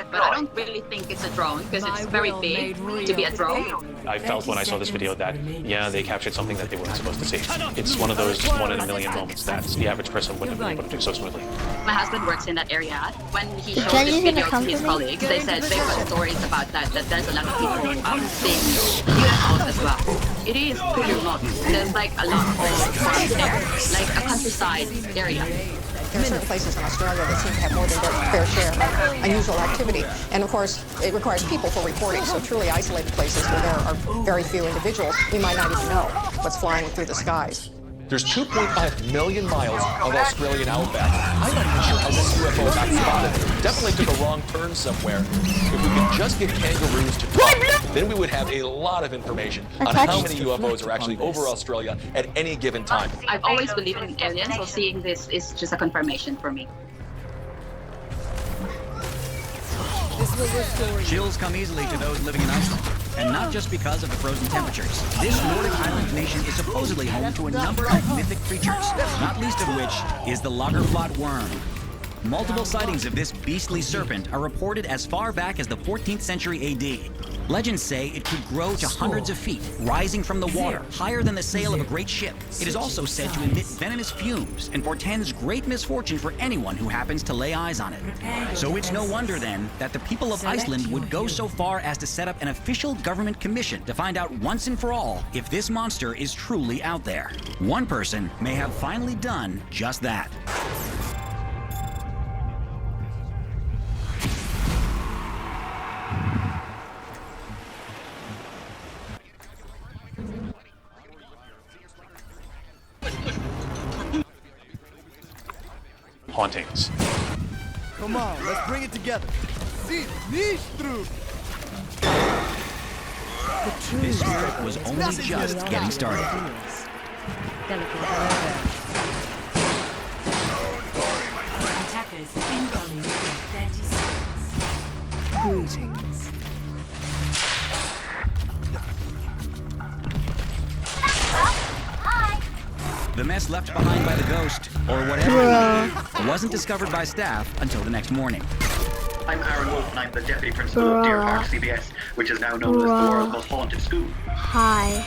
But I don't really think it's a drone, because it's very big to be a drone. I felt when I saw this video that, yeah, they captured something that they weren't supposed to see. It's one of those just one in a million moments that the average person wouldn't have been able to do so smoothly. My husband works in that area. When he showed this video to his colleagues, they said they've got stories about that there's a lot of people who see UFOs as well. It is pretty remote. There's like a lot of farms there, like a countryside area. There are certain places in Australia that seem to have more than their fair share of unusual activity. And of course, it requires people for reporting. So truly isolated places where there are very few individuals, we might not even know what's flying through the skies. There's 2.5 million miles of Australian outback. I'm not even sure how this UFO got spotted. Definitely took a wrong turn somewhere. If we could just get kangaroos to talk, then we would have a lot of information on how many UFOs are actually over Australia at any given time. I've always believed in aliens, so seeing this is just a confirmation for me. Chills come easily to those living in Iceland, and not just because of the frozen temperatures. This Nordic island nation is supposedly home to a number of mythic creatures, not least of which is the Lagerflot worm. Multiple sightings of this beastly serpent are reported as far back as the 14th century AD. Legends say it could grow to hundreds of feet, rising from the water, higher than the sail of a great ship. It is also said to emit venomous fumes and portends great misfortune for anyone who happens to lay eyes on it. So it's no wonder then that the people of Iceland would go so far as to set up an official government commission to find out once and for all if this monster is truly out there. One person may have finally done just that. Hauntings. Come on, let's bring it together. See, niche through. This spirit was only just getting started. Attackers incoming in 30 seconds. Greetings. The mess left behind by the ghost, or whatever, wasn't discovered by staff until the next morning. I'm Aaron Wolf, and I'm the Deputy Principal of Deer Park CBS, which is now known as the world's most haunted school. Hi.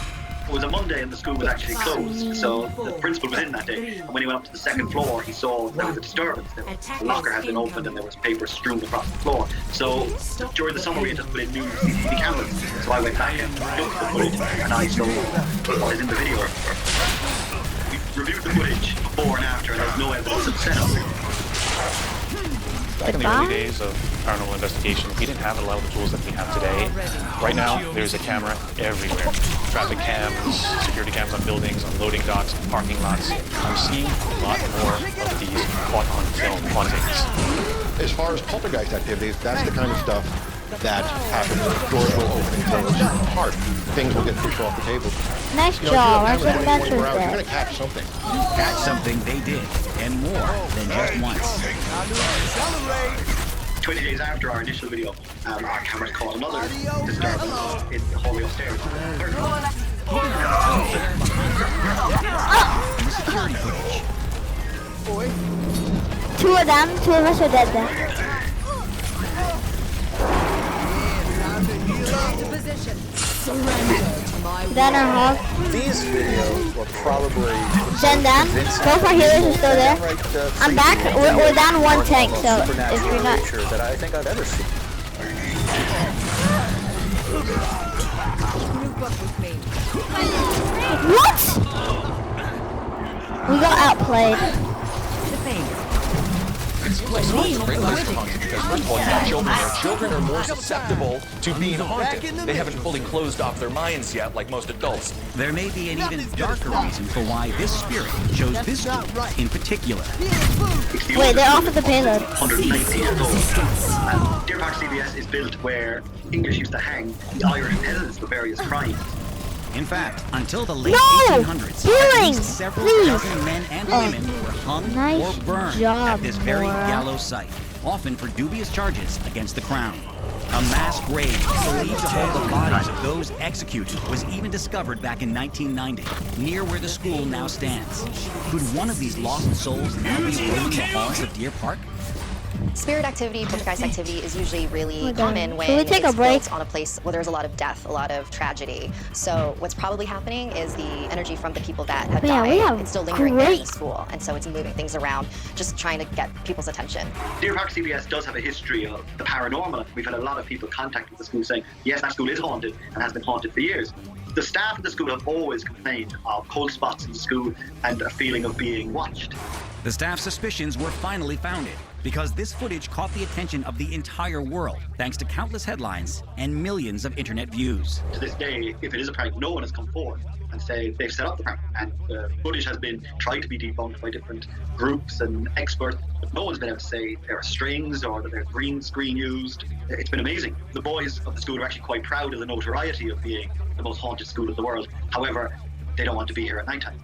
It was a Monday and the school was actually closed, so the principal was in that day. And when he went up to the second floor, he saw there was a disturbance. The locker had been opened and there was paper strewn across the floor. So during the summer, we had just put in new CCTV cameras. So I went back and looked at the footage, and I saw what is in the video. We reviewed the footage before and after, and there's no evidence of setup. Back in the early days of paranormal investigation, we didn't have a lot of the tools that we have today. Right now, there's a camera everywhere. Traffic cams, security cams on buildings, on loading docks, parking lots. I'm seeing a lot more of these caught on film hauntings. As far as poltergeist activities, that's the kind of stuff that happens. Doors will open and close hard. Things will get pushed off the table. Nice job. Our adventure You're going to catch something. Catch something they did, and more than just once. 20 days after our initial video, our cameras caught another disturbance in the hallway upstairs. In the security footage. Two of us are dead then. Dan or Hog? These videos were probably Zen down. Both our healers are still there. I'm back. We're down one tank, so if you're not... that I think I've ever seen. What? We got outplayed. It's great place for haunted because first of all, you have children there. Children are more susceptible to being haunted. They haven't fully closed off their minds yet, like most adults. There may be an even darker reason for why this spirit chose this group in particular. Wait, they're off of the payload. 190 years old. Deer Park CBS is built where English used to hang the Irish peasants for various crimes. In fact, until the late No! 1800s, Healing! at least several Please! dozen men and women were hung Nice or burned job, at this very Laura. gallows site, often for dubious charges against the crown. A mass grave believed to hold the bodies of those executed was even discovered back in 1990, near where the school now stands. Could one of these lost souls now be roaming the halls of Deer Park? Spirit activity, poltergeist activity is usually really common when Should we take a it's break? built on a place where there's a lot of death, a lot of tragedy. So what's probably happening is the energy from the people that have Yeah, we died, have it's still lingering there in the great- school. And so it's moving things around, just trying to get people's attention. Deer Park CBS does have a history of the paranormal. We've had a lot of people contact with the school saying, yes, that school is haunted and has been haunted for years. The staff at the school have always complained of cold spots in the school and a feeling of being watched. The staff's suspicions were finally founded because this footage caught the attention of the entire world, thanks to countless headlines and millions of internet views. To this day, if it is a prank, no one has come forward and say they've set up the prank. And footage has been tried to be debunked by different groups and experts, but no one's been able to say there are strings or that there's green screen used. It's been amazing. The boys of the school are actually quite proud of the notoriety of being the most haunted school in the world. However, they don't want to be here at nighttime.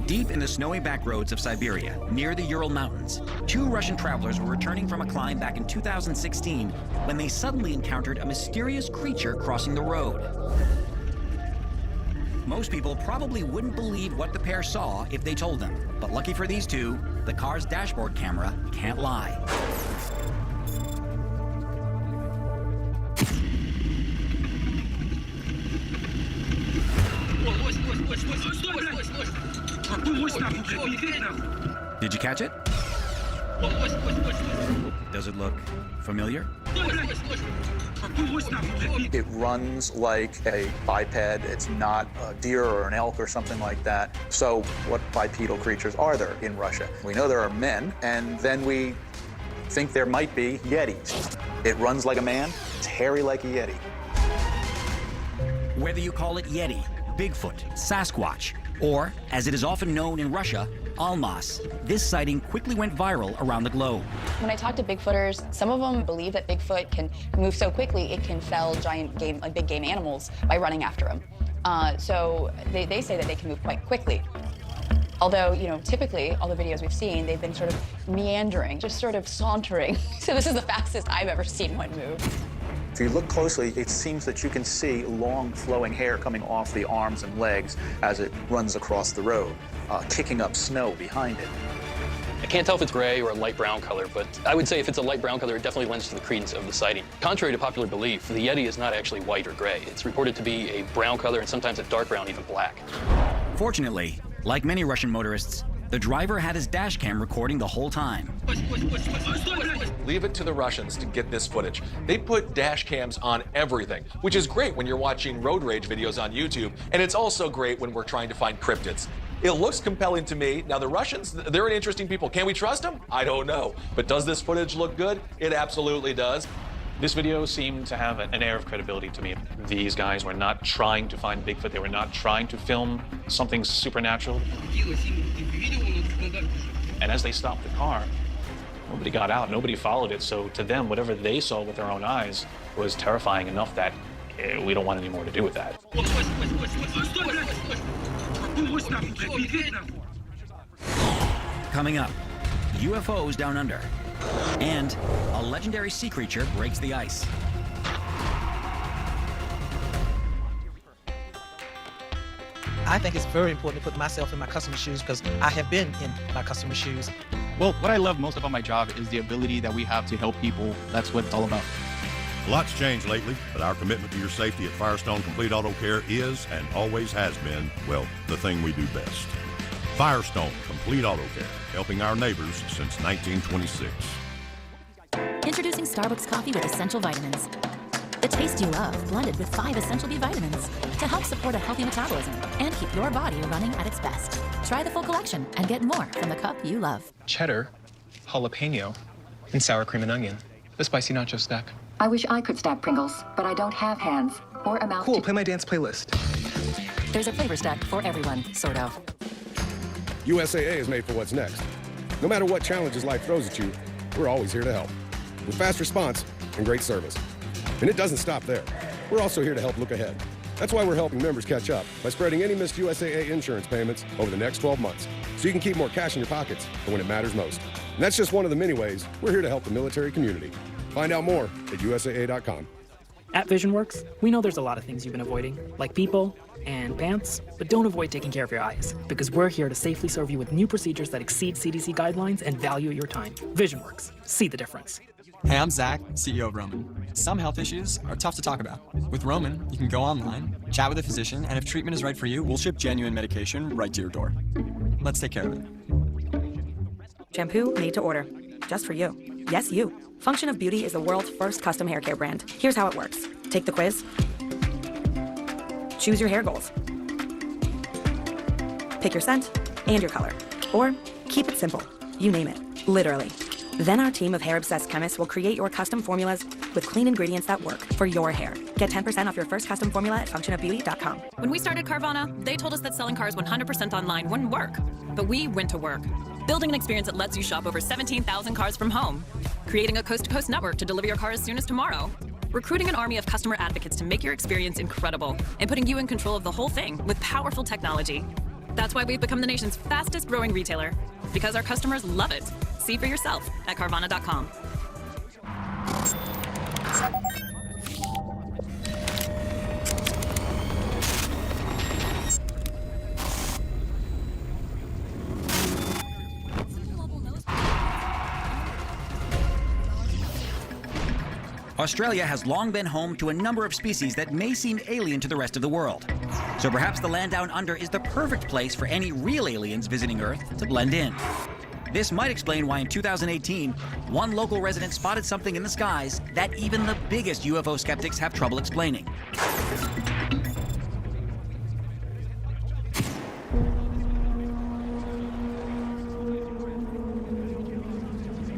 Deep in the snowy backroads of Siberia, near the Ural Mountains, two Russian travelers were returning from a climb back in 2016 when they suddenly encountered a mysterious creature crossing the road. Most people probably wouldn't believe what the pair saw if they told them, but lucky for these two, the car's dashboard camera can't lie. Did you catch it? Does it look familiar? It runs like a biped. It's not a deer or an elk or something like that. So what bipedal creatures are there in Russia? We know there are men, and then we think there might be Yetis. It runs like a man, it's hairy like a Yeti. Whether you call it Yeti, Bigfoot, Sasquatch, or, as it is often known in Russia, Almas, this sighting quickly went viral around the globe. When I talk to Bigfooters, some of them believe that Bigfoot can move so quickly it can fell giant game, like big game animals by running after them. So they say that they can move quite quickly. Although, you know, typically all the videos we've seen, they've been sort of meandering, just sort of sauntering. So this is the fastest I've ever seen one move. If you look closely, it seems that you can see long flowing hair coming off the arms and legs as it runs across the road, kicking up snow behind it. I can't tell if it's gray or a light brown color, but I would say if it's a light brown color, it definitely lends to the credence of the sighting. Contrary to popular belief, the Yeti is not actually white or gray. It's reported to be a brown color and sometimes a dark brown, even black. Fortunately, like many Russian motorists, the driver had his dash cam recording the whole time. Leave it to the Russians to get this footage. They put dash cams on everything, which is great when you're watching road rage videos on YouTube, and it's also great when we're trying to find cryptids. It looks compelling to me. Now, the Russians, they're an interesting people. Can we trust them? I don't know. But does this footage look good? It absolutely does. This video seemed to have an air of credibility to me. These guys were not trying to find Bigfoot. They were not trying to film something supernatural. And as they stopped the car, nobody got out, nobody followed it. So to them, whatever they saw with their own eyes was terrifying enough that we don't want any more to do with that. Coming up, UFOs down under, and a legendary sea creature breaks the ice. I think it's very important to put myself in my customer's shoes because I have been in my customer's shoes. Well, what I love most about my job is the ability that we have to help people. That's what it's all about. A lot's changed lately, but our commitment to your safety at Firestone Complete Auto Care is and always has been, well, the thing we do best. Firestone Complete Auto Care, helping our neighbors since 1926. Introducing Starbucks coffee with essential vitamins. The taste you love, blended with 5 essential B vitamins to help support a healthy metabolism and keep your body running at its best. Try the full collection and get more from the cup you love. Cheddar, jalapeno, and sour cream and onion. The spicy nacho stack. I wish I could stack Pringles, but I don't have hands or a mouth. Cool, play my dance playlist. There's a flavor stack for everyone, sort of. USAA is made for what's next. No matter what challenges life throws at you, we're always here to help. With fast response and great service. And it doesn't stop there. We're also here to help look ahead. That's why we're helping members catch up by spreading any missed USAA insurance payments over the next 12 months, so you can keep more cash in your pockets for when it matters most. And that's just one of the many ways we're here to help the military community. Find out more at USAA.com. At VisionWorks, we know there's a lot of things you've been avoiding, like people and pants, but don't avoid taking care of your eyes, because we're here to safely serve you with new procedures that exceed CDC guidelines and value your time. VisionWorks, see the difference. Hey, I'm Zach, CEO of Roman. Some health issues are tough to talk about. With Roman, you can go online, chat with a physician, and if treatment is right for you, we'll ship genuine medication right to your door. Let's take care of it. Shampoo made to order. Just for you. Yes, you. Function of Beauty is the world's first custom hair care brand. Here's how it works. Take the quiz. Choose your hair goals. Pick your scent and your color. Or keep it simple. You name it. Literally. Then our team of hair-obsessed chemists will create your custom formulas with clean ingredients that work for your hair. Get 10% off your first custom formula at functionofbeauty.com. When we started Carvana, they told us that selling cars 100% online wouldn't work. But we went to work, building an experience that lets you shop over 17,000 cars from home, creating a coast-to-coast network to deliver your car as soon as tomorrow, recruiting an army of customer advocates to make your experience incredible, and putting you in control of the whole thing with powerful technology. That's why we've become the nation's fastest growing retailer, because our customers love it. See for yourself at Carvana.com. Australia has long been home to a number of species that may seem alien to the rest of the world. So perhaps the land down under is the perfect place for any real aliens visiting Earth to blend in. This might explain why in 2018, one local resident spotted something in the skies that even the biggest UFO skeptics have trouble explaining.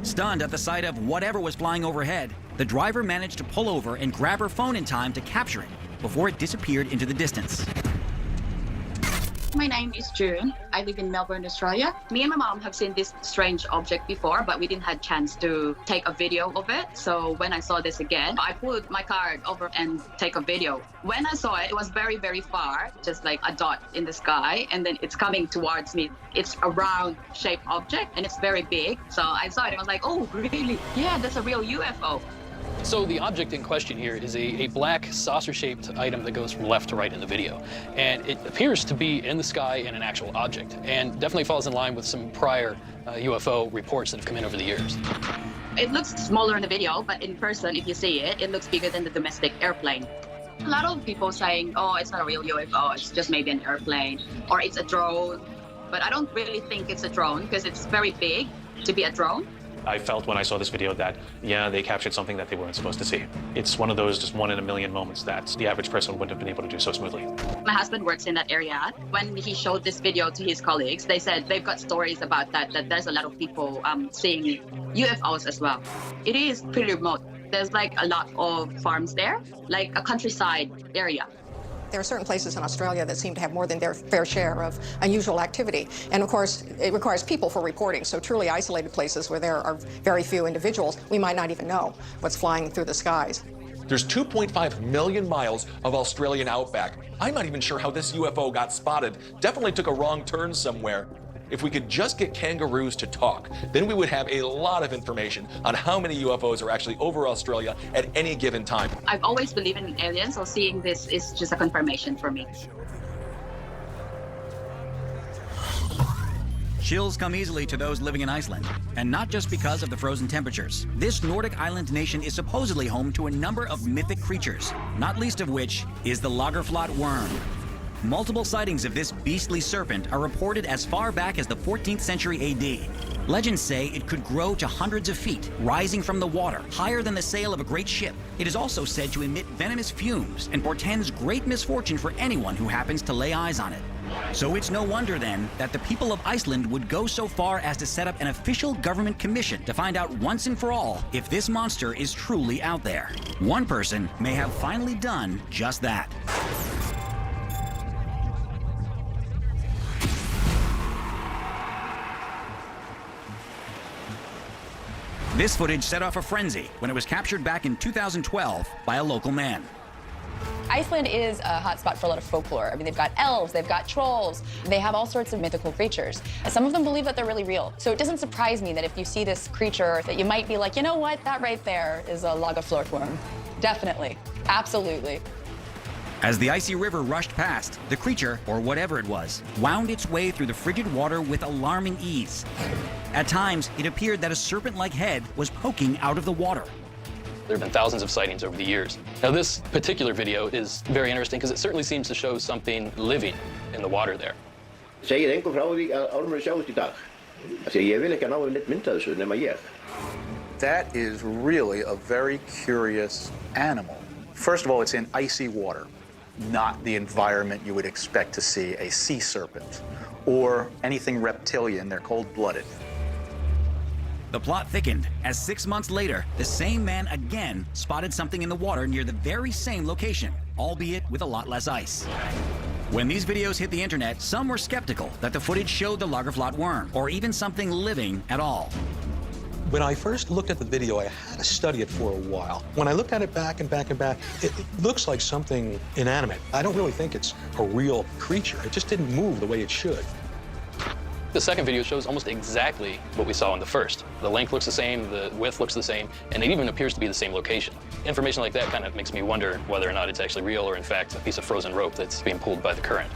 Stunned at the sight of whatever was flying overhead, the driver managed to pull over and grab her phone in time to capture it before it disappeared into the distance. My name is June. I live in Melbourne, Australia. Me and my mom have seen this strange object before, but we didn't have a chance to take a video of it. So when I saw this again, I put my card over and take a video. When I saw it, it was very, very far, just like a dot in the sky, and then it's coming towards me. It's a round-shaped object, and it's very big. So I saw it, and I was like, oh, really? Yeah, that's a real UFO. So the object in question here is a black saucer-shaped item that goes from left to right in the video. And it appears to be in the sky in an actual object, and definitely falls in line with some prior UFO reports that have come in over the years. It looks smaller in the video, but in person, if you see it, it looks bigger than the domestic airplane. A lot of people saying, oh, it's not a real UFO, it's just maybe an airplane, or it's a drone. But I don't really think it's a drone, because it's very big to be a drone. I felt when I saw this video that, yeah, they captured something that they weren't supposed to see. It's one of those just 1 in a million moments that the average person wouldn't have been able to do so smoothly. My husband works in that area. When he showed this video to his colleagues, they said they've got stories about that there's a lot of people seeing UFOs as well. It is pretty remote. There's like a lot of farms there, like a countryside area. There are certain places in Australia that seem to have more than their fair share of unusual activity. And of course, it requires people for reporting. So truly isolated places where there are very few individuals, we might not even know what's flying through the skies. There's 2.5 million miles of Australian outback. I'm not even sure how this UFO got spotted. Definitely took a wrong turn somewhere. If we could just get kangaroos to talk, then we would have a lot of information on how many UFOs are actually over Australia at any given time. I've always believed in aliens, so seeing this is just a confirmation for me. Chills come easily to those living in Iceland, and not just because of the frozen temperatures. This Nordic island nation is supposedly home to a number of mythic creatures, not least of which is the Lagerflot worm. Multiple sightings of this beastly serpent are reported as far back as the 14th century AD. Legends say it could grow to hundreds of feet, rising from the water, higher than the sail of a great ship. It is also said to emit venomous fumes and portends great misfortune for anyone who happens to lay eyes on it. So it's no wonder then that the people of Iceland would go so far as to set up an official government commission to find out once and for all if this monster is truly out there. One person may have finally done just that. This footage set off a frenzy when it was captured back in 2012 by a local man. Iceland is a hotspot for a lot of folklore. I mean, they've got elves, they've got trolls, they have all sorts of mythical creatures. Some of them believe that they're really real. So it doesn't surprise me that if you see this creature, that you might be like, you know what, that right there is a Lagerflot worm. Definitely, absolutely. As the icy river rushed past, the creature, or whatever it was, wound its way through the frigid water with alarming ease. At times, it appeared that a serpent-like head was poking out of the water. There have been thousands of sightings over the years. Now, this particular video is very interesting because it certainly seems to show something living in the water there. Segir engum frá því að álmurinn sjáist í dag. Því ég vil ekki að ná við neitt mynd af þessu nema ég. That is really a very curious animal. First of all, it's in icy water, not the environment you would expect to see a sea serpent or anything reptilian. They're cold-blooded. The plot thickened as 6 months later, the same man again spotted something in the water near the very same location, albeit with a lot less ice. When these videos hit the internet, some were skeptical that the footage showed the Lagerflot worm, or even something living at all. When I first looked at the video, I had to study it for a while. When I looked at it back and back and back, it looks like something inanimate. I don't really think it's a real creature. It just didn't move the way it should. The second video shows almost exactly what we saw in the first. The length looks the same, the width looks the same, and it even appears to be the same location. Information like that kind of makes me wonder whether or not it's actually real or in fact a piece of frozen rope that's being pulled by the current.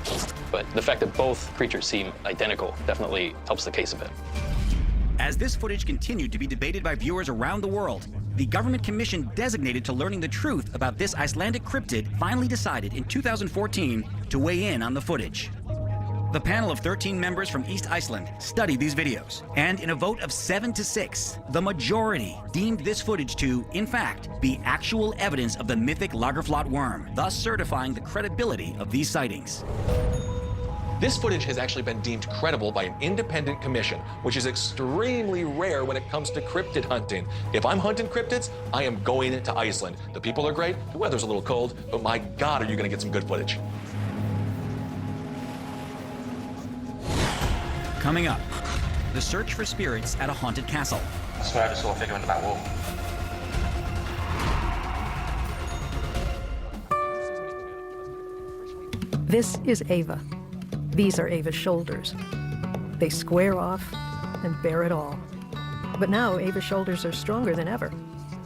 But the fact that both creatures seem identical definitely helps the case a bit. As this footage continued to be debated by viewers around the world, the government commission designated to learning the truth about this Icelandic cryptid finally decided in 2014 to weigh in on the footage. The panel of 13 members from East Iceland studied these videos, and in a vote of 7 to 6, the majority deemed this footage to, in fact, be actual evidence of the mythic Lagerflot worm, thus certifying the credibility of these sightings. This footage has actually been deemed credible by an independent commission, which is extremely rare when it comes to cryptid hunting. If I'm hunting cryptids, I am going to Iceland. The people are great, the weather's a little cold, but my God, are you gonna get some good footage. Coming up, the search for spirits at a haunted castle. I swear I just saw a figure in the back wall. This is Ava. These are Ava's shoulders. They square off and bear it all. But now Ava's shoulders are stronger than ever.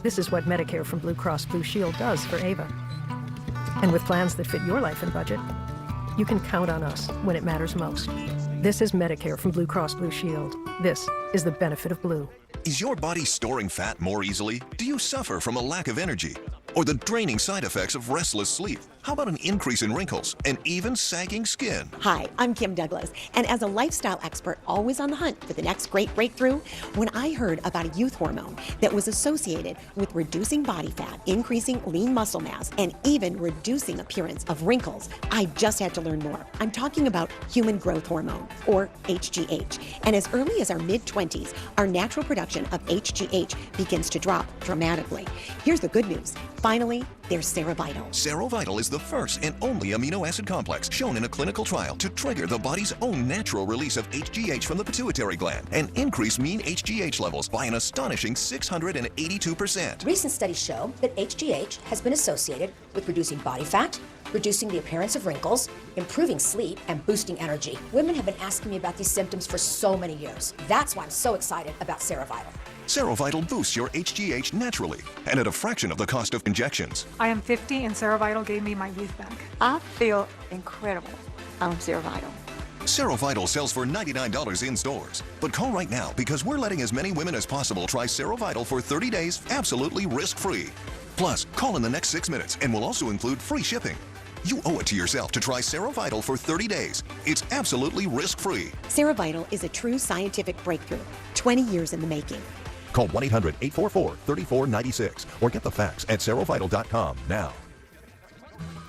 This is what Medicare from Blue Cross Blue Shield does for Ava. And with plans that fit your life and budget, you can count on us when it matters most. This is Medicare from Blue Cross Blue Shield. This is the benefit of Blue. Is your body storing fat more easily? Do you suffer from a lack of energy? Or the draining side effects of restless sleep? How about an increase in wrinkles and even sagging skin? Hi, I'm Kim Douglas, and as a lifestyle expert always on the hunt for the next great breakthrough, when I heard about a youth hormone that was associated with reducing body fat, increasing lean muscle mass, and even reducing appearance of wrinkles, I just had to learn more. I'm talking about human growth hormone, or HGH. And as early as our mid-20s, our natural production of HGH begins to drop dramatically. Here's the good news. Finally, there's Cerevital. Cerevital is the first and only amino acid complex shown in a clinical trial to trigger the body's own natural release of HGH from the pituitary gland and increase mean HGH levels by an astonishing 682%. Recent studies show that HGH has been associated with reducing body fat, reducing the appearance of wrinkles, improving sleep, and boosting energy. Women have been asking me about these symptoms for so many years. That's why I'm so excited about Cerevital. Cerevital boosts your HGH naturally and at a fraction of the cost of injections. I am 50 and Cerevital gave me my youth back. I feel incredible on Cerevital. Serovital sells for $99 in stores. But call right now because we're letting as many women as possible try Serovital for 30 days absolutely risk-free. Plus, call in the next 6 minutes and we'll also include free shipping. You owe it to yourself to try Serovital for 30 days. It's absolutely risk-free. Serovital is a true scientific breakthrough, 20 years in the making. Call 1-800-844-3496 or get the facts at serovital.com now.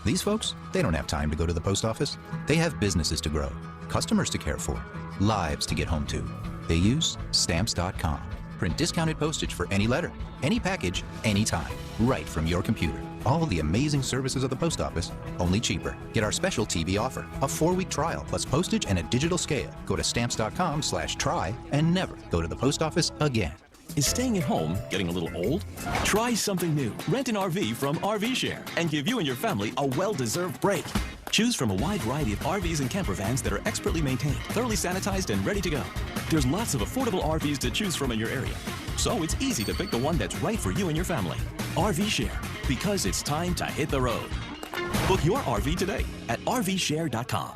These folks, they don't have time to go to the post office. They have businesses to grow, customers to care for, lives to get home to. They use Stamps.com. Print discounted postage for any letter, any package, anytime, right from your computer. All the amazing services of the post office, only cheaper. Get our special TV offer, a 4-week trial plus postage and a digital scale. Go to Stamps.com/try and never go to the post office again. Is staying at home getting a little old? Try something new. Rent an RV from RV Share and give you and your family a well-deserved break. Choose from a wide variety of RVs and camper vans that are expertly maintained, thoroughly sanitized, and ready to go. There's lots of affordable RVs to choose from in your area, so it's easy to pick the one that's right for you and your family. RV Share, because it's time to hit the road. Book your RV today at rvshare.com.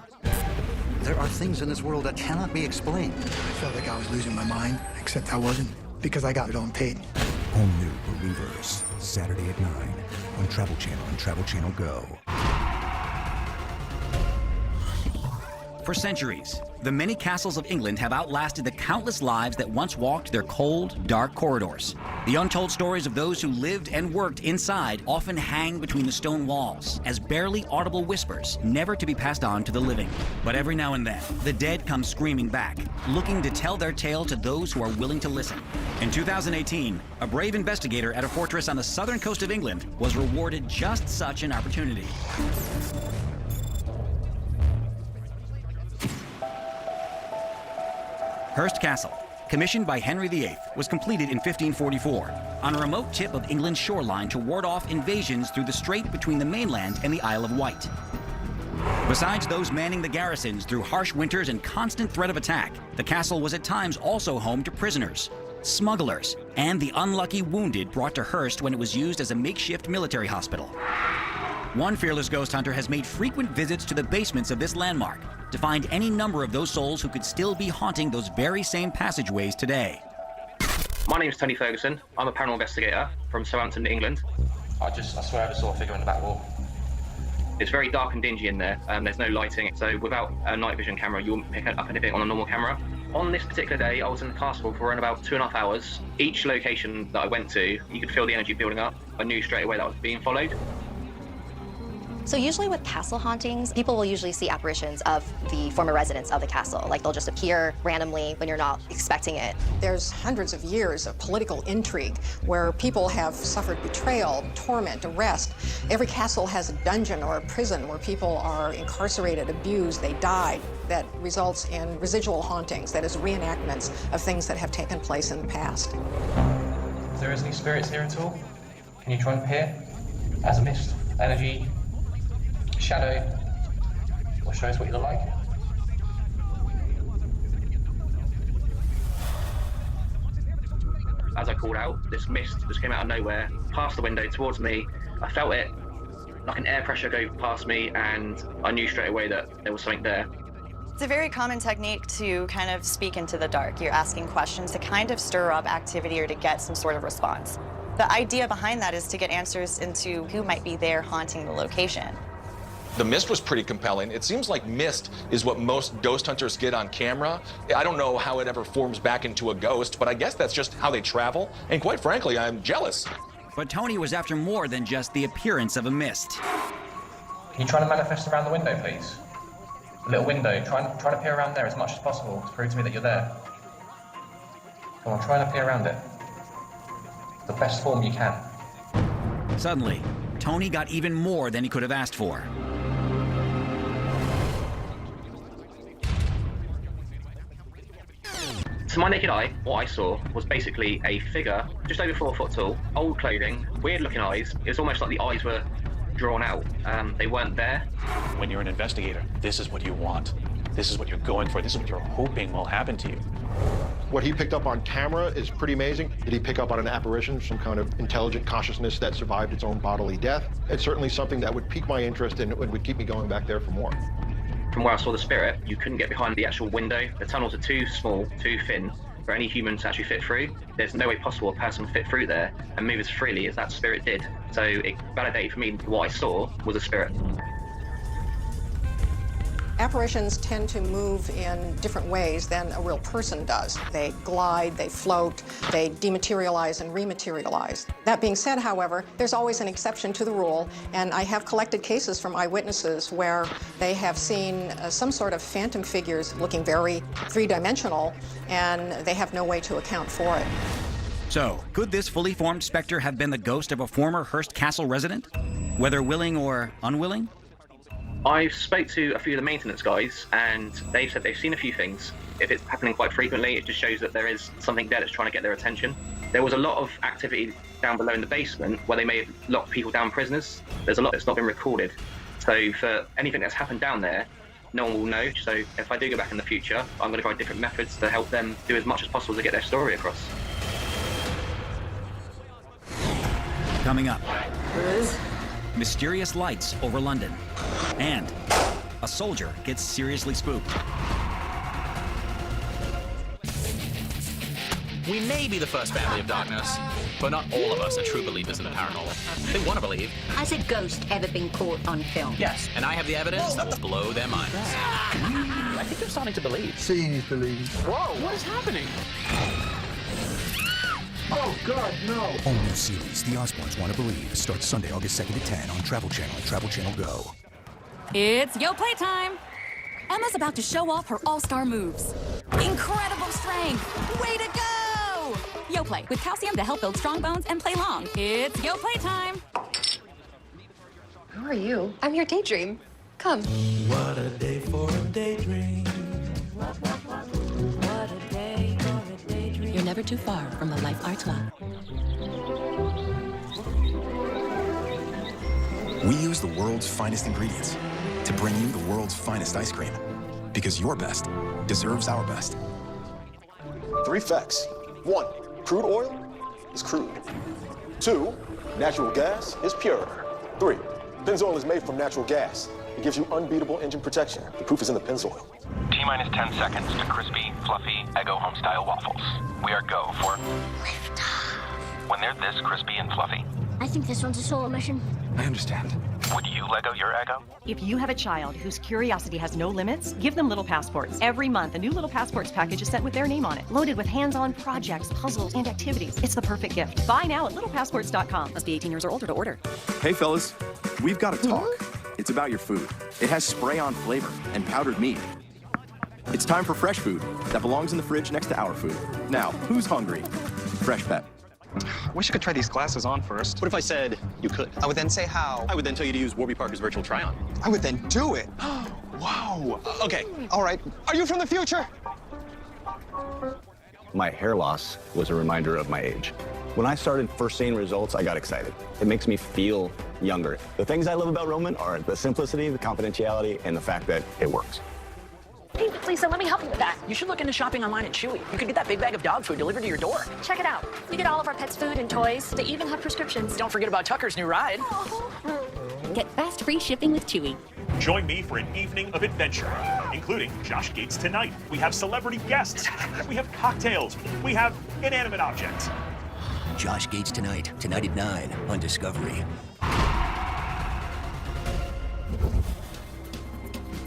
There are things in this world that cannot be explained. I felt like I was losing my mind, except I wasn't, because I got it on tape. All new Believers, Saturday at 9 on Travel Channel and Travel Channel Go. For centuries, the many castles of England have outlasted the countless lives that once walked their cold, dark corridors. The untold stories of those who lived and worked inside often hang between the stone walls as barely audible whispers, never to be passed on to the living. But every now and then, the dead come screaming back, looking to tell their tale to those who are willing to listen. In 2018, a brave investigator at a fortress on the southern coast of England was rewarded just such an opportunity. Hurst Castle, commissioned by Henry VIII, was completed in 1544 on a remote tip of England's shoreline to ward off invasions through the strait between the mainland and the Isle of Wight. Besides those manning the garrisons through harsh winters and constant threat of attack, the castle was at times also home to prisoners, smugglers, and the unlucky wounded brought to Hurst when it was used as a makeshift military hospital. One fearless ghost hunter has made frequent visits to the basements of this landmark to find any number of those souls who could still be haunting those very same passageways today. My name's Tony Ferguson. I'm a paranormal investigator from Southampton, England. I swear I just saw a figure on the back wall. It's very dark and dingy in there. There's no lighting, so without a night vision camera, you won't pick up anything on a normal camera. On this particular day, I was in the castle for around about 2.5 hours. Each location that I went to, you could feel the energy building up. I knew straight away that I was being followed. So usually with castle hauntings, people will usually see apparitions of the former residents of the castle. Like they'll just appear randomly when you're not expecting it. There's hundreds of years of political intrigue where people have suffered betrayal, torment, arrest. Every castle has a dungeon or a prison where people are incarcerated, abused, they died. That results in residual hauntings, that is reenactments of things that have taken place in the past. If there is any spirits here at all, can you try and appear as a mist, energy, shadow, or show us what you look like? As I called out, this mist just came out of nowhere, past the window towards me. I felt it, like an air pressure go past me, and I knew straight away that there was something there. It's a very common technique to kind of speak into the dark. You're asking questions to kind of stir up activity or to get some sort of response. The idea behind that is to get answers into who might be there haunting the location. The mist was pretty compelling. It seems like mist is what most ghost hunters get on camera. I don't know how it ever forms back into a ghost, but I guess that's just how they travel. And quite frankly, I'm jealous. But Tony was after more than just the appearance of a mist. Can you try to manifest around the window, please? A little window. Try and appear around there as much as possible to prove to me that you're there. Come on, try and appear around it. The best form you can. Suddenly, Tony got even more than he could have asked for. To my naked eye, what I saw was basically a figure just over 4 foot tall, old clothing, weird looking eyes. It was almost like the eyes were drawn out. They weren't there. When you're an investigator, this is what you want. This is what you're going for. This is what you're hoping will happen to you. What he picked up on camera is pretty amazing. Did he pick up on an apparition, some kind of intelligent consciousness that survived its own bodily death? It's certainly something that would pique my interest and it would keep me going back there for more. From where I saw the spirit, you couldn't get behind the actual window. The tunnels are too small, too thin for any human to actually fit through. There's no way possible a person would fit through there and move as freely as that spirit did. So it validated for me what I saw was a spirit. Apparitions tend to move in different ways than a real person does. They glide, they float, they dematerialize and rematerialize. That being said, however, there's always an exception to the rule, and I have collected cases from eyewitnesses where they have seen some sort of phantom figures looking very three-dimensional, and they have no way to account for it. So, could this fully formed specter have been the ghost of a former Hearst Castle resident? Whether willing or unwilling? I've spoke to a few of the maintenance guys, and they've said they've seen a few things. If it's happening quite frequently, it just shows that there is something there that's trying to get their attention. There was a lot of activity down below in the basement where they may have locked people down, prisoners. There's a lot that's not been recorded. So for anything that's happened down there, no one will know. So if I do go back in the future, I'm going to try different methods to help them do as much as possible to get their story across. Coming up. Mysterious lights over London. And a soldier gets seriously spooked. We may be the first family of darkness, but not all of us are true believers in the paranormal. They want to believe. Has a ghost ever been caught on film? Yes, and I have the evidence that will blow their minds. I think they're starting to believe. Seeing is believing. Whoa, what is happening? Oh, God, no. All new series, The Osbournes Want to Believe, starts Sunday, August 2nd at 10 on Travel Channel and Travel Channel Go. It's Yo Playtime! Emma's about to show off her all-star moves. Incredible strength! Way to go! Yo Play, with calcium to help build strong bones and play long. It's Yo Playtime! Who are you? I'm your daydream. Come. What a day for a daydream. What a day for a daydream. You're never too far from the Life Arts Lab. We use the world's finest ingredients to bring you the world's finest ice cream. Because your best deserves our best. 3 facts. 1, crude oil is crude. 2, natural gas is pure. 3, Pennzoil is made from natural gas. It gives you unbeatable engine protection. The proof is in the Pennzoil. T-minus 10 seconds to crispy, fluffy, Eggo home-style waffles. We are go for liftoff. When they're this crispy and fluffy. I think this one's a solo mission. I understand. Would you Lego your Eggo? If you have a child whose curiosity has no limits, give them Little Passports. Every month, a new Little Passports package is sent with their name on it, loaded with hands-on projects, puzzles, and activities. It's the perfect gift. Buy now at little.passports.com. Must be 18 years or older to order. Hey, fellas. We've got to talk. It's about your food. It has spray-on flavor and powdered meat. It's time for fresh food that belongs in the fridge next to our food. Now, who's hungry? Fresh Pet. I wish I could try these glasses on first. What if I said you could? I would then say how. I would then tell you to use Warby Parker's virtual try-on. I would then do it. Wow. Okay, all right. Are you from the future? My hair loss was a reminder of my age. When I started first seeing results, I got excited. It makes me feel younger. The things I love about Roman are the simplicity, the confidentiality, and the fact that it works. Hey, Lisa, let me help you with that. You should look into shopping online at Chewy. You could get that big bag of dog food delivered to your door. Check it out. We get all of our pets' food and toys. They even have prescriptions. Don't forget about Tucker's new ride. Get fast free shipping with Chewy. Join me for an evening of adventure, including Josh Gates tonight. We have celebrity guests. We have cocktails. We have inanimate objects. Josh Gates tonight at 9 on Discovery.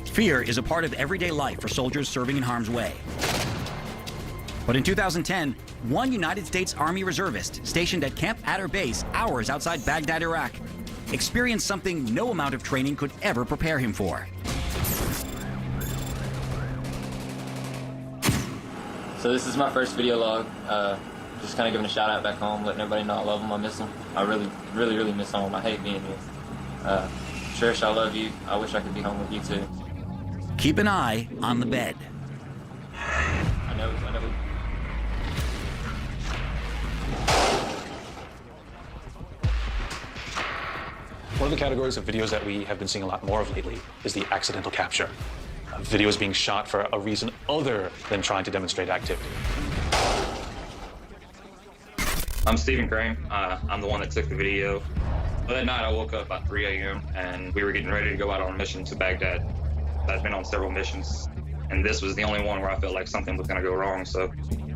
Fear is a part of everyday life for soldiers serving in harm's way. But in 2010, one United States Army reservist stationed at Camp Adder Base, hours outside Baghdad, Iraq, experienced something no amount of training could ever prepare him for. So this is my first video log. Just kind of giving a shout out back home, letting everybody know I love them, I miss them. I really miss home. I hate being here. Trish, I love you. I wish I could be home with you too. Keep an eye on the bed. I know. One of the categories of videos that we have been seeing a lot more of lately is the accidental capture. Videos being shot for a reason other than trying to demonstrate activity. I'm Stephen Crane. I'm the one that took the video. But that night I woke up at 3 a.m. and we were getting ready to go out on a mission to Baghdad. I'd been on several missions, and this was the only one where I felt like something was going to go wrong. So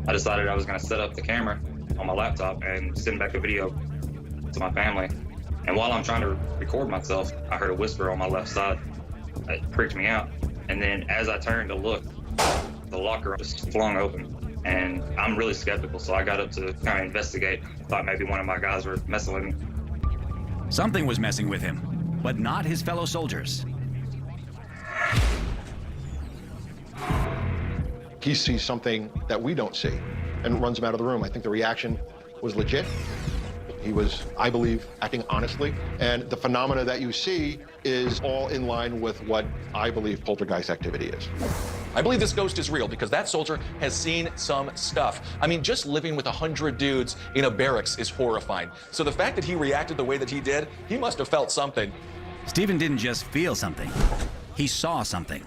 I decided I was going to set up the camera on my laptop and send back a video to my family. And while I'm trying to record myself, I heard a whisper on my left side. It freaked me out. And then as I turned to look, the locker just flung open. And I'm really skeptical, so I got up to kind of investigate. Thought maybe one of my guys were messing with me. Something was messing with him, but not his fellow soldiers. He sees something that we don't see and runs him out of the room. I think the reaction was legit. He was, I believe, acting honestly. And the phenomena that you see is all in line with what I believe poltergeist activity is. I believe this ghost is real because that soldier has seen some stuff. I mean, just living with 100 dudes in a barracks is horrifying. So the fact that he reacted the way that he did, he must have felt something. Stephen didn't just feel something. He saw something.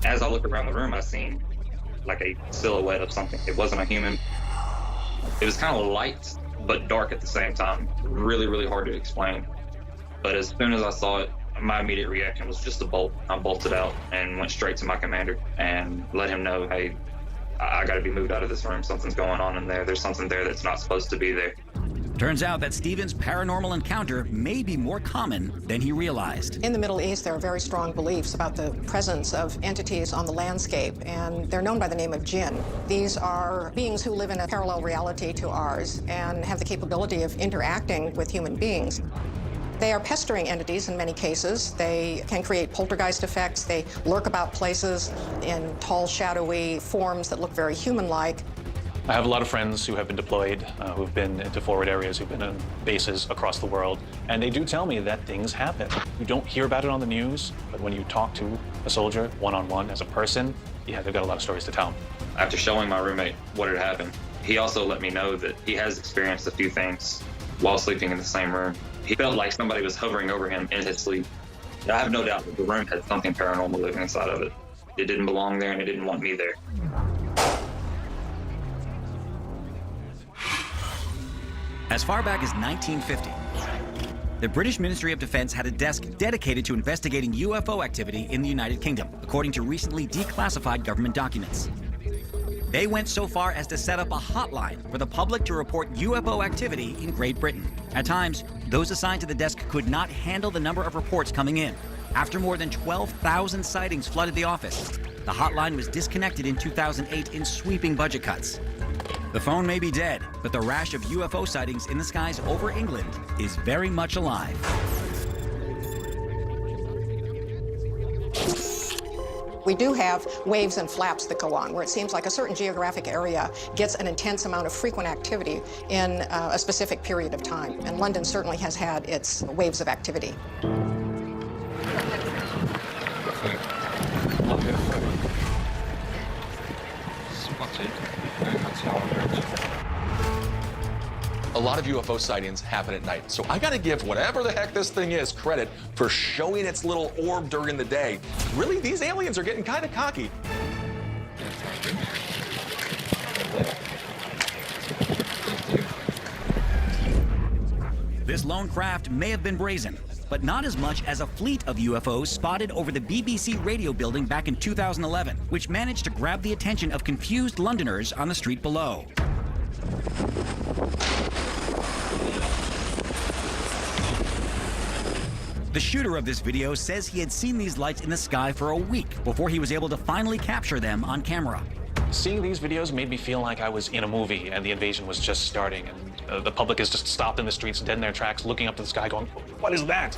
As I looked around the room, I seen like a silhouette of something. It wasn't a human. It was kind of light, but dark at the same time. Really, really hard to explain. But as soon as I saw it, my immediate reaction was just to bolt. I bolted out and went straight to my commander and let him know, hey, I got to be moved out of this room. Something's going on in there. There's something there that's not supposed to be there. Turns out that Stephen's paranormal encounter may be more common than he realized. In the Middle East, there are very strong beliefs about the presence of entities on the landscape, and they're known by the name of jinn. These are beings who live in a parallel reality to ours and have the capability of interacting with human beings. They are pestering entities in many cases. They can create poltergeist effects. They lurk about places in tall, shadowy forms that look very human-like. I have a lot of friends who have been deployed, who've been into forward areas, who've been in bases across the world, and they do tell me that things happen. You don't hear about it on the news, but when you talk to a soldier one-on-one as a person, yeah, they've got a lot of stories to tell. After showing my roommate what had happened, he also let me know that he has experienced a few things while sleeping in the same room. He felt like somebody was hovering over him in his sleep. I have no doubt that the room had something paranormal living inside of it. It didn't belong there, and it didn't want me there. As far back as 1950, the British Ministry of Defense had a desk dedicated to investigating UFO activity in the United Kingdom, according to recently declassified government documents. They went so far as to set up a hotline for the public to report UFO activity in Great Britain. At times, those assigned to the desk could not handle the number of reports coming in. After more than 12,000 sightings flooded the office, the hotline was disconnected in 2008 in sweeping budget cuts. The phone may be dead, but the rash of UFO sightings in the skies over England is very much alive. We do have waves and flaps that go on, where it seems like a certain geographic area gets an intense amount of frequent activity in a specific period of time. And London certainly has had its waves of activity. A lot of UFO sightings happen at night, so I gotta give whatever the heck this thing is credit for showing its little orb during the day. Really, these aliens are getting kind of cocky. This lone craft may have been brazen, but not as much as a fleet of UFOs spotted over the BBC radio building back in 2011, which managed to grab the attention of confused Londoners on the street below. The shooter of this video says he had seen these lights in the sky for a week before he was able to finally capture them on camera. Seeing these videos made me feel like I was in a movie and the invasion was just starting, and the public is just stopped in the streets, dead in their tracks, looking up to the sky going, what is that?